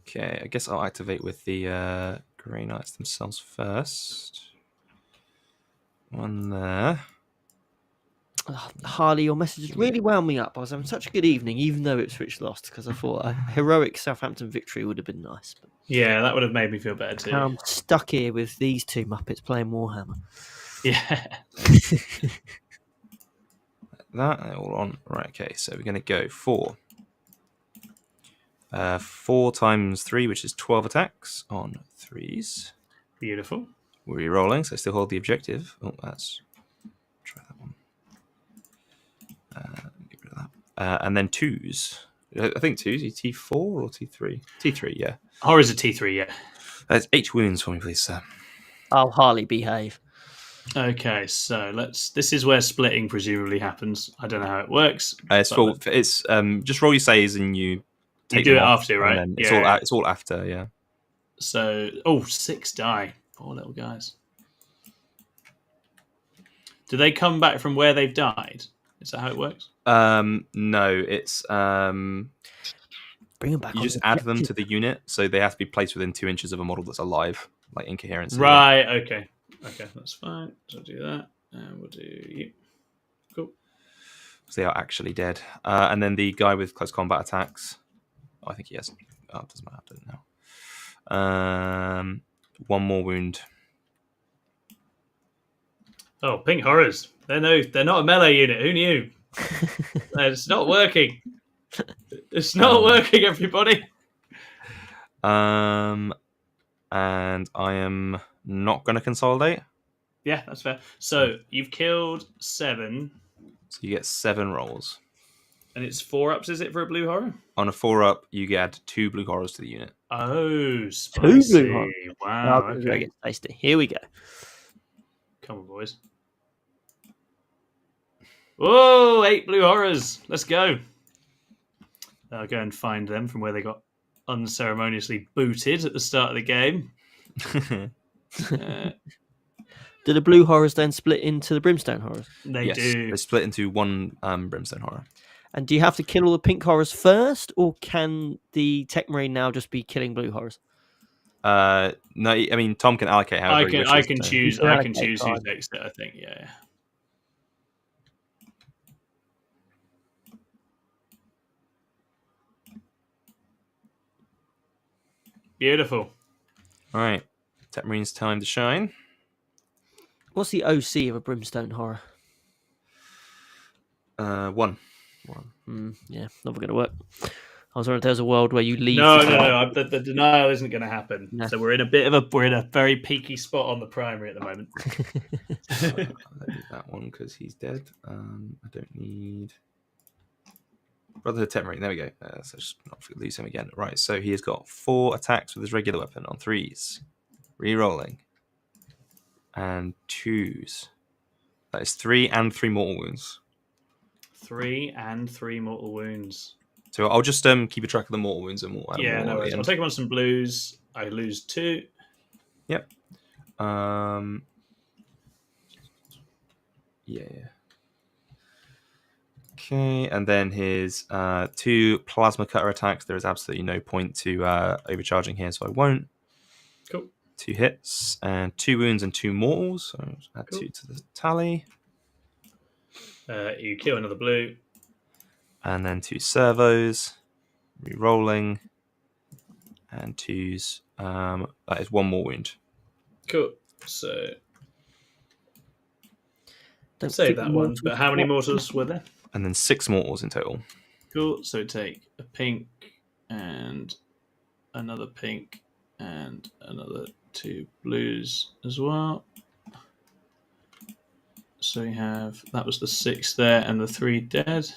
Okay, I guess I'll activate with the Grey Knights themselves first. 1 there. Harley, your messages really wound me up. I was having such a good evening, even though Ipswich lost, because I thought a heroic Southampton victory would have been nice. But yeah, that would have made me feel better too. I'm stuck here with these 2 Muppets playing Warhammer. Yeah. That all on. Right, okay, so we're going to go for 4 times 3, which is 12 attacks on 3s. Beautiful. We're re-rolling, so still hold the objective. Oh, that's... Try that one. Get rid of that. And then 2s. I think 2s. T4 or T3? T3, yeah. Horror's a T3, yeah. That's 8 wounds for me, please, sir. Oh, Harley, behave. Okay, so this is where splitting presumably happens. I don't know how it works. It's just roll your saves and you take do them it off, after, right? And then it's all after, yeah. So, 6 die. Poor little guys. Do they come back from where they've died? Is that how it works? No, it's Bring them back. you just add them to the unit, so they have to be placed within 2 inches of a model that's alive, like incoherence. Right. Okay. Okay, that's fine. So I'll do that, and we'll do you. Cool. So they are actually dead. And then the guy with close combat attacks. I think he has. Oh, it doesn't matter. I don't know. 1 more wound. Oh, pink horrors. They're not a melee unit. Who knew? It's not working. It's not working, everybody. And I am not going to consolidate. Yeah, that's fair. So you've killed 7. So you get 7 rolls. And it's 4 ups, is it, for a blue horror? On a 4-up, you add 2 blue horrors to the unit. Oh, spicy. 2 blue horrors. Wow, Oh, okay. get tasty. Here we go. Come on, boys. Whoa, 8 blue horrors. Let's go. I'll go and find them from where they got unceremoniously booted at the start of the game. Do the blue horrors then split into the brimstone horrors? They do. They split into 1 brimstone horror. And do you have to kill all the pink horrors first, or can the Techmarine now just be killing blue horrors? No, I mean Tom can allocate however he wishes. I can choose. I can choose fine. who's next. I think. Yeah. Beautiful. All right, Techmarine's time to shine. What's the OC of a brimstone horror? 1. Yeah, never going to work. I was wondering if there's a world where you leave. No. The denial isn't going to happen. No. So we're in a very peaky spot on the primary at the moment. I don't need that one because he's dead. I don't need Brotherhood Temporary. There we go. So just not lose him again. Right. So he has got 4 attacks with his regular weapon on 3s, re-rolling, and 2s. That is 3 and 3 mortal wounds. 3 and 3 mortal wounds. So I'll just keep a track of the mortal wounds and we'll add Yeah, more no at worries. the I'll end. take him on some blues. I lose 2. Yep. Yeah. Okay, and then his 2 plasma cutter attacks. There is absolutely no point to overcharging here, so I won't. Cool. 2 hits and 2 wounds and 2 mortals. So I'll add 2 to the tally. You kill another blue. And then 2 servos, re-rolling, and 2s. That is 1 more wound. Cool. So Don't save forget that one. But how many mortals were there? And then 6 mortals in total. Cool. So take a pink and another pink and another 2 blues as well. So we have that was the 6 there and the 3 dead.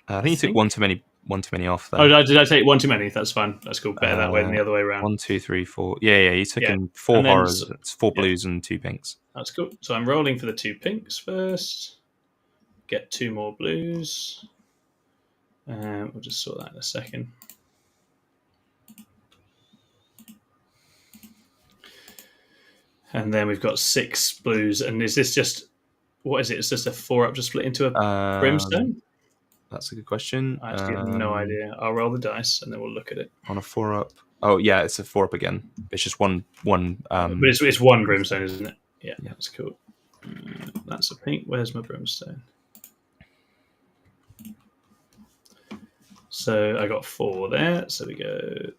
I think you took one too many off there. Oh, did I take 1 too many? That's fine. That's cool. Better that way than the other way around. 1, 2, 3, 4. Yeah. You took in 4 horrors. It's 4 blues and 2 pinks. That's cool. So I'm rolling for the 2 pinks first. Get 2 more blues. We'll just sort that in a second. And then we've got 6 blues. And is this just what is it? It's just a 4-up just split into a brimstone? That's a good question. I actually have no idea. I'll roll the dice and then we'll look at it. On a 4-up. Oh yeah, it's a 4-up again. It's just one. But it's 1 brimstone, isn't it? Yeah. That's cool. That's a pink. Where's my brimstone? So I got 4 there. So we go.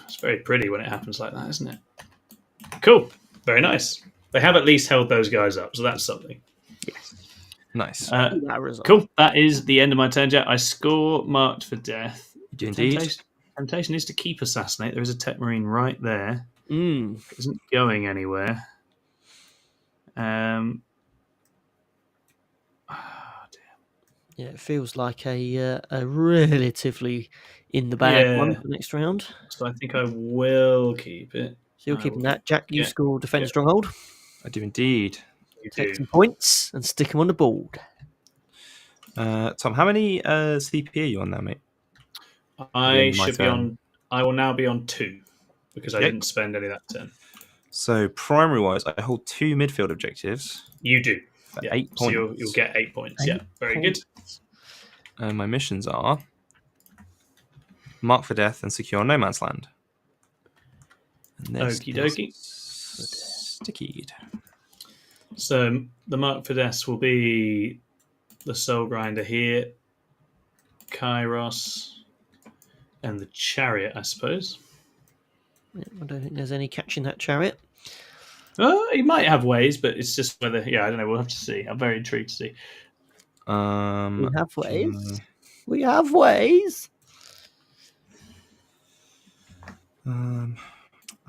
It's very pretty when it happens like that, isn't it? Cool. Very nice. They have at least held those guys up, so that's something. Yes. Nice. Cool. That is the end of my turn, Jack. I score marked for death. Indeed. Temptation is to keep assassinate. There is a tech marine right there. Mm. It isn't going anywhere. Oh, damn. Yeah, it feels like a relatively in the bag one for the next round. So I think I will keep it. So you're keeping that. Jack, you score Defend Stronghold. I do indeed. Take some points and stick them on the board. Tom, how many CP are you on now, mate? I should be on. I will now be on 2 because I didn't spend any of that turn. So primary-wise, I hold 2 midfield objectives. You do. For 8 points. So you'll get 8 points. Very good. My missions are Mark for Death and Secure No Man's Land. Okie dokie. Stickied. So the Mark for Death will be the Soul Grinder here, Kairos, and the Chariot, I suppose. I don't think there's any catching that Chariot. He might have ways, but it's just whether. Yeah, I don't know. We'll have to see. I'm very intrigued to see. We have ways. We have ways.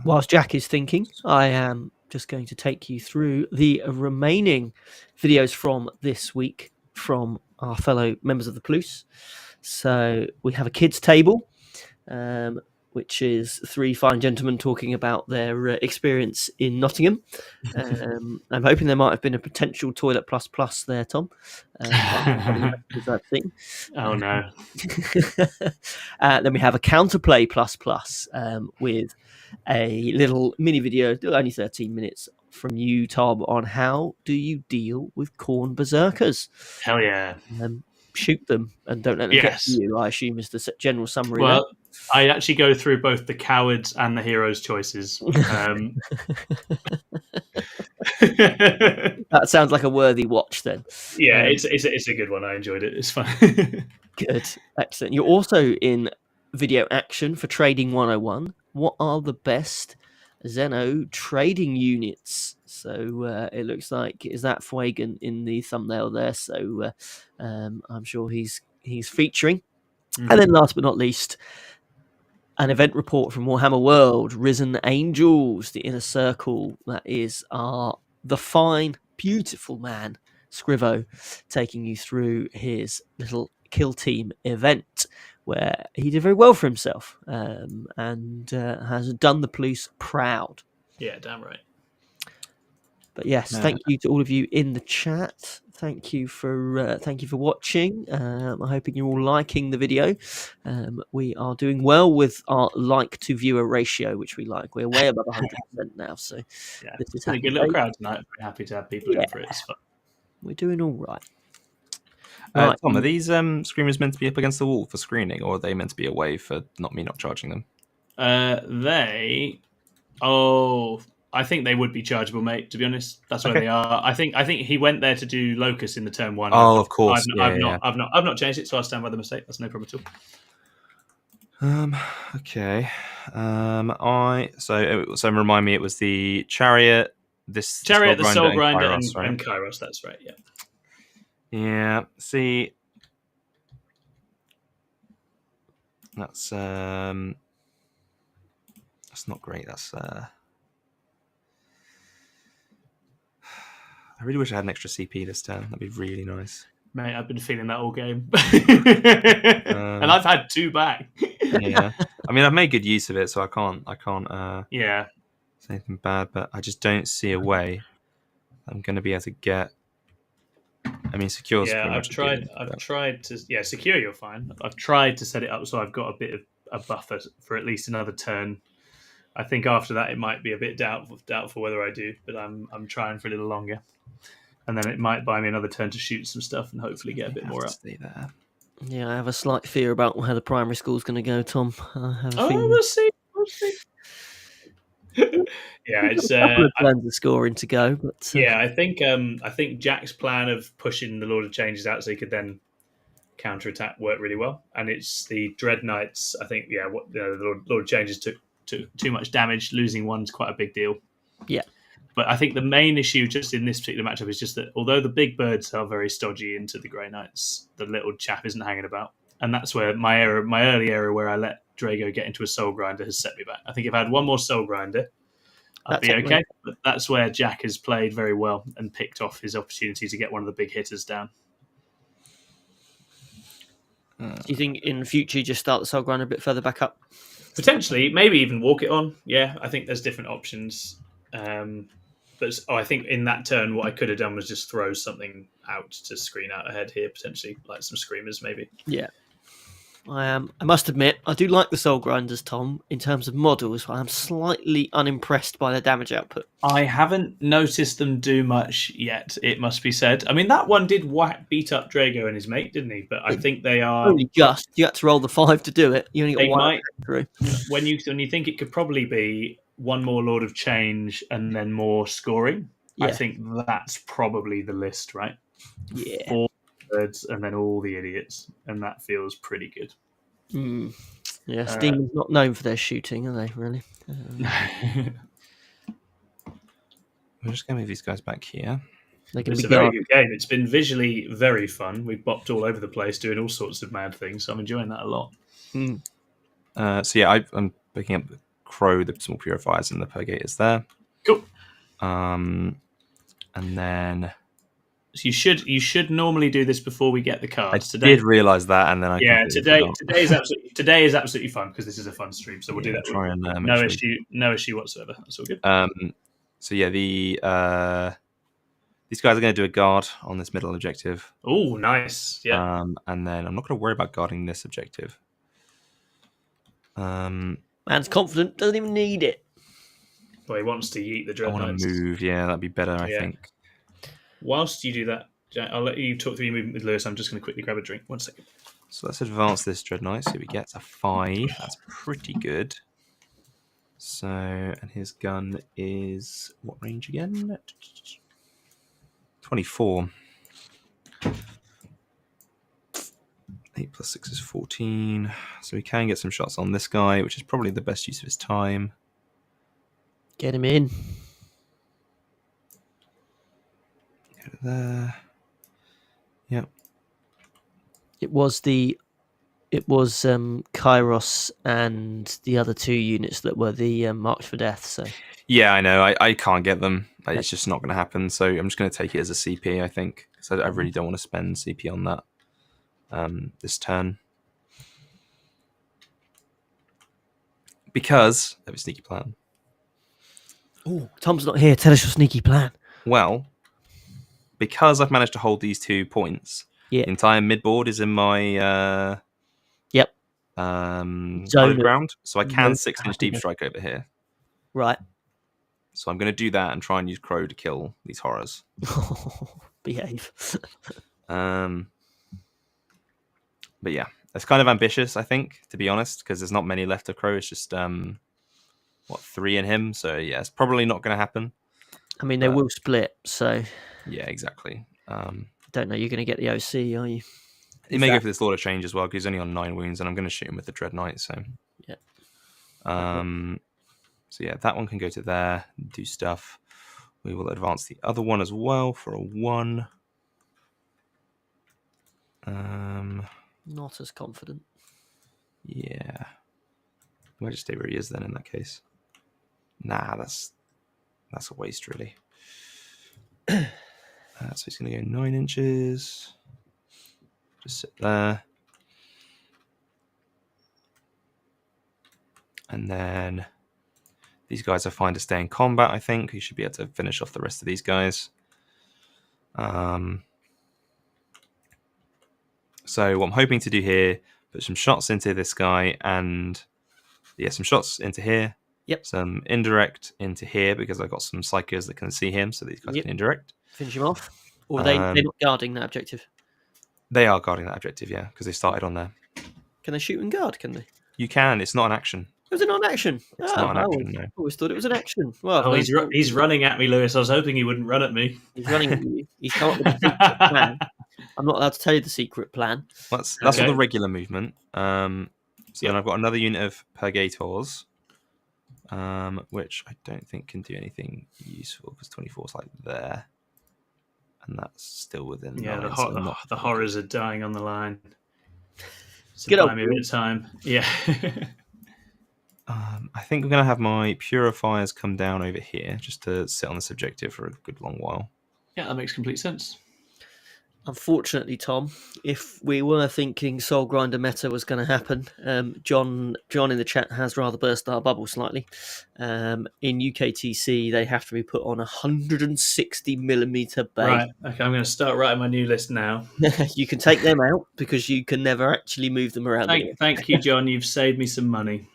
Whilst Jack is thinking, I am just going to take you through the remaining videos from this week from our fellow members of the Plus. So we have a kids table, which is 3 fine gentlemen talking about their experience in Nottingham. I'm hoping there might have been a potential Toilet Plus Plus there, Tom. I've seen. Oh no! Then we have a Counterplay Plus Plus with a little mini video, only 13 minutes, from you, Tom, on how do you deal with corn berserkers. Hell yeah! Shoot them and don't let them get to you, I assume, is the general summary. Well, I actually go through both the cowards and the heroes' choices. That sounds like a worthy watch then. Yeah, it's a good one. I enjoyed it. It's fun. Good. Excellent. You're also in video action for Trading 101. What are the best Xeno trading units So it looks like, is that Fuegan in the thumbnail there? So I'm sure he's featuring. Mhm. And then last but not least, an event report from Warhammer World, Risen Angels, the inner circle. That is the fine, beautiful man, Scrivo, taking you through his little kill team event where he did very well for himself and has done the police proud. Yeah, damn right. But yes, thank you to all of you in the chat. Thank you for watching. I'm hoping you're all liking the video. We are doing well with our like to viewer ratio, which we like. We're way above 100% now. So Yeah, this is pretty good little crowd tonight. Very happy to have people in for it. It's fun. We're doing all right. Tom, are these screamers meant to be up against the wall for screening, or are they meant to be away for not charging them? I think they would be chargeable, mate. To be honest, that's where they are. I think he went there to do Locus in the turn 1. Oh, of course. I've not changed it, so I stand by the mistake. That's no problem at all. Okay. So remind me, it was the Chariot, the Soul Grinder, and Kairos. That's right. Yeah. Yeah. See, that's not great. That's I really wish I had an extra CP this turn. That'd be really nice. Mate, I've been feeling that all game. And I've had 2 back. Yeah. I mean, I've made good use of it, so I can't say anything bad, but I just don't see a way I'm going to be able to get... I mean, secure. Yeah, I've tried to... Yeah, secure, you're fine. I've tried to set it up so I've got a bit of a buffer for at least another turn. I think after that it might be a bit doubtful whether I do, but I'm trying for a little longer. And then it might buy me another turn to shoot some stuff and hopefully get a bit more up. Stay there. Yeah, I have a slight fear about how the primary school's going to go, Tom. We'll see. Yeah, it's a couple of plans of scoring to go, but yeah, I think Jack's plan of pushing the Lord of Changes out so he could then counterattack worked really well. And it's the Dread Knights. I think the Lord of Changes took too much damage. Losing one's quite a big deal. Yeah. But I think the main issue just in this particular matchup is just that although the big birds are very stodgy into the Grey Knights, the little chap isn't hanging about. And that's where my early error where I let Drago get into a Soul Grinder has set me back. I think if I had one more Soul Grinder, I'd be okay. But that's where Jack has played very well and picked off his opportunity to get one of the big hitters down. Do you think in future you just start the Soul Grinder a bit further back up? Potentially, maybe even walk it on. Yeah, I think there's different options. But I think in that turn, what I could have done was just throw something out to screen out ahead here, potentially, like some Screamers, maybe. Yeah. I must admit, I do like the Soul Grinders, Tom, in terms of models, but I'm slightly unimpressed by their damage output. I haven't noticed them do much yet, it must be said. I mean, that one did beat up Drago and his mate, didn't he? But I think they are... Only just. You had to roll the 5 to do it. You only got one through. When you think it could probably be one more Lord of Change and then more scoring, I think that's probably the list, right? Yeah. 4 birds and then all the idiots, and that feels pretty good. Yes, Daemons not known for their shooting, are they, really? We're just going to move these guys back here. It's a very good game. It's been visually very fun. We've bopped all over the place doing all sorts of mad things, so I'm enjoying that a lot. So yeah, I'm picking up the Crow, the small purifiers, and the Purgators there. Cool. And then... So you should normally do this before we get the cards. I did realise that, and then today is absolutely fun because this is a fun stream. So we'll do that. Try and no issue whatsoever. That's all good. So yeah, these guys are going to do a guard on this middle objective. Oh, nice. Yeah. And then I'm not going to worry about guarding this objective. Man's confident, doesn't even need it. Well, he wants to yeet the Dread Knights. I want to move. Yeah, that'd be better, I think. Whilst you do that, Jack, I'll let you talk through your movement with Lewis. I'm just going to quickly grab a drink. 1 second. So let's advance this Dread Knight. So we get a 5. That's pretty good. So, and his gun is what range again? 24. 8 plus 6 is 14. So we can get some shots on this guy, which is probably the best use of his time. Get him in. there. Yep. It was Kairos and the other 2 units that were the March for Death. So Yeah, I know. I can't get them. It's just not going to happen. So I'm just going to take it as a CP, I think. So I really don't want to spend CP on that this turn. Because I have a sneaky plan. Oh, Tom's not here. Tell us your sneaky plan. Well, because I've managed to hold these 2 points, the entire midboard is in my hallowed ground, so I can 6-inch deep strike over here. Right. So I'm going to do that and try and use Crow to kill these horrors. Behave. But yeah, it's kind of ambitious, I think, to be honest, because there's not many left of Crow. It's just 3 in him. So yeah, it's probably not going to happen. I mean, they will split. So yeah, exactly. Don't know. You're going to get the OC, are you? He may go for this Lord of Change as well because he's only on 9 wounds, and I'm going to shoot him with the Dread Knight. So yeah. So yeah, that one can go to there, do stuff. We will advance the other one as well for a 1. Not as confident. Yeah. I might just stay where he is then in that case. Nah, that's a waste really. So he's going to go 9 inches. Just sit there. And then these guys are fine to stay in combat, I think. He should be able to finish off the rest of these guys. So what I'm hoping to do here, put some shots into this guy and some shots into here. Yep. Some indirect into here because I've got some psychers that can see him, so these guys can indirect. Finish him off. Or they're not guarding that objective? They are guarding that objective, yeah, because they started on there. Can they shoot and guard, can they? You can, it's not an action. Was it not an action? It's not an action, no. I always thought it was an action. Well, he's running at me, Lewis. I was hoping he wouldn't run at me. He's running at you. He's come up with a secret plan. I'm not allowed to tell you the secret plan. That's all the regular movement. Then I've got another unit of Purgators, which I don't think can do anything useful because 24 is like there. And that's still within. Yeah, the horrors are dying on the line. So Get up. Buy me a bit of time. Yeah. I think I'm going to have my purifiers come down over here just to sit on this objective for a good long while. Yeah, that makes complete sense. Unfortunately, Tom, if we were thinking Soul Grinder meta was going to happen, John in the chat has rather burst our bubble slightly. In UKTC, they have to be put on 160mm bay. Right, okay, I'm going to start writing my new list now. You can take them out because you can never actually move them around. Thank you, John. You've saved me some money.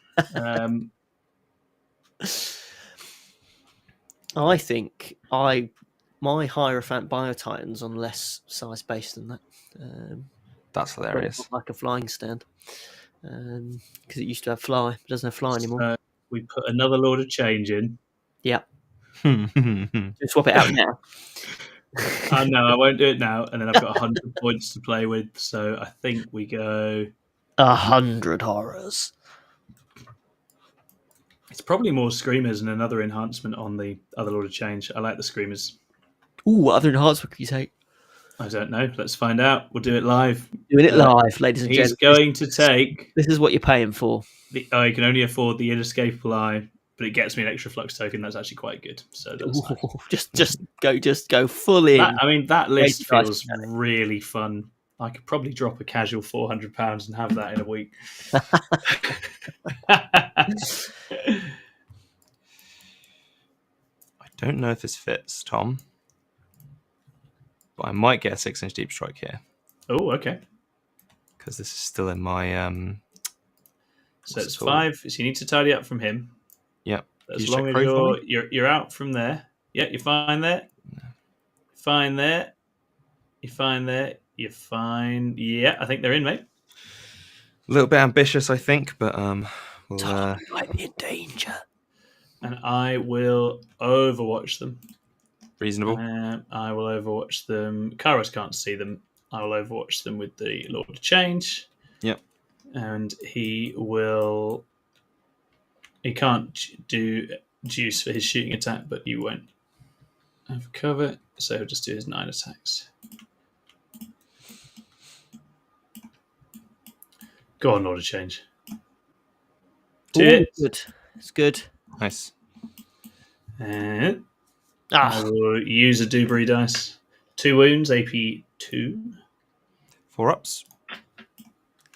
I think my Hierophant Biotitans on less size base than that. That's hilarious. Like a flying stand. Because it used to have fly. It doesn't have fly anymore. We put another Lord of Change in. Yeah. Just swap it out now. No, I won't do it now. And then I've got 100 points to play with. So I think we go 100 horrors. It's probably more Screamers and another enhancement on the other Lord of Change. I like the Screamers. Ooh, what other enhancement could you take? I don't know. Let's find out. We'll do it live. Doing it live, ladies and gentlemen. He's going to take... This is what you're paying for. You can only afford the Inescapable Eye, but it gets me an extra Flux token. That's actually quite good. So that's nice. just go full in. That list feels really fun. I could probably drop a casual £400 and have that in a week. I don't know if this fits, Tom. But I might get a 6-inch deep strike here. Oh, okay. Because this is still in my... so it's 5. So you need to tidy up from him. Yep. As long as you're out from there. Yeah, you're fine there. No. Fine there. You're fine there. You're fine. Yeah, I think they're in, mate. A little bit ambitious, I think, but Tom, you might be in danger. And I will overwatch them. Reasonable. I will overwatch them. Kairos can't see them. I will overwatch them with the Lord of Change. Yep. And he can't do juice for his shooting attack, but you won't. have cover, so he'll just do his 9 attacks. Go on, order change. Ooh, good. It's good. Nice. And I will use a Dewberry dice. 2 wounds, AP 2. 4 ups.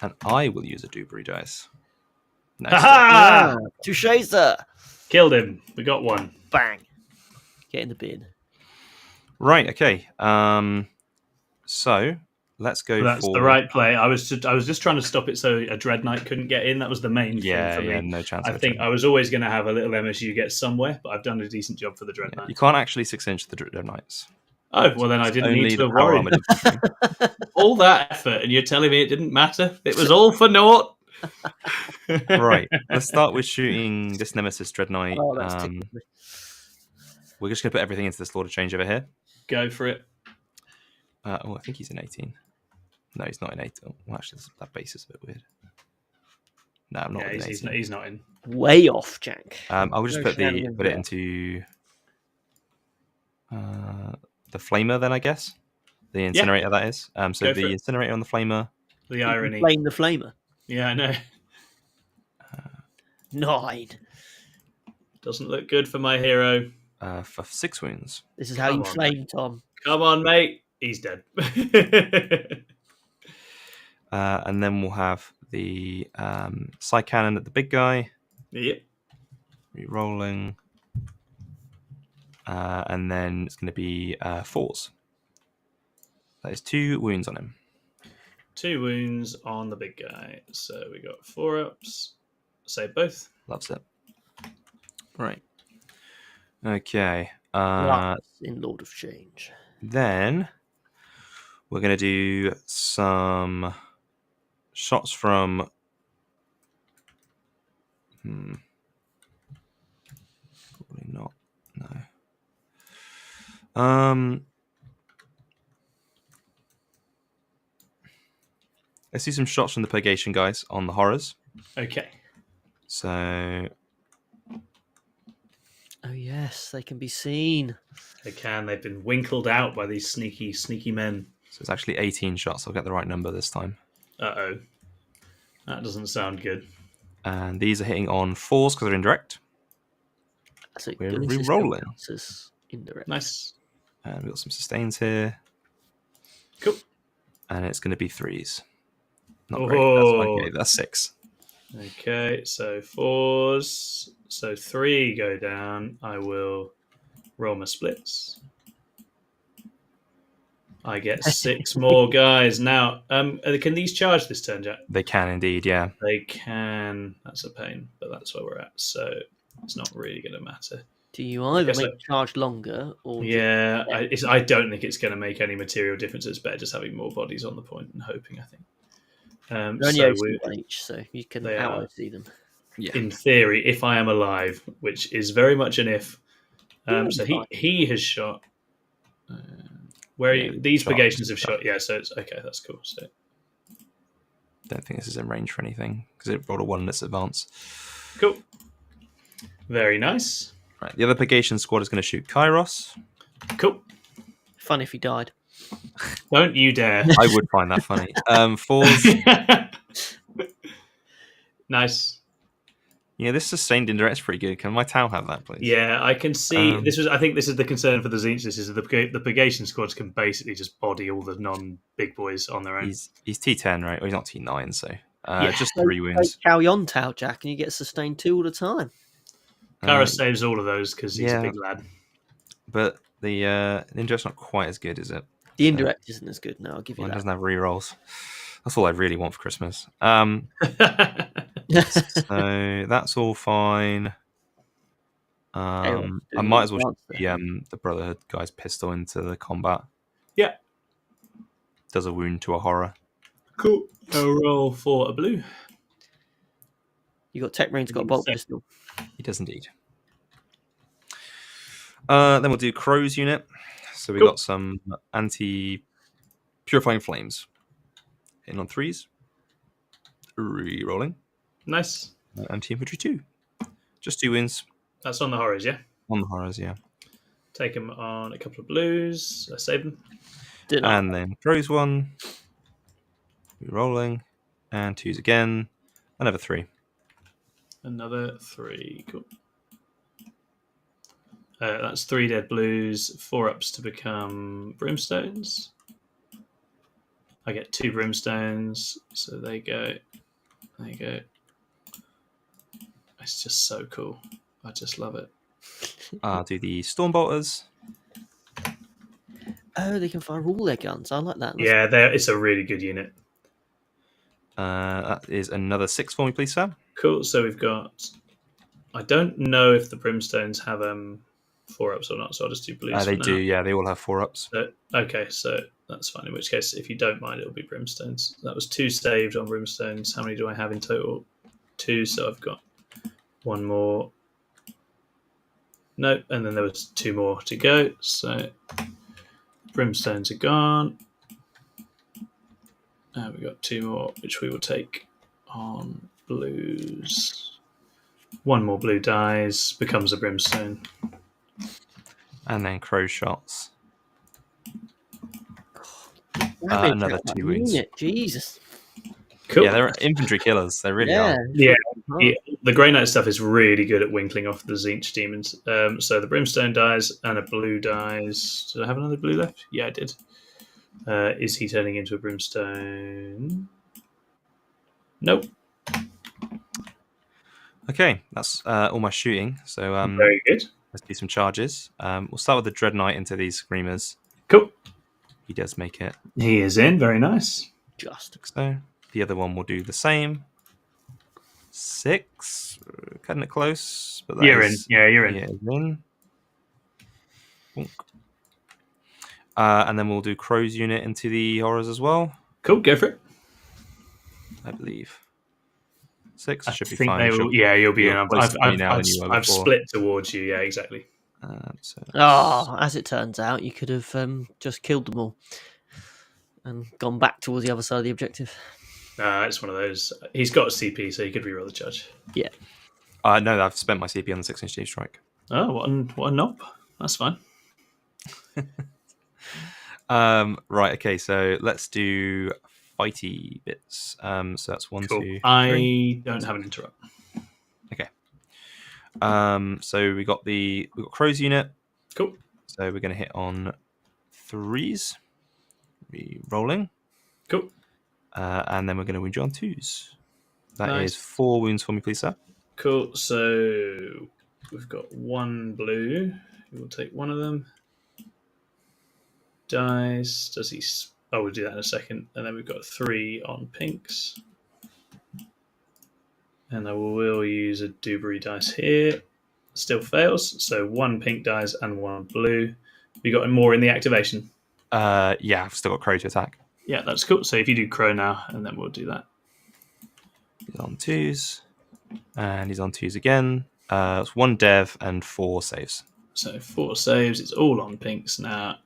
And I will use a Dewberry dice. Nice. Ha-ha! Touché, sir. Killed him. We got 1. Bang. Get in the bin. Right, okay. So let's go That's for... the right play. I was just trying to stop it so a Dread Knight couldn't get in. That was the main thing for me. no chance. I think I was always going to have a little MSU get somewhere, but I've done a decent job for the Dread Knight. You can't actually 6-inch the Dread Knights. Oh, well then I didn't Only need to the power worry. armored infantry. All that effort, and you're telling me it didn't matter? It was all for naught? Right, let's start with shooting this Nemesis Dread Knight. Oh, that's tickling me. We're just going to put everything into this Lord of Change over here. Go for it. I think he's in 18. No, he's not in 18. Oh, well, actually, that base is a bit weird. No, I'm not in 18. He's not in. Way off, Jack. I'll just put it into the Flamer then, I guess. The Incinerator, that is. So the Incinerator on the Flamer. The irony. Flame the Flamer. Yeah, I know. 9. Doesn't look good for my hero. For 6 wounds. This is how you flame, Tom. Come on, mate. He's dead. And then we'll have the Psy Cannon at the big guy. Yep. Re-rolling. And then it's going to be 4s. That is 2 wounds on him. 2 wounds on the big guy. So we got 4 ups. Save both. Loves it. Right. Okay. In Lord of Change. Then we're going to do some shots from... Probably not. No. Let's see some shots from the Purgation guys on the horrors. Okay. So... Oh, yes, they can be seen. They can. They've been winkled out by these sneaky, sneaky men. So it's actually 18 shots. I'll get the right number this time. Uh-oh. That doesn't sound good. And these are hitting on 4s because they're indirect. So we're re-rolling. Indirect. Nice. And we've got some sustains here. Cool. And it's going to be 3s. Not great. That's okay. That's 6. Okay, so 4s. So 3 go down. I will roll my splits. I get 6 more guys. Now, can these charge this turn, Jack? They can indeed, yeah. They can. That's a pain, but that's where we're at. So it's not really going to matter. Do you either make charge longer or... Yeah, I don't think it's going to make any material difference. It's better just having more bodies on the point and hoping, I think. They're only one each, so you can out-see them. Yeah. In theory, if I am alive, which is very much an if. So he has shot... where are you? These Purgations have shot. Yeah, so it's okay. That's cool. So, don't think this is in range for anything because it rolled a 1 in its advance. Cool. Very nice. Right, the other Purgation squad is going to shoot Kairos. Cool. Fun if he died. Don't you dare. I would find that funny. 4s. Nice. Yeah, this sustained indirect is pretty good. Can my Tau have that, please? Yeah, I can see. I think this is the concern for the tzeentch. This is the Purgation squads can basically just body all the non-big boys on their own. He's T10, right? Well, he's not T9, so just 3 wounds. Chow Yon Tau, Jack, and you get sustained 2 all the time. Kairos saves all of those because he's a big lad. But the indirect's not quite as good, is it? The indirect isn't as good. No, I'll give you that. It doesn't have rerolls. That's all I really want for Christmas. So that's all fine. I might as well shoot the Brotherhood guy's pistol into the combat. Yeah. Does a wound to a horror. Cool. I'll roll for a blue. You got Tech Marine's got a bolt pistol. He does indeed. Then we'll do Crow's unit. So we got some anti-purifying flames. Hitting on 3s. Re-rolling. Nice. Anti-infantry 2. Just 2 wins. That's on the horrors, yeah? On the horrors, yeah. Take them on a couple of blues. Save them. And then throws 1. Rolling. And 2s again. Another 3. Another 3. Cool. That's 3 dead blues, 4 ups to become brimstones. I get 2 brimstones, so there you go. There you go. It's just so cool. I just love it. I'll do the Stormbolters. Oh, they can fire all their guns. I like that. Yeah, it's a really good unit. That is another 6 for me, please, sir. Cool. So we've got... I don't know if the brimstones have 4 ups or not, so I'll just do blues. They do, yeah. They all have 4 ups. Okay, so that's fine. In which case, if you don't mind, it'll be brimstones. That was 2 saved on brimstones. How many do I have in total? 2, so I've got 1 more. Nope, and then there was 2 more to go. So brimstones are gone. And we've got 2 more, which we will take on blues. 1 more blue dies, becomes a brimstone. And then crow shots. Another 2 wounds. Jesus. Cool. Yeah, they're infantry killers. They really are. Yeah. The Grey Knight stuff is really good at winkling off the tzeentch demons. So the brimstone dies and a blue dies. Did I have another blue left? Yeah, I did. Is he turning into a brimstone? Nope. Okay, that's all my shooting. So Very good. let's do some charges. We'll start with the Dread Knight into these Screamers. Cool. He does make it. He is in. Very nice. Just. So the other one will do the same. 6. Cutting it close. But You're in. Yeah, you're in. Yeah, in. Bonk. And then we'll do Crow's unit into the Horrors as well, Cool. Go for it. I believe. 6 I should be think fine. they will. Yeah, you'll be in. You're closer to me now than you were I've before. split towards you. Yeah, exactly. So As it turns out, you could have just killed them all and gone back towards the other side of the objective. It's one of those. He's got a CP, so he could reroll the charge. Yeah. no, I've spent my CP on the 6-inch deep strike. Oh, what a knob. That's fine. Right, okay, so let's do fighty bits. So that's 1, Cool. 2, 3. I don't have an interrupt. Okay. So we got Crow's unit. Cool. So we're going to hit on 3s. Rolling. Cool. And then we're going to wound you on 2s. That Nice. is 4 wounds for me, please, sir. Cool. So we've got 1 blue. We'll take 1 of them. Dice. Does he? Oh, we'll do that in a second. And then we've got 3 on pinks. And I will use a Dewberry dice here. Still fails. So 1 pink dice and 1 blue. You got more in the activation? Yeah, I've still got Crow to attack. Yeah, that's cool. So if you do Crow now, and then we'll do that. He's on 2s. And he's on 2s again. It's 1 dev and 4 saves. So 4 saves. It's all on pinks now.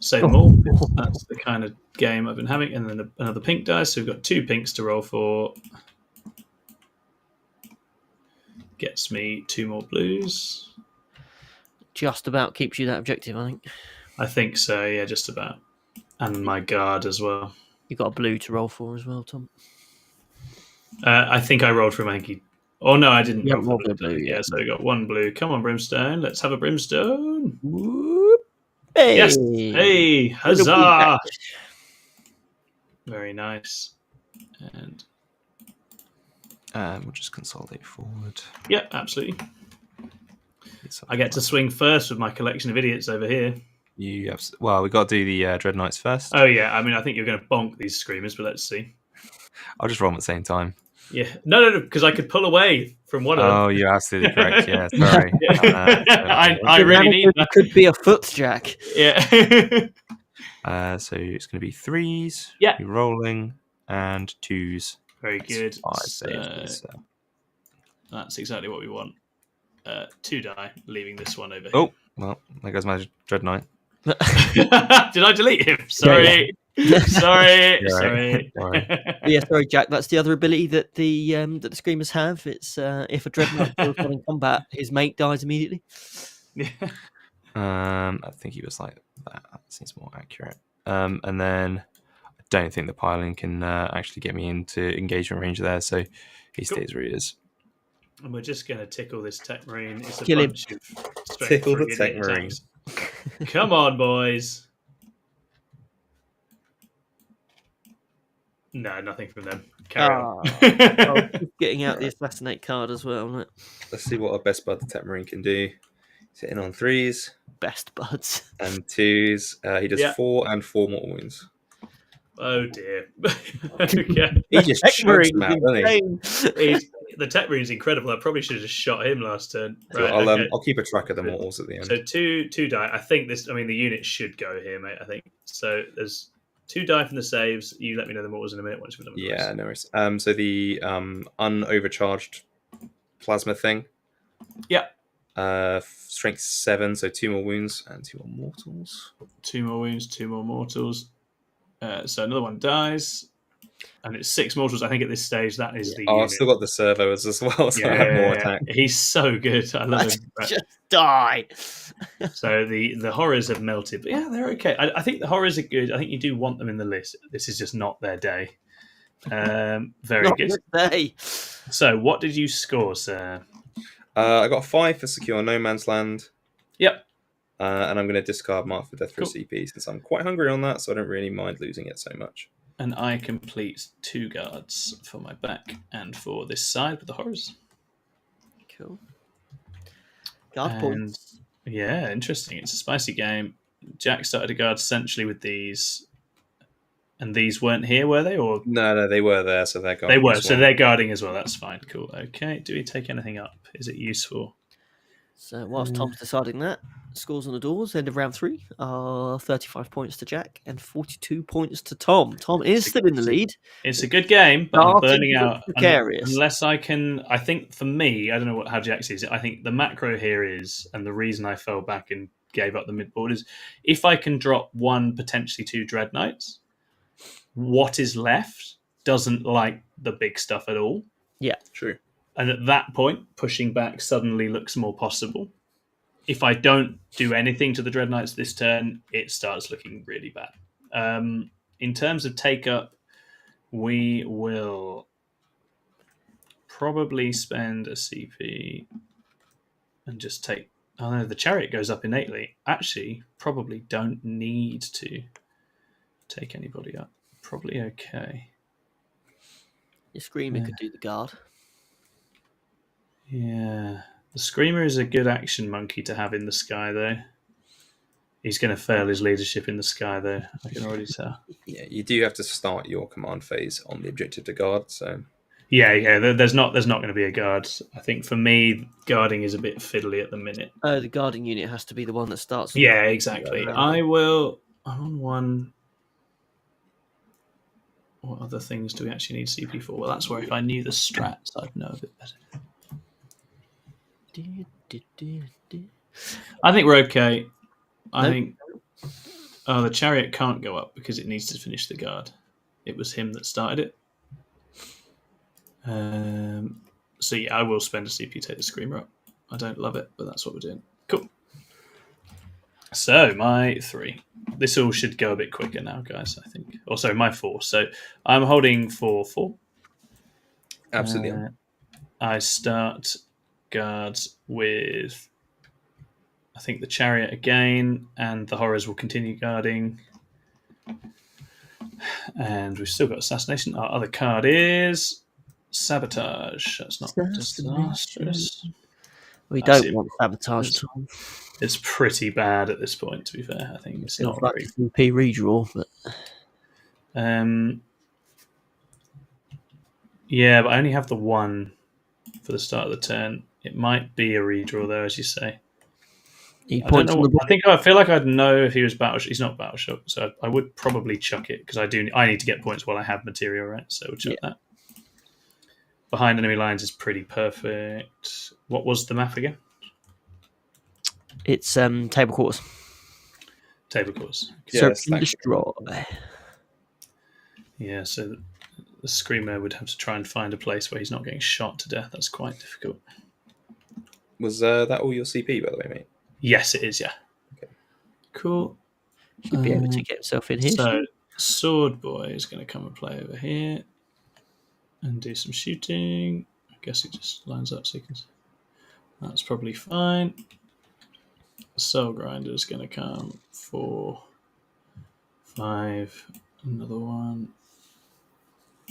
Save them all. That's the kind of game I've been having. And then another pink dice. So we've got 2 pinks to roll for. Gets me 2 more blues. Just about keeps you that objective, I think. I think so, yeah, just about. And my guard as well. You got a blue to roll for as well, Tom. I think I rolled for my hanky. Oh, no, I didn't. You roll haven't for rolled for blue, Yeah, so we got 1 blue. Come on, Brimstone. Let's have a Brimstone. Whoop. Hey! Yes. Hey, huzzah. Very nice. And we'll just consolidate forward. yeah, absolutely. I get to swing first with my collection of idiots over here. Well, we've got to do the Dread Knights first. Oh, yeah. I mean, I think you're going to bonk these Screamers, but let's see. I'll just roll them at the same time. Yeah. No, because I could pull away from one of them. Oh, you're absolutely correct. Yeah, sorry. I really need that. Could be a footjack. Yeah. So it's going to be 3s. Yeah. You're rolling and 2s. Very That's good. 5 saves. So. That's exactly what we want. 2 die, leaving this one over here. Oh, well, there goes my Dread Knight. Did I delete him? Sorry. Yeah. Sorry. You're Sorry. right. Yeah, sorry, Jack. That's the other ability that the screamers have. It's if a dreadnought kills one in combat, his mate dies immediately. Yeah. I think he was like that. That seems more accurate. And then I don't think the piling can actually get me into engagement range there, so he stays where he is. And we're just going to tickle this tech marine. It's a Kill him. bunch of straight Tickle the friggin' tech idiots. marine. Come on, boys. No, nothing from them. Carry on. Getting out the assassinate card as well, isn't it? Let's see what our best bud the tech marine can do. He's hitting on 3s Best buds. and 2s. He does 4 and 4 mortal wounds. Oh dear. Okay. He just chugs them out, doesn't he? The tech marine's incredible. I probably should have just shot him last turn. So Right, I'll keep a track of the mortals at the end. So two die. I think this. I mean, the unit should go here, mate. I think so. There's 2 die from the saves. You let me know the mortals in a minute once we're done with Yeah, this. no worries. So the unovercharged plasma thing. Yeah. Strength 7, so 2 more wounds and 2 more mortals. 2 more wounds, 2 more mortals. So another one dies, and it's 6 mortals. I think at this stage that is the. I've still got the servos as well, so I have more attack. He's so good. I love him. Right. Just die. So the horrors have melted, but yeah, they're okay. I think the horrors are good. I think you do want them in the list. This is just not their day. Very Not good. this day. So, what did you score, sir? I got 5 for secure no man's land. Yep. And I'm going to discard Mark for Death for Cool. a CP since I'm quite hungry on that, so I don't really mind losing it so much. And I complete 2 guards for my back and for this side with the horrors. Cool. Guard points. Yeah, interesting. It's a spicy game. Jack started a guard essentially with these, and these weren't here, were they? Or No, they were there, so they're gone. they were, so they're guarding as well. That's fine. Cool. Okay. Do we take anything up? Is it useful? So whilst Tom's deciding that, scores on the doors, end of round 3 are 35 points to Jack and 42 points to Tom. Tom is still in the lead. It's a good game, but I'm burning out. Precarious. Unless I can, I think for me, I don't know how Jack sees it. I think the macro here is, and the reason I fell back and gave up the midboard is, if I can drop 1, potentially 2 Dreadknights, what is left doesn't like the big stuff at all. Yeah, true. And at that point, pushing back suddenly looks more possible. If I don't do anything to the Dreadknights this turn, it starts looking really bad. In terms of take-up, we will probably spend a CP and just take... Oh no, the Chariot goes up innately. Actually, probably don't need to take anybody up. Probably okay. your Screamer could do the guard. Yeah. The Screamer is a good action monkey to have in the sky, though. He's going to fail his leadership in the sky, though. I can already tell. Yeah, you do have to start your command phase on the objective to guard, so... Yeah. There's not going to be a guard. I think for me, guarding is a bit fiddly at the minute. Oh, the guarding unit has to be the one that starts. Yeah, exactly. I'm on 1... What other things do we actually need CP for? Well, that's where if I knew the strats, I'd know a bit better. I think we're okay. I think... Oh, the Chariot can't go up because it needs to finish the guard. It was him that started it. So yeah, I will spend a CP to take the Screamer up. I don't love it, but that's what we're doing. Cool. So my 3. This all should go a bit quicker now, guys, I think. Oh, sorry, my 4. So I'm holding for 4. Absolutely. I start guards with, I think, the Chariot again, and the Horrors will continue guarding. And we've still got Assassination. Our other card is Sabotage. That's not disastrous. We don't want Sabotage, Tom. It's pretty bad at this point, to be fair. I think it's not like very... CP redraw, but... Yeah, but I only have the 1 for the start of the turn. It might be a redraw, though, as you say. I feel like I'd know if he was Battleship. He's not Battleship, so I would probably chuck it, because I need to get points while I have material, right? So we'll chuck that. Behind enemy lines is pretty perfect. What was the map again? It's table quarters. Table quarters. Search and destroy. Yeah, so the Screamer would have to try and find a place where he's not getting shot to death. That's quite difficult. Was that all your CP, by the way, mate? Yes, it is, yeah. Okay. Cool. Should be able to get himself in here. So, Sword Boy is going to come and play over here and do some shooting. I guess he just lines up so he can... That's probably fine. Soul Grinder is going to come 4, 5, another one.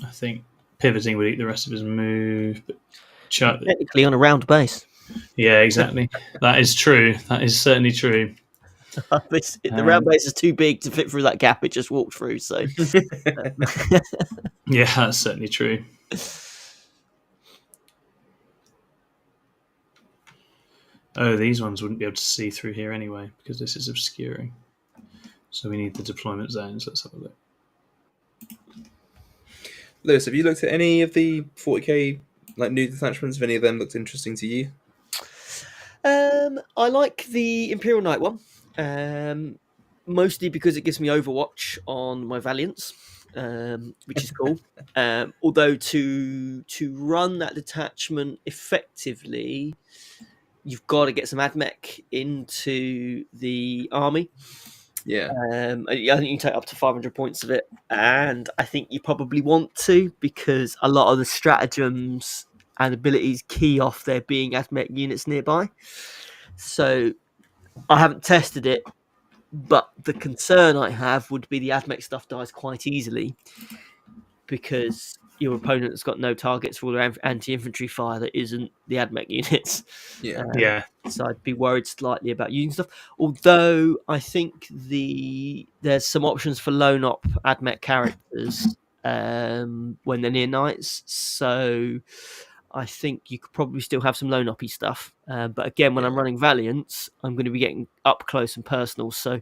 I think pivoting would eat the rest of his move, but technically on a round base. Yeah, exactly. That is true. That is certainly true. The round base is too big to fit through that gap it just walked through. So, yeah, that's certainly true. Oh, these ones wouldn't be able to see through here anyway because this is obscuring. So we need the deployment zones. Let's have a look. Lewis, have you looked at any of the 40k like new detachments? Have any of them looked interesting to you? I like the Imperial Knight one, mostly because it gives me Overwatch on my Valiants, which is cool. Although to run that detachment effectively, you've got to get some AdMech into the army. Yeah. I think you can take up to 500 points of it, and I think you probably want to because a lot of the stratagems and abilities key off there being AdMech units nearby. So I haven't tested it, but the concern I have would be the AdMech stuff dies quite easily because your opponent has got no targets for all their anti-infantry fire that isn't the AdMech units. Yeah. So I'd be worried slightly about using stuff. Although I think there's some options for lone op AdMech characters when they're near knights. So I think you could probably still have some lone oppy stuff. But again, when I'm running Valiants, I'm going to be getting up close and personal. So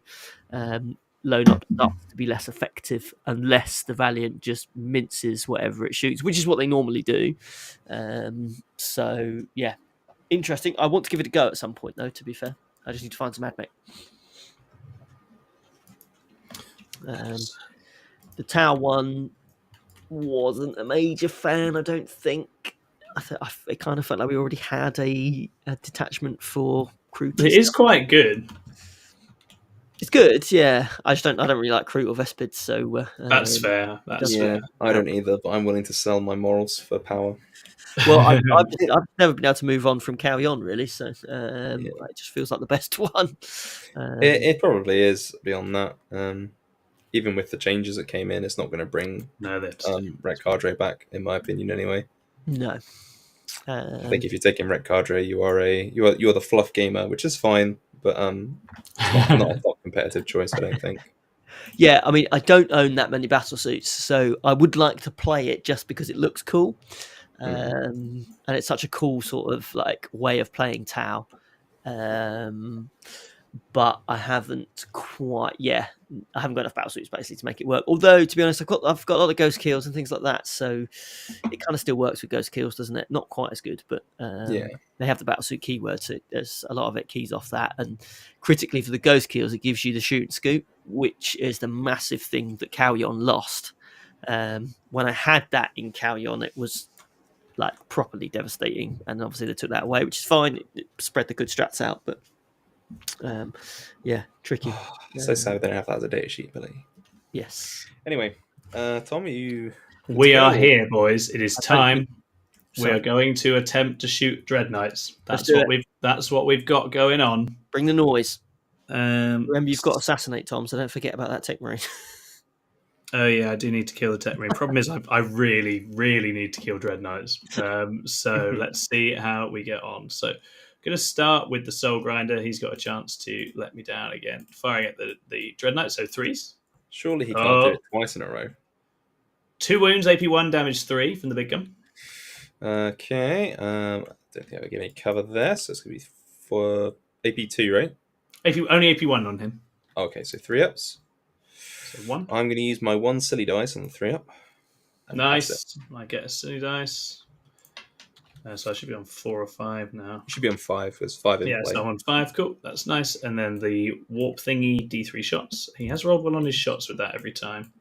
lone op starts to be less effective unless the Valiant just minces whatever it shoots, which is what they normally do. So yeah, interesting. I want to give it a go at some point, though, to be fair. I just need to find some AdMech. The Tower one wasn't a major fan, I don't think. It kind of felt like we already had a detachment for Kroot. It is quite good. It's good, yeah. I don't really like Kroot or Vespid, so that's fair. That's fair. I don't either, but I'm willing to sell my morals for power. Well, I've never been able to move on from Carrion, really, so it just feels like the best one. It probably is beyond that. Even with the changes that came in, it's not going to bring Ret Cadre back, in my opinion, anyway. No. I think if you're taking Ret Cadre, you're the fluff gamer, which is fine, but it's not a top competitive choice, I don't think. Yeah, I mean, I don't own that many battle suits, so I would like to play it just because it looks cool. And it's such a cool sort of like way of playing Tau. But I haven't quite, I haven't got enough battle suits basically to make it work. Although, to be honest, I've got a lot of ghost kills and things like that, so it kind of still works with ghost kills, doesn't it? Not quite as good, but they have the battle suit keyword, so there's a lot of it keys off that. And critically for the ghost kills, it gives you the shoot and scoop, which is the massive thing that Carrion lost. When I had that in Carrion, it was like properly devastating, and obviously they took that away, which is fine. It spread the good strats out, but tricky. So sad they don't have that as a data sheet, Billy. Yes. Anyway, Tom, we are here, boys. It is time. We are going to attempt to shoot Dread Knights. That's what we've got going on. Bring the noise. Remember, you've got to assassinate, Tom, so don't forget about that Tech Marine. Oh yeah, I do need to kill the Tech Marine. Problem is, I really, really need to kill Dread Knights. So let's see how we get on. So going to start with the Soul Grinder. He's got a chance to let me down again. Firing at the Dread Knight, so 3s. Surely he can't do it twice in a row. 2 wounds, AP 1, damage 3 from the big gun. Okay. I don't think I would give any cover there, so it's going to be for AP 2, right? Only AP 1 on him. Okay, so 3 ups. So 1. I'm going to use my 1 silly dice on the 3 up. Nice. I get a silly dice. So I should be on 4 or 5 now. You should be on 5. There's 5 in play. So I'm on 5. Cool. That's nice. And then the warp thingy, D3 shots. He has rolled well on his shots with that every time.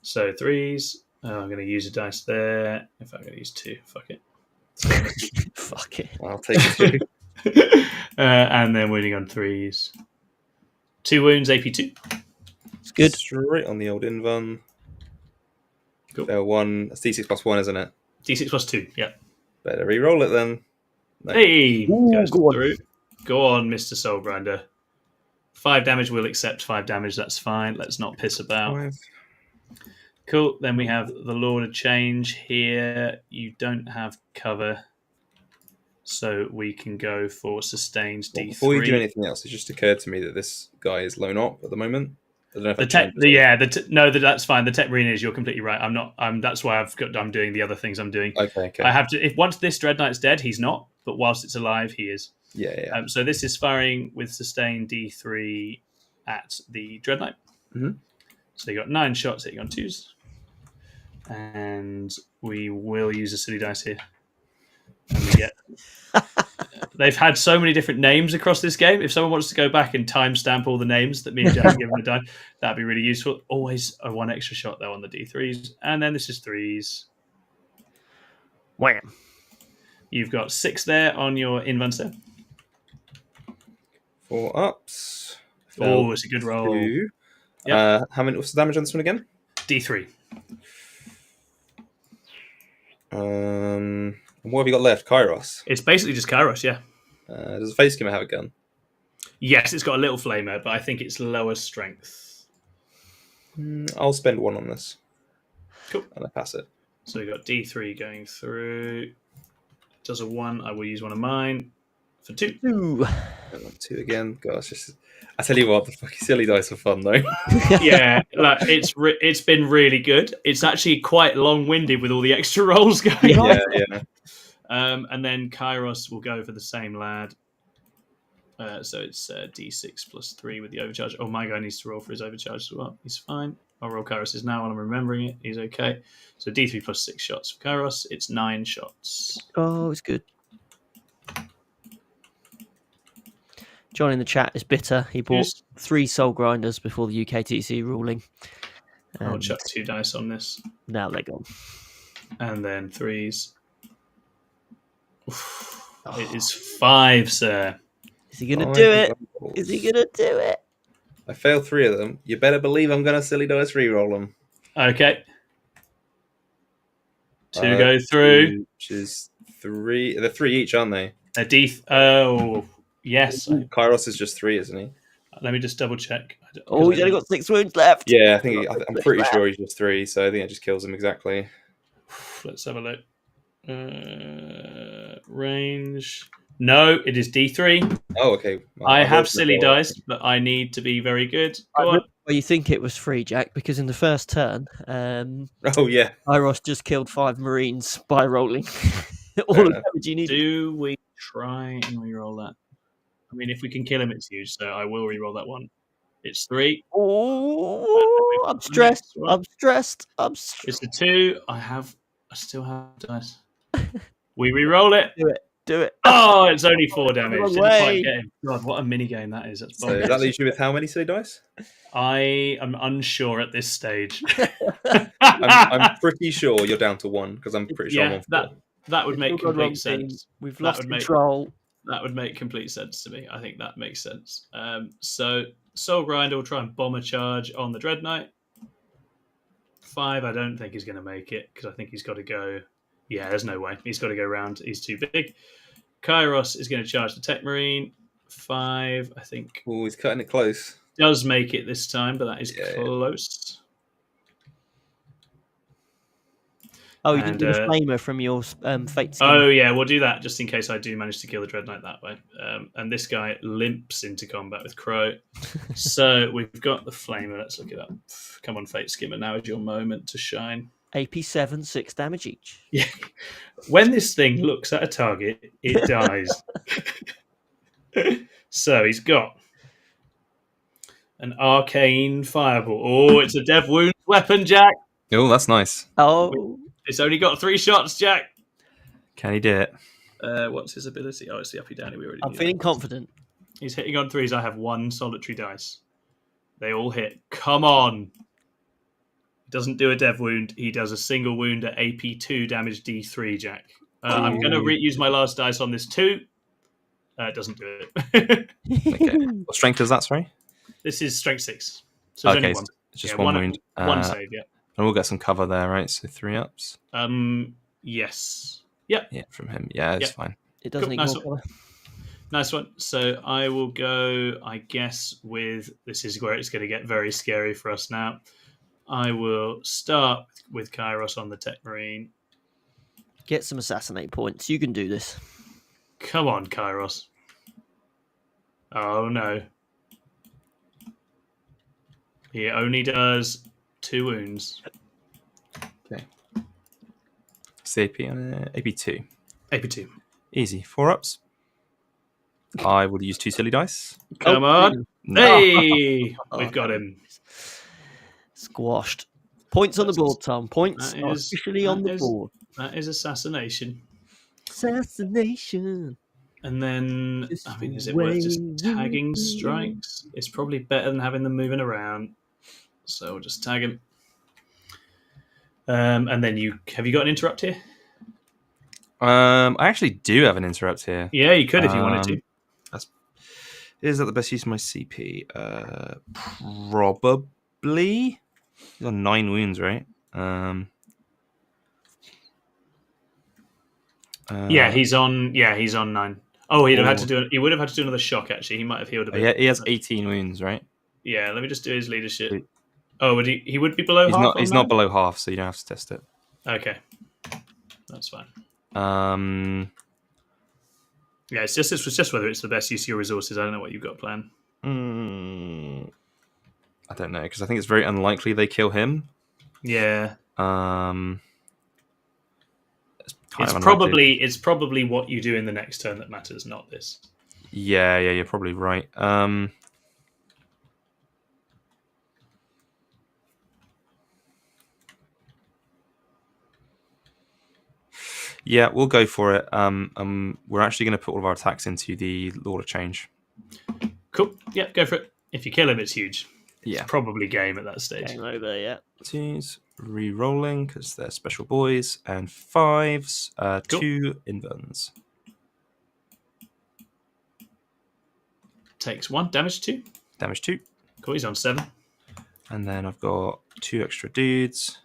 So 3s. I'm going to use a dice there. In fact, I'm going to use 2. Fuck it. Fuck it. I'll take 2. And then winning on 3s. 2 wounds, AP 2. It's good. Straight on the old Invan. Cool. Fail 1. That's D6 plus 1, isn't it? D6 plus 2, yeah. Better re-roll it then. No. Hey! Ooh, Goes go on. through. Go on, Mr. Soulgrinder. 5 damage, we'll accept 5 damage, that's fine. Let's not piss about. 5. Cool, then we have the Lord of Change here. You don't have cover, so we can go for sustained D3. Before you do anything else, it just occurred to me that this guy is lone op at the moment. I don't know if The tech, that's fine. The tech marine is. You're completely right. I'm not. That's why I'm doing the other things I'm doing. Okay. I have to. If once this Dread Knight's dead, he's not. But whilst it's alive, he is. Yeah. So this is firing with sustained D3 at the Dread Knight. Mhm. So you got 9 shots hitting on 2s, and we will use a silly dice here. And we get. They've had so many different names across this game. If someone wants to go back and timestamp all the names that me and Jack have given the die, that'd be really useful. Always a 1 extra shot though on the D3s, and then this is 3s. Wham. You've got 6 there on your Invans there. 4 ups. Oh, it's a good roll. 2. Yep. What's the damage on this one again? D3. And what have you got left? Kairos. It's basically just Kairos, yeah. Does the face skimmer have a gun? Yes, it's got a little flamer, but I think it's lower strength. I'll spend 1 on this. Cool. And I pass it. So we got D3 going through. Does a 1. I will use one of mine for 2. Ooh. 2 again. Gosh, I tell you what, the fucking silly dice are fun though. Yeah, like it's been really good. It's actually quite long-winded with all the extra rolls going on. Yeah. And then Kairos will go for the same lad. So it's D6 plus 3 with the overcharge. Oh, my guy needs to roll for his overcharge as well. He's fine. I'll roll Kairos' now while I'm remembering it. He's okay. So D3 plus 6 shots for Kairos. It's 9 shots. Oh, it's good. John in the chat is bitter. He bought 3 soul grinders before the UKTC ruling. I'll chuck 2 dice on this. Now they're gone. And then 3s. Oof. It is 5, sir. Is he going to do it? Is he going to do it? I failed 3 of them. You better believe I'm going to silly dice re-roll them. Okay. 2 go through. Which is 3. They're 3 each, aren't they? Oh, yes. Kairos is just 3, isn't he? Let me just double check. Oh, he's only got 6 wounds left. Yeah, I'm pretty sure he's just 3, so I think it just kills him exactly. Let's have a look. Range. No, it is D3. Oh, okay. Well, I have silly dice, but I need to be very good. Go on. Well, you think it was free, Jack, because in the first turn, Oh, yeah. Iros just killed 5 Marines by rolling all the damage you need. Do we try and reroll that? I mean, if we can kill him, it's huge, so I will reroll that one. It's 3. Oh, I'm stressed. I'm stressed. It's a 2. I still have dice. We reroll it. Do it. Oh, it's only 4 damage. Wrong Didn't way. quite get him. God, what a mini game that is. That's So that leaves you with how many silly dice? I am unsure at this stage. I'm pretty sure you're down to 1 because I'm pretty sure I'm on 4. That would make complete sense. We've lost control. That would make complete sense to me. I think that makes sense. So Soul Grinder will try and bomb a charge on the Dread Knight. 5, I don't think he's going to make it because I think he's got to go. Yeah, there's no way. He's got to go round. He's too big. Kairos is going to charge the Tech Marine. 5, I think. Oh, he's cutting it close. Does make it this time, but that is close. Oh, you didn't do the flamer from your fate skin. Oh, yeah, we'll do that just in case I do manage to kill the Dread Knight that way. And this guy limps into combat with Crow. So we've got the flamer. Let's look it up. Come on, Fate Skimmer. Now is your moment to shine. AP 7, 6 damage each. Yeah. When this thing looks at a target, it dies. So he's got an arcane fireball. Oh, it's a Dev Wounds weapon, Jack. Oh, that's nice. Oh. It's only got 3 shots, Jack. Can he do it? What's his ability? Oh, it's the uppy downy. We already. I'm feeling confident. He's hitting on 3s. I have 1 solitary dice. They all hit. Come on. Doesn't do a dev wound. He does a single wound at AP2 damage D3, Jack. I'm going to use my last dice on this too. It doesn't do it. Okay. What strength is that, sorry? This is strength 6. So there's only one. It's just one wound. One save, yeah. And we'll get some cover there, right? So 3 ups. Yes. Yep. Yeah, from him. Yeah, it's fine. It doesn't Cool. ignore cover. Nice one. So I will go, I guess, with... This is where it's going to get very scary for us now. I will start with Kairos on the Tech Marine. Get some assassinate points. You can do this. Come on, Kairos. Oh, no. He only does 2 wounds. Okay. CP on AP2. AP2. Easy. 4 ups. I will use 2 silly dice. Come on. Hey! We've got him. Squashed. Points on the board, Tom. Points are officially on the board. That is assassination. Assassination. And then, I mean, is it worth just tagging strikes? It's probably better than having them moving around. So we'll just tag him. And then have you got an interrupt here? I actually do have an interrupt here. Yeah, you could if you wanted to. Is that the best use of my CP? Probably. He's on 9 wounds, right? Yeah, he's on 9. Oh, he would have had to do another shock. Actually, he might have healed a bit. Yeah, he has 18 wounds, right? Yeah, let me just do his leadership. Oh, would he would be below half? He's not below half, so you don't have to test it. Okay, that's fine. Yeah, it was just whether it's the best use of your resources. I don't know what you've got planned. I don't know, because I think it's very unlikely they kill him. Yeah. It's probably what you do in the next turn that matters, not this. Yeah, you're probably right. Yeah, we'll go for it. We're actually going to put all of our attacks into the Lord of Change. Cool. Yeah, go for it. If you kill him, it's huge. Yeah. It's probably game at that stage. Game over, yeah. 2s, re-rolling, because they're special boys, and 5s, Cool. 2 inverns. Takes 1, damage 2. Damage 2. Cool, he's on 7. And then I've got 2 extra dudes.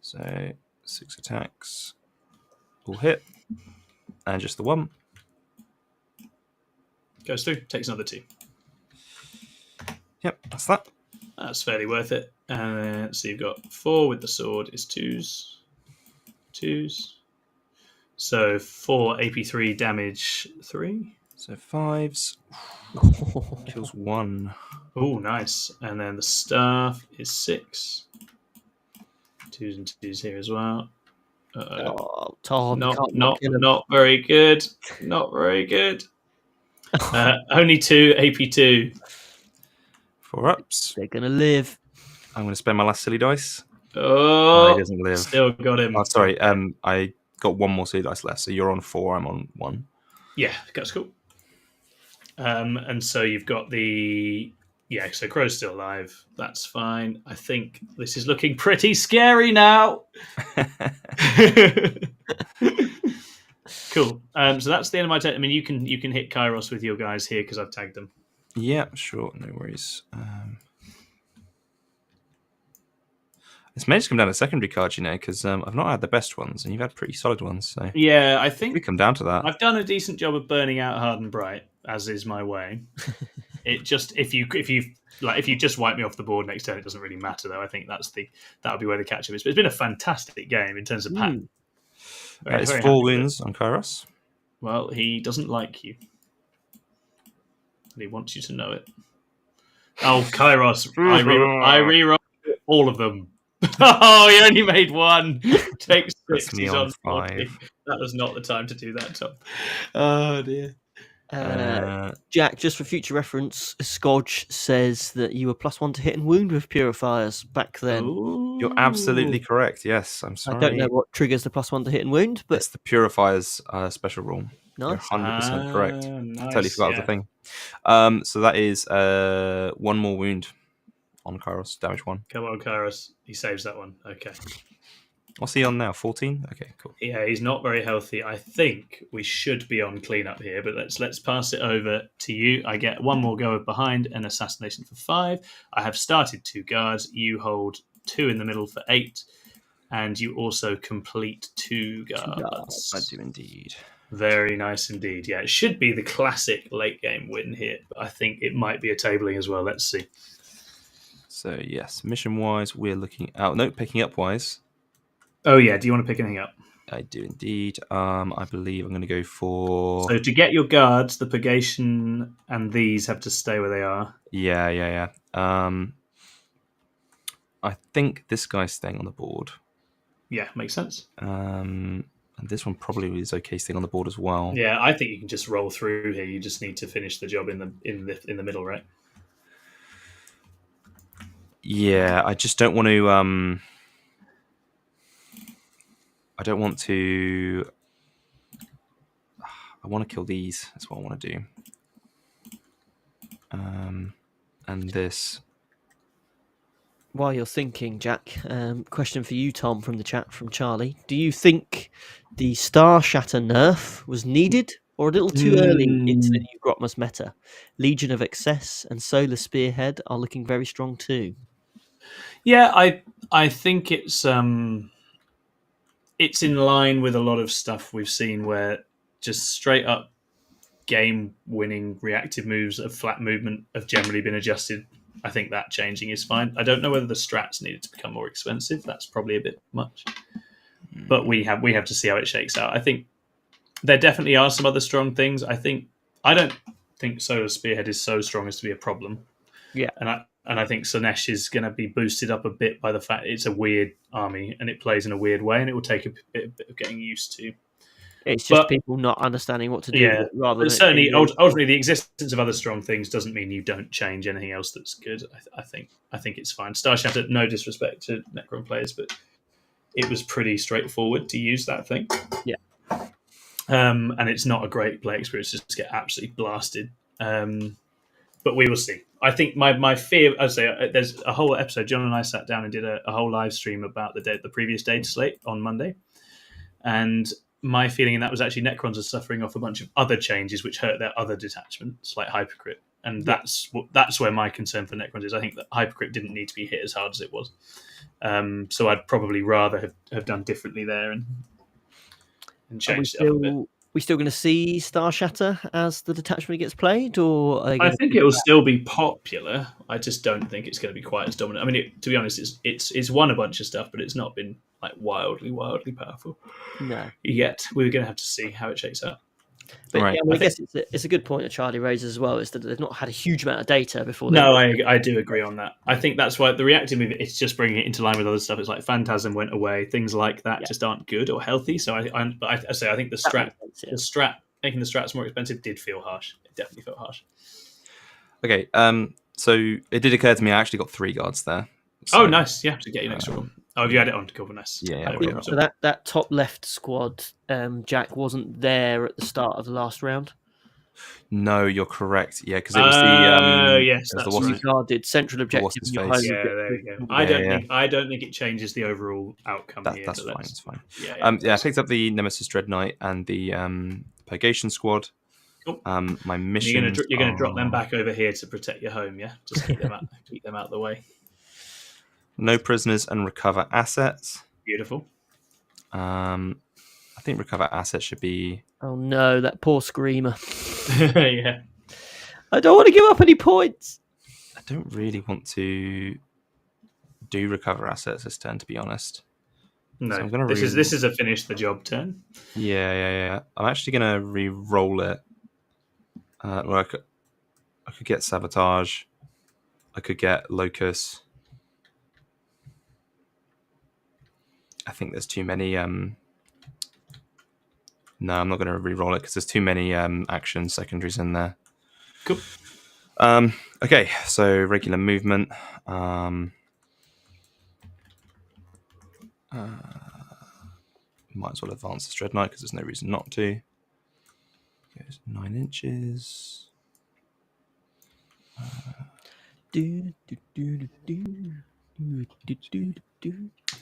So 6 attacks. All hit. And just the 1. Goes through, takes another 2. Yep, that's that. That's fairly worth it. So you've got 4 with the sword is 2s. So 4 AP3 damage 3. So 5s. Kills 1. Oh, nice. And then the staff is 6. 2s and 2s here as well. Oh, Tom. Not very good. Not very good. Only 2 AP2. 4 ups. They're going to live. I'm going to spend my last silly dice. Oh, he doesn't live. Still got him. Oh, sorry. I got 1 more silly dice left. So you're on 4. I'm on 1. Yeah, that's cool. And so you've got so Crow's still alive. That's fine. I think this is looking pretty scary now. Cool. So that's the end of my turn. I mean, you can hit Kairos with your guys here because I've tagged them. Yeah, sure. No worries. This may just come down to secondary cards, because I've not had the best ones, and you've had pretty solid ones. So yeah, I think we come down to that. I've done a decent job of burning out Hard and Bright, as is my way. It just if you just wipe me off the board next turn, it doesn't really matter though. I think that would be where the catch up is. But it's been a fantastic game in terms of pattern. It's 4 wounds on Kairos. Well, he doesn't like you. And he wants you to know it. Oh, Kairos. I re-rolled all of them. Oh, he only made 1. Takes 6. He's on 5. That was not the time to do that, Tom. Oh, dear. Jack, just for future reference, Scotch says that you were +1 to hit and wound with purifiers back then. Ooh. You're absolutely correct. Yes, I'm sorry. I don't know what triggers the +1 to hit and wound, but it's the purifiers special rule. Nice. You're 100% correct. Nice. I totally forgot the thing. So that is 1 more wound on Kairos, damage 1. Come on, Kairos. He saves that one. Okay. What's he on now? 14? Okay, cool. Yeah, he's not very healthy. I think we should be on cleanup here, but let's pass it over to you. I get one more go of behind and assassination for 5. I have started 2 guards. You hold 2 in the middle for 8, and you also complete 2 guards. I do indeed. Very nice indeed. Yeah, it should be the classic late game win here, but I think it might be a tabling as well. Let's see. So yes, mission wise, we're looking out. No, picking up wise. Oh yeah, do you want to pick anything up? I do indeed. I believe I'm going to go for. So to get your guards, the purgation and these have to stay where they are. Yeah. I think this guy's staying on the board. Yeah, makes sense. And this one probably is okay staying on the board as well. Yeah, I think you can just roll through here. You just need to finish the job in the middle, right? Yeah, I just don't want to. I don't want to. I want to kill these. That's what I want to do. And this. While you're thinking, Jack, question for you, Tom, from the chat from Charlie. Do you think the Star Shatter nerf was needed or a little too early into the new Grotmus meta? Legion of Excess and Solar Spearhead are looking very strong too. Yeah, I think it's in line with a lot of stuff we've seen where just straight up game-winning reactive moves of flat movement have generally been adjusted. I think that changing is fine. I don't know whether the strats needed to become more expensive. That's probably a bit much. But we have to see how it shakes out. I think there definitely are some other strong things. I don't think Solar Spearhead is so strong as to be a problem. Yeah. And I think Slaanesh is going to be boosted up a bit by the fact it's a weird army and it plays in a weird way, and it will take a bit of getting used to. It's just people not understanding what to do. Yeah, rather than certainly, ultimately, the existence of other strong things doesn't mean you don't change anything else that's good. I think it's fine. Star Shatter, no disrespect to Necron players, but it was pretty straightforward to use that thing. Yeah. And it's not a great play experience, just get absolutely blasted. But we will see. I think my fear, I'd say, there's a whole episode. John and I sat down and did a whole live stream about the previous data slate on Monday, and my feeling in that was actually Necrons are suffering off a bunch of other changes which hurt their other detachments, like Hypocrite. And that's where my concern for Necrons is. I think that Hypocrite didn't need to be hit as hard as it was. So I'd probably rather have done differently there and changed it up a bit. We still going to see Star Shatter as the detachment gets played, or I think it will still be popular. I just don't think it's going to be quite as dominant. I mean, to be honest, it's won a bunch of stuff, but it's not been like wildly powerful. No. Yet we're going to have to see how it shakes out. But Right. yeah, I guess it's a good point that Charlie raises as well, is that they've not had a huge amount of data before. No, I do agree on that. I think that's why the reactive move, it's just bringing it into line with other stuff. It's like Phantasm went away. Things like that just aren't good or healthy. So I think the strat making the strats more expensive did feel harsh. It definitely felt harsh. Okay. So it did occur to me I actually got 3 guards there. So, oh, nice. Yeah, to get your next one. Oh, have you had it on to cover? Nice. Yeah. So that top left squad, Jack, wasn't there at the start of the last round. No, you're correct. Yeah, because it was the yes, that's that's right. Guarded central objective. his Your face. home Yeah, there you go. I don't think it changes the overall outcome here. That's fine. It's fine. Yeah, I picked up the Nemesis Dread Knight and the Purgation Squad. Cool. My mission. You're going to drop them back over here to protect your home. Yeah, just keep them out of the way. No prisoners and recover assets. Beautiful. I think recover assets should be. Oh no, that poor screamer. Yeah. I don't want to give up any points. I don't really want to do recover assets this turn, to be honest. No, So I'm gonna this is a finish the job turn. Yeah. I'm actually gonna re-roll it. Or I could get sabotage. I could get locus. I think there's too many. No, I'm not going to re-roll it because there's too many action secondaries in there. Cool. Okay, so regular movement. Might as well advance the Dread Knight because there's no reason not to. Goes 9 inches. The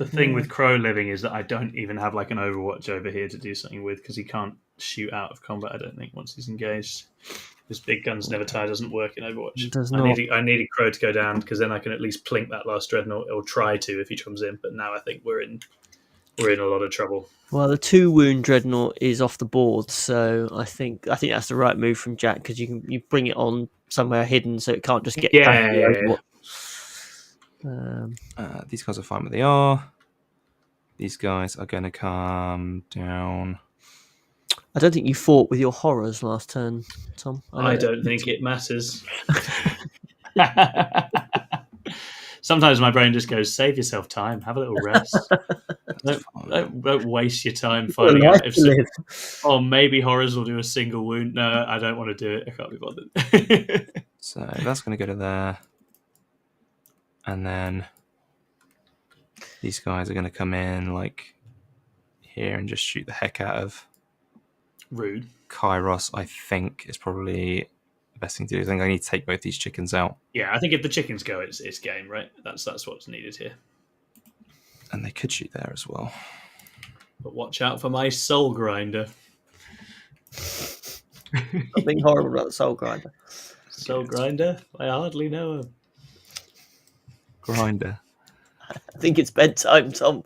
thing with Crow living is that I don't even have like an Overwatch over here to do something with because he can't shoot out of combat. I don't think once he's engaged. This big guns never tie doesn't work in Overwatch. It does not. I need a Crow to go down because then I can at least plink that last dreadnought or try to if he comes in. But now I think we're in a lot of trouble. Well, the 2-wound dreadnought is off the board, so I think that's the right move from Jack because you bring it on somewhere hidden so it can't just get back to the Overwatch. These guys are fine where they are. These guys are going to come down. I don't think you fought with your horrors last turn, Tom. I don't think it matters. Sometimes my brain just goes, save yourself time, have a little rest. don't waste your time finding out if maybe horrors will do a single wound. No, I don't want to do it. I can't be bothered. So that's going to go to there. And then these guys are going to come in like here and just shoot the heck out of Rude. Kairos, I think, is probably the best thing to do. I think I need to take both these chickens out. Yeah, I think if the chickens go, it's game, right? That's what's needed here. And they could shoot there as well. But watch out for my soul grinder. Something horrible about the soul grinder. Soul grinder? I hardly know him. Grinder. I think it's bedtime, Tom.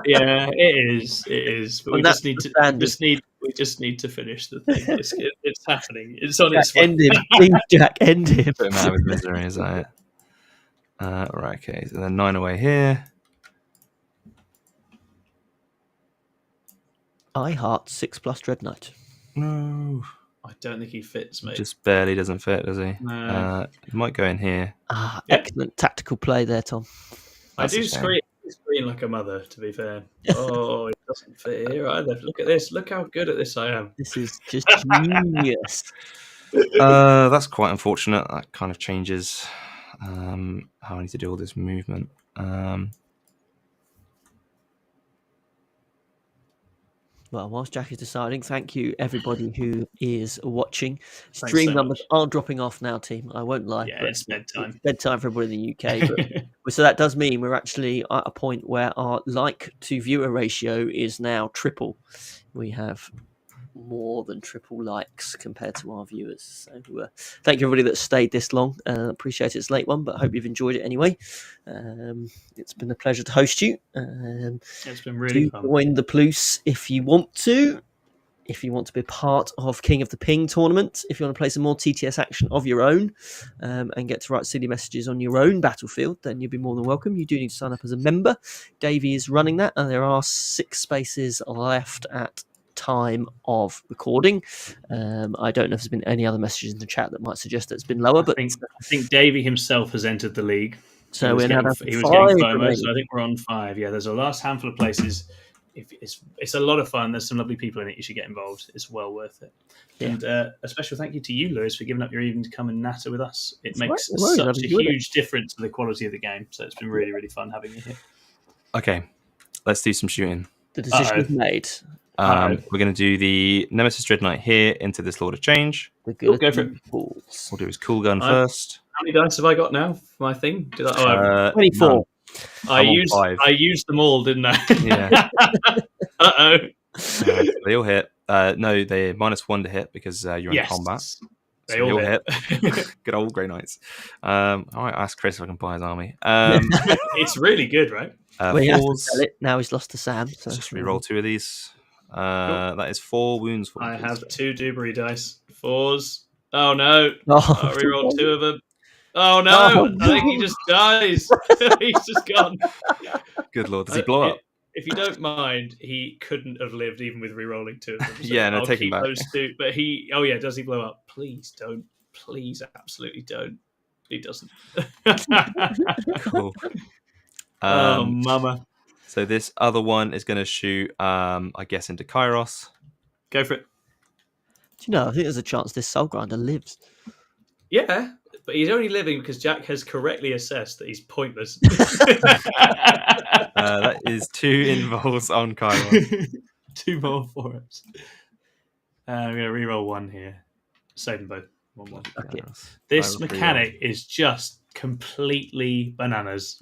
Yeah, it is. But we just need to finish the thing. It's happening. It's on its way. End him. Please, Jack, end him. Put him out with misery, is that it? Right, okay. So then 9 away here. I heart 6+ Dreadnought. No. I don't think he fits, mate. Just barely doesn't fit, does he? No. He might go in here. Excellent tactical play there, Tom. That's I do scream like a mother, to be fair. Oh, it doesn't fit here either. Look at this. Look how good at this I am. This is just genius. That's quite unfortunate. That kind of changes how I need to do all this movement. Well, whilst Jack is deciding, thank you everybody who is watching. Stream numbers are dropping off now, team. I won't lie. Yeah, it's bedtime. It's bedtime for everybody in the UK. But, so that does mean we're actually at a point where our like to viewer ratio is now triple. We have more than triple likes compared to our viewers. So thank you everybody that stayed this long. Appreciate it's a late one, but I hope you've enjoyed it anyway. It's been a pleasure to host you. It's been really fun. Join the Plus if you want to. If you want to be part of King of the Ping tournament, if you want to play some more TTS action of your own and get to write silly messages on your own battlefield, then you'll be more than welcome. You do need to sign up as a member. Davey is running that, and there are 6 spaces left at time of recording. I don't know if there's been any other messages in the chat that might suggest that it's been lower, but I think Davey himself has entered the league. So we're now he was getting FOMO, so I think we're on 5. Yeah, there's a last handful of places. It's a lot of fun. There's some lovely people in it. You should get involved. It's well worth it. Yeah. And a special thank you to you, Lewis, for giving up your evening to come and natter with us. It makes such a huge difference to the quality of the game. So it's been really, really fun having you here. Okay, let's do some shooting. The decision is made. We're going to do the Nemesis Dreadnought here into this Lord of Change. Go for it. We'll do his cool gun first. How many dice have I got now for my thing? 24. None. I used them all, didn't I? Yeah. Uh-oh. They all hit. No, they're -1 to hit because you're in combat. They all hit. Good old Grey Knights. I might ask Chris if I can buy his army. It's really good, right? He has to sell it. Now he's lost to Sam. So. Just re-roll 2 of these. That is 4 wounds. I have 2 Dewberry dice. 4s. Oh no! I re-rolled 2 of them. Oh no! I think he just dies. He's just gone. Good lord! Does he blow up? If you don't mind, he couldn't have lived even with re-rolling 2 of them. So yeah, no, take him back. Those 2, but he. Oh yeah, does he blow up? Please don't. Please, absolutely don't. He doesn't. Cool. Oh, mama. So this other one is going to shoot, I guess, into Kairos. Go for it. Do you know, I think there's a chance this Soul Grinder lives. Yeah, but he's only living because Jack has correctly assessed that he's pointless. That is 2 involves on Kairos. 2 more for us. I'm going to re-roll 1 here. Save them both. 1-1. Okay. This mechanic is just completely bananas.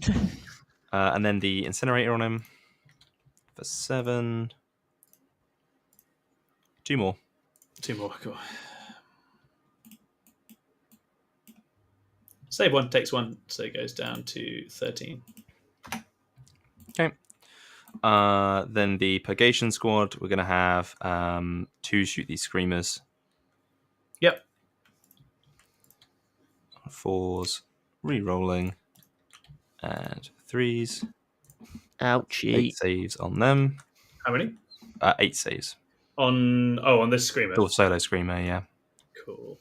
And then the incinerator on him for 7. 2 more. 2 more. Cool. Save 1, takes 1, so it goes down to 13. Okay. Then the Purgation Squad, we're going to have 2 shoot these Screamers. Yep. 4s, re-rolling, and 3s. Ouchie. 8 saves on them. How many? 8 saves. On this Screamer. Oh, solo Screamer, yeah. Cool.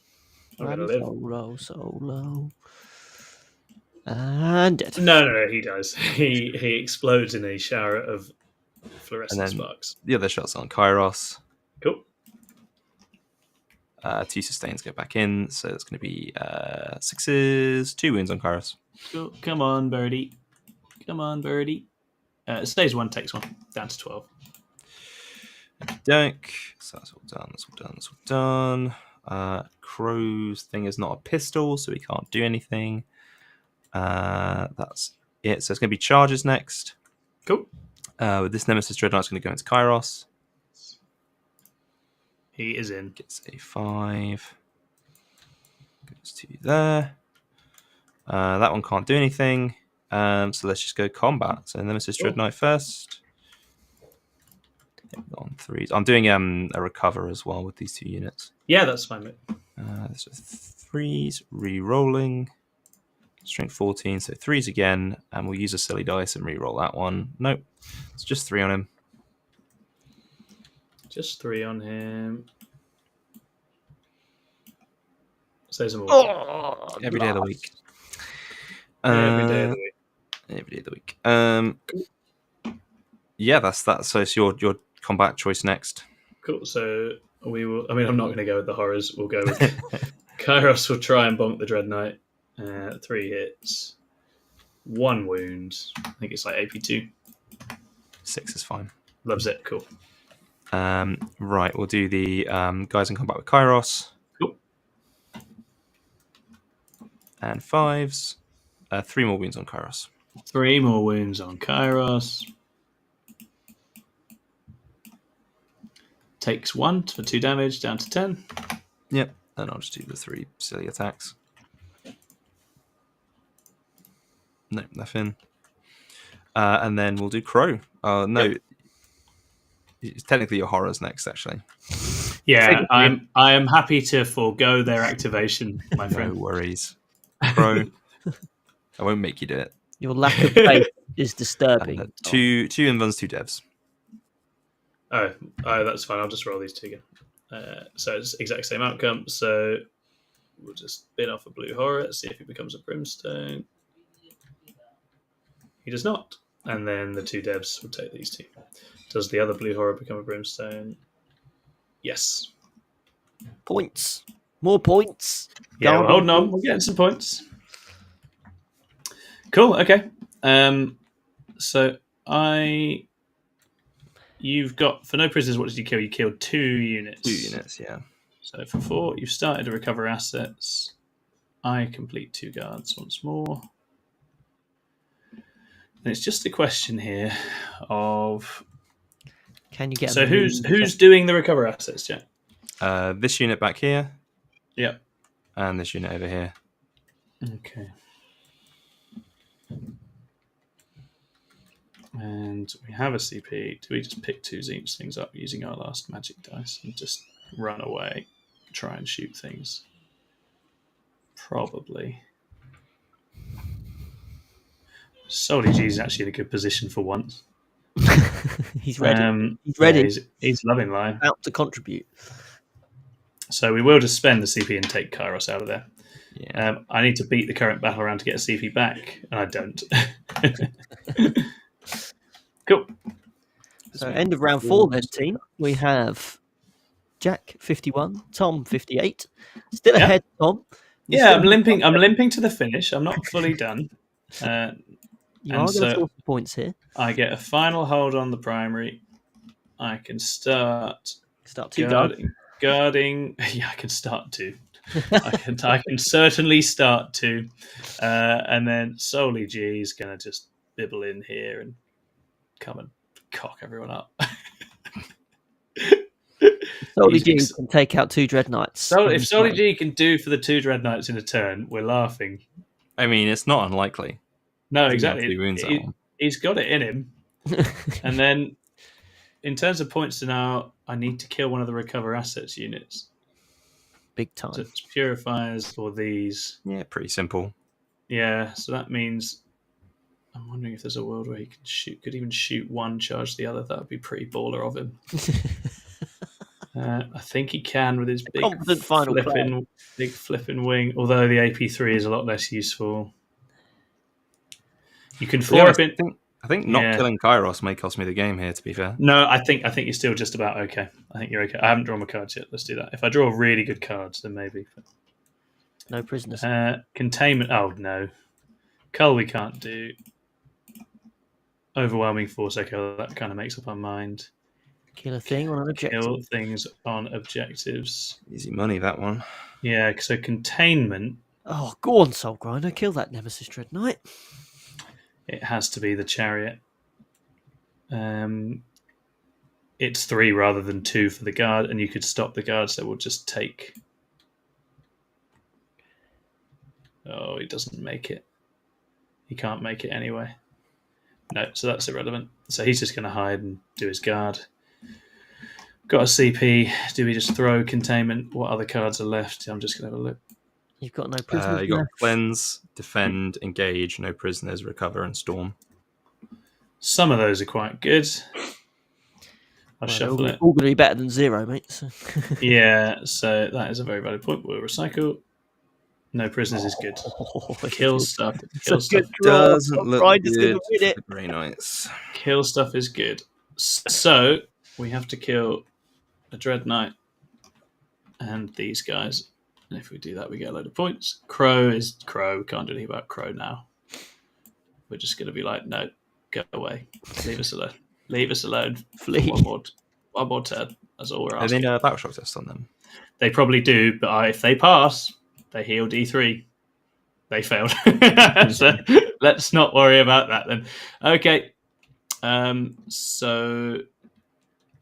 I'm going to live. Solo. And dead. No, he dies. He explodes in a shower of fluorescent sparks. The other shots on Kairos. Cool. 2 sustains go back in, so it's going to be 6s, 2 wounds on Kairos. Cool. Come on, birdie. It stays 1, takes 1, down to 12. Dunk. So that's all done. Crow's thing is not a pistol, so he can't do anything. That's it. So it's going to be charges next. Cool. With this Nemesis Dreadnought, it's going to go into Kairos. He is in. Gets a 5. Goes to there. That one can't do anything. So let's just go combat. So Nemesis Dreadnought first. On 3s. I'm doing a recover as well with these 2 units. Yeah, that's fine, mate. So 3s, re-rolling. Strength 14, so 3s again. And we'll use a silly dice and re-roll that one. Nope. It's just 3 on him. Just 3 on him. Saves them all. Every day of the week. Every day of the week. Every day of the week. Yeah, that's that. So it's your combat choice next. Cool. So we will. I mean, I'm not going to go with the horrors. We'll go with Kairos. Will try and bonk the Dreadnought. 3 hits, 1 wound. I think it's like AP2. 6 is fine. Loves it. Cool. Right, we'll do the guys in combat with Kairos. Cool. And 5s. 3 more wounds on Kairos. 3 more wounds on Kairos. Takes 1 for 2 damage, down to 10. Yep, and I'll just do the 3 silly attacks. No, nothing. And then we'll do Crow. No, Yep. It's technically your horrors next, actually. Yeah, I am happy to forego their activation, my friend. No worries. Crow, I won't make you do it. Your lack of faith is disturbing. 2 invulns, 2 devs. Oh, that's fine. I'll just roll these 2 again. So it's exact same outcome. So we'll just spin off a blue horror, see if he becomes a brimstone. He does not. And then the 2 devs will take these 2. Does the other blue horror become a brimstone? Yes. Points. More points. Yeah, we're holding on. We're getting some points. Cool. Okay. So you've got, for no prisoners, what did you kill? You killed 2 units. 2 units, yeah. So for 4, you've started to recover assets. I complete 2 guards once more. And it's just a question here of... Can you get... So who's doing the recover assets, Jack? This unit back here. Yep. And this unit over here. Okay. And we have a CP. Do we just pick 2 tzeentch things up using our last magic dice and just run away, try and shoot things? Probably. Solly G's actually in a good position for once. He's ready. He's ready. Yeah, he's loving life. Out to contribute. So we will just spend the CP and take Kairos out of there. Yeah. I need to beat the current battle round to get a CP back, and I don't. Cool. So end of round 4 then, team. We have Jack 51, Tom 58. Still ahead, Tom. I'm limping to the finish. I'm not fully done. You are going to score some points here. I get a final hold on the primary. I can start 2 guarding. Yeah, I can start 2. I can certainly start to. And then Solely G is going to just bibble in here and come and cock everyone up. Solely G can take out 2 Dread Knights. So if Solely G can do for the 2 Dread Knights in a turn, we're laughing. I mean, it's not unlikely. No, exactly. He's got it in him. And then, in terms of points to now, I need to kill one of the recover assets units. Big time. So it's purifiers or these. Yeah, pretty simple. Yeah, so that means I'm wondering if there's a world where he could even shoot one, charge the other. That would be pretty baller of him. I think he can with his big flipping wing. Although the AP3 is a lot less useful. You can I think not killing Kairos may cost me the game here. To be fair, no, I think you're still just about okay. I think you're okay. I haven't drawn my cards yet. Let's do that. If I draw really good cards, then maybe. No prisoners. Containment. Oh no, Cull we can't do. Overwhelming force echo. That kind of makes up our mind. Kill a thing on an objective. Kill things on objectives. Easy money, that one. Yeah, so containment. Oh, go on, Soul Grinder. Kill that Nemesis Dread Knight. It has to be the chariot. It's 3 rather than 2 for the guard, and you could stop the guard, so we'll just take. Oh, he doesn't make it. He can't make it anyway. No, so that's irrelevant. So he's just going to hide and do his guard. Got a CP. Do we just throw containment? What other cards are left? I'm just going to have a look. You've got no prisoners. You've got cleanse, defend, engage, no prisoners, recover, and storm. Some of those are quite good. I'll shuffle it. All going to be better than 0, mate. So. Yeah, so that is a very valid point. We'll recycle. No prisoners is good. Kill stuff. Kill stuff doesn't look good for the Grey Knights. Kill stuff is good. So we have to kill a Dread Knight and these guys. And if we do that, we get a load of points. Crow is Crow. We can't do anything about Crow now. We're just going to be like, no, go away. Leave us alone. Leave us alone. Flee. One more turn. That's all we're asking. They need a battle shock test on them. They probably do, but if they pass, they heal D3. They failed. So let's not worry about that then. Okay. So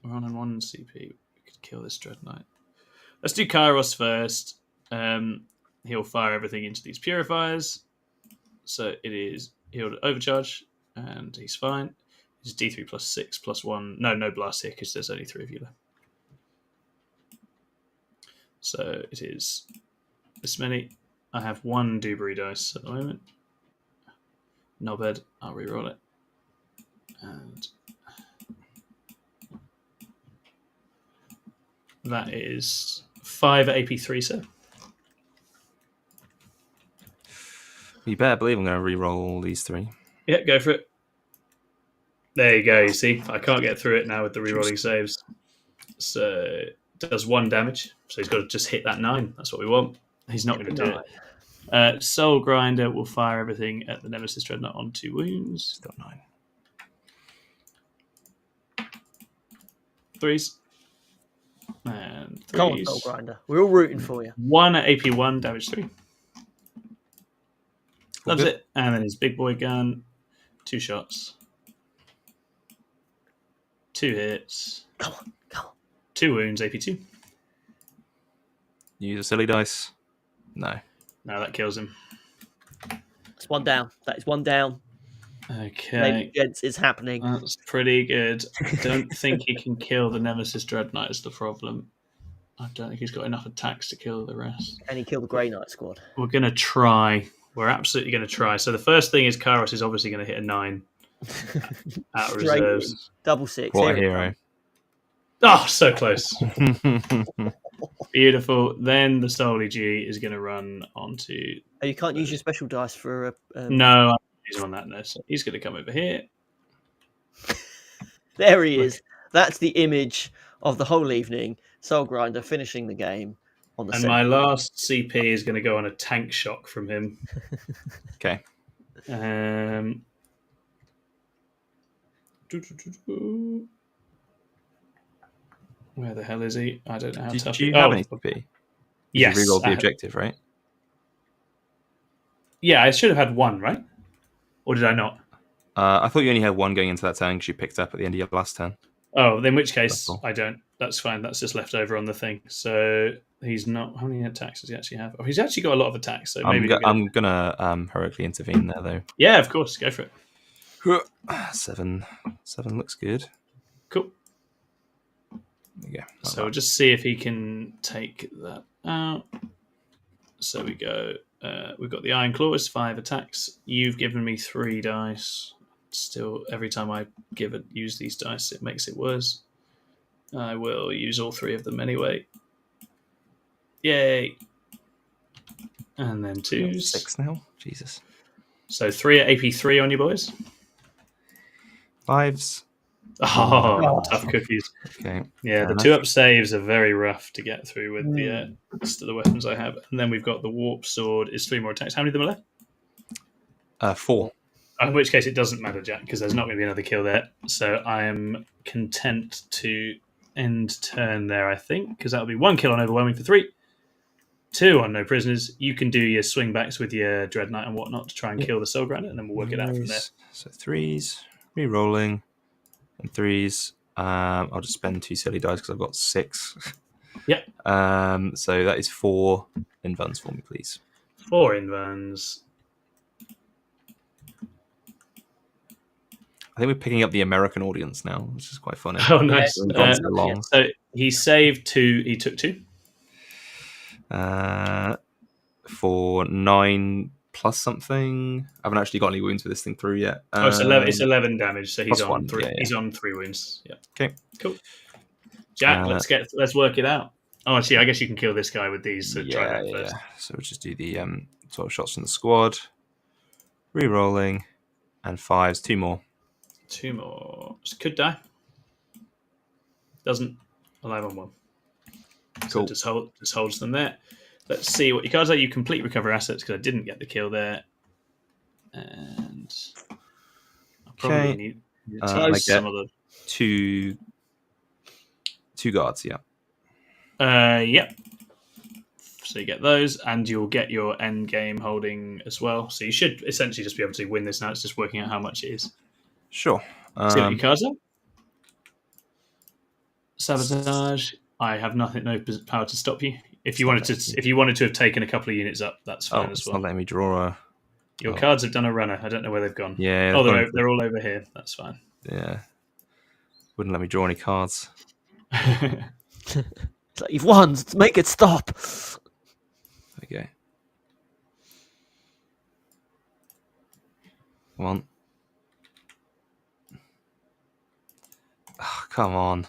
we're on 1 CP. We could kill this Dread Knight. Let's do Kairos first. He'll fire everything into these purifiers. So it is healed overcharge, and he's fine. It's D3 plus 6 plus 1. No blast here because there's only 3 of you left. So it is this many. I have 1 Dewberry dice at the moment. Knobhead, I'll reroll it. And that is 5 AP3, sir. You better believe I'm going to re-roll all these 3. Yeah, go for it. There you go, you see. I can't get through it now with the re-rolling saves. So it does 1 damage. So he's got to just hit that 9. That's what we want. He's not going to do it. Soul Grinder will fire everything at the Nemesis Dreadnought on 2 wounds. Still 9. 3s. And 3s. Come on, Soul Grinder. We're all rooting for you. 1 at AP1, damage 3. Loves it. And then his big boy gun. 2 shots. 2 hits. Come on. 2 wounds, AP2. Use a silly dice. No, that kills him. That's 1 down. That is 1 down. Okay. Ladies and gents, it's happening. That's pretty good. Don't think he can kill the Nemesis Dreadnought is the problem. I don't think he's got enough attacks to kill the rest. And he killed the Grey Knight squad. We're going to try. We're absolutely going to try. So the first thing is Kairos is obviously going to hit a 9 out of reserves. Double 6. What a hero. Oh, so close. Beautiful. Then the Solely G is going to run onto... Oh, you can't use your special dice for... No, I'm using on that now. So he's going to come over here. There he is. That's the image of the whole evening. Soul Grinder finishing the game on the. And my last CP is going to go on a tank shock from him. Okay. Where the hell is he? I don't know how tough Do you he have any CP? Yes. You rerolled the objective, right? Yeah, I should have had one, right? Or did I not? I thought you only had one going into that turn because you picked up at the end of your last turn. Oh, in which case That's all. I don't. That's fine. That's just left over on the thing. So he's not. How many attacks does he actually have? Oh, he's actually got a lot of attacks. So maybe I'm gonna heroically intervene there though. Yeah, of course. Go for it. 7 looks good. Cool. There you go. So we'll just see if he can take that out. So we go. We've got the Iron Claw. It's 5 attacks. You've given me 3 dice. Still, every time I use these dice, it makes it worse. I will use all 3 of them anyway. Yay! And then 2s. 6 now. Jesus. So 3 at AP3 on you boys. 5s. Oh, tough cookies. Okay. Yeah, the 2-up saves are very rough to get through with the rest of the weapons I have. And then we've got the Warp Sword. Is 3 more attacks. How many of them are left? 4. In which case it doesn't matter, Jack, because there's not going to be another kill there. So I am content to end turn there, I think, because that'll be 1 kill on Overwhelming for 3. 2 on No Prisoners. You can do your swing backs with your Dread Knight and whatnot to try and kill the Soul Grinder, and then we'll work it out from there. So 3s, re-rolling, and 3s. I'll just spend 2 silly dice because I've got 6. Yep. So that is 4 invuns for me, please. 4 invuns. I think we're picking up the American audience now, which is quite funny. Oh, nice. We've gone so long. So he saved 2. He took 2. For 9 plus something. I haven't actually got any wounds with this thing through yet. It's 11. It's 11 damage. So he's on 1. 3. Yeah. He's on 3 wounds. Yeah. Okay. Cool. Jack, let's work it out. Oh, actually, I guess you can kill this guy with these. So try that first. So we'll just do the 12 shots from the squad. Re-rolling. And 5s. 2 more. 2 more. Could die. Doesn't. Alive on 1. Cool. So just holds them there. Let's see what your cards are. You complete recover assets because I didn't get the kill there. And I'll probably need to use some of the 2 guards, yeah. Yep. So you get those, and you'll get your end game holding as well. So you should essentially just be able to win this now. It's just working out how much it is. Sure. See what your cards are. Sabotage. I have no power to stop you. If you wanted to have taken a couple of units up, that's fine as well. Not letting me draw a. Your cards have done a runner. I don't know where they've gone. Yeah. Oh, they're all over here. That's fine. Yeah. Wouldn't let me draw any cards. It's like, you've won. Make it stop. Okay. Come on. Oh, come on.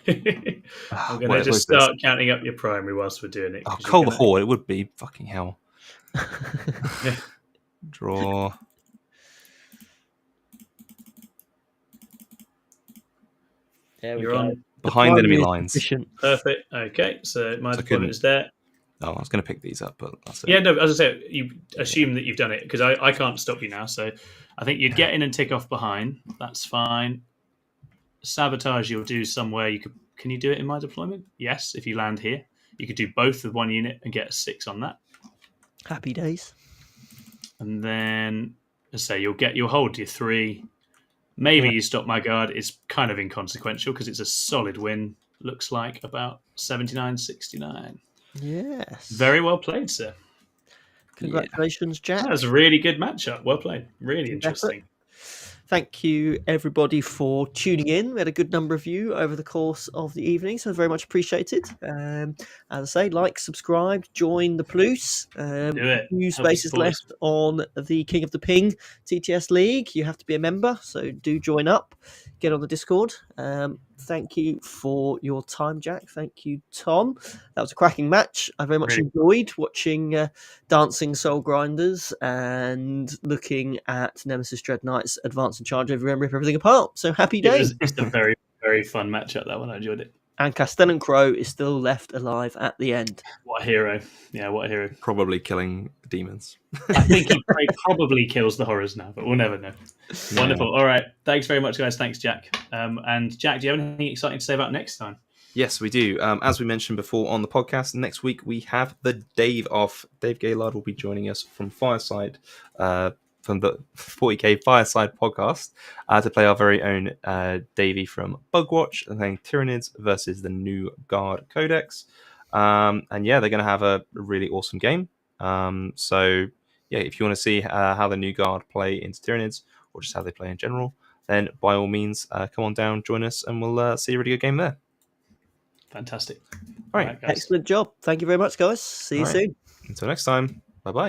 I'm going to just start counting up your primary whilst we're doing it. Oh, Cold Horde, it would be. Fucking hell. Draw. There we You're go. on. Behind enemy lines. Perfect. Okay, so my deployment is there. Oh, I was going to pick these up, but that's it. Yeah, no, as I said, you assume that you've done it because I can't stop you now. So I think you'd get in and tick off behind. That's fine. Sabotage you'll do somewhere. Can you do it in my deployment? Yes, if you land here. You could do both with 1 unit and get a 6 on that. Happy days. And then, as I say, you'll hold your 3. Maybe you stop my guard. It's kind of inconsequential because it's a solid win. Looks like about 79-69. Yes. Very well played, sir. Congratulations, Jack. That was a really good matchup. Well played. Really interesting. Thank you, everybody, for tuning in. We had a good number of you over the course of the evening, so very much appreciated. As I say, like, subscribe, join the Plus. Do it. 2 spaces left on the King of the Ping TTS League. You have to be a member, so do join up. Get on the Discord. Thank you for your time, Jack. Thank you, Tom. That was a cracking match. I very much enjoyed watching Dancing Soul Grinders and looking at Nemesis Dread Knights advance and charge everywhere and rip everything apart. So happy days. It's a very, very fun matchup, that one. I enjoyed it. And Castellan Crow is still left alive at the end. What a hero. Yeah, what a hero. Probably killing demons. I think he probably kills the horrors now, but we'll never know. Wonderful. All right. Thanks very much, guys. Thanks, Jack. And Jack, do you have anything exciting to say about next time? Yes, we do. As we mentioned before on the podcast, next week we have the Dave off. Dave Gaylard will be joining us from Fireside, from the 40k Fireside podcast, to play our very own Davey from Bugwatch, playing Tyranids versus the New Guard Codex. And yeah, they're going to have a really awesome game. So yeah, if you want to see how the New Guard play into Tyranids, or just how they play in general, then by all means, come on down, join us, and we'll see a really good game there. Fantastic. All right, guys. Excellent job. Thank you very much, guys. See you soon. Until next time. Bye-bye.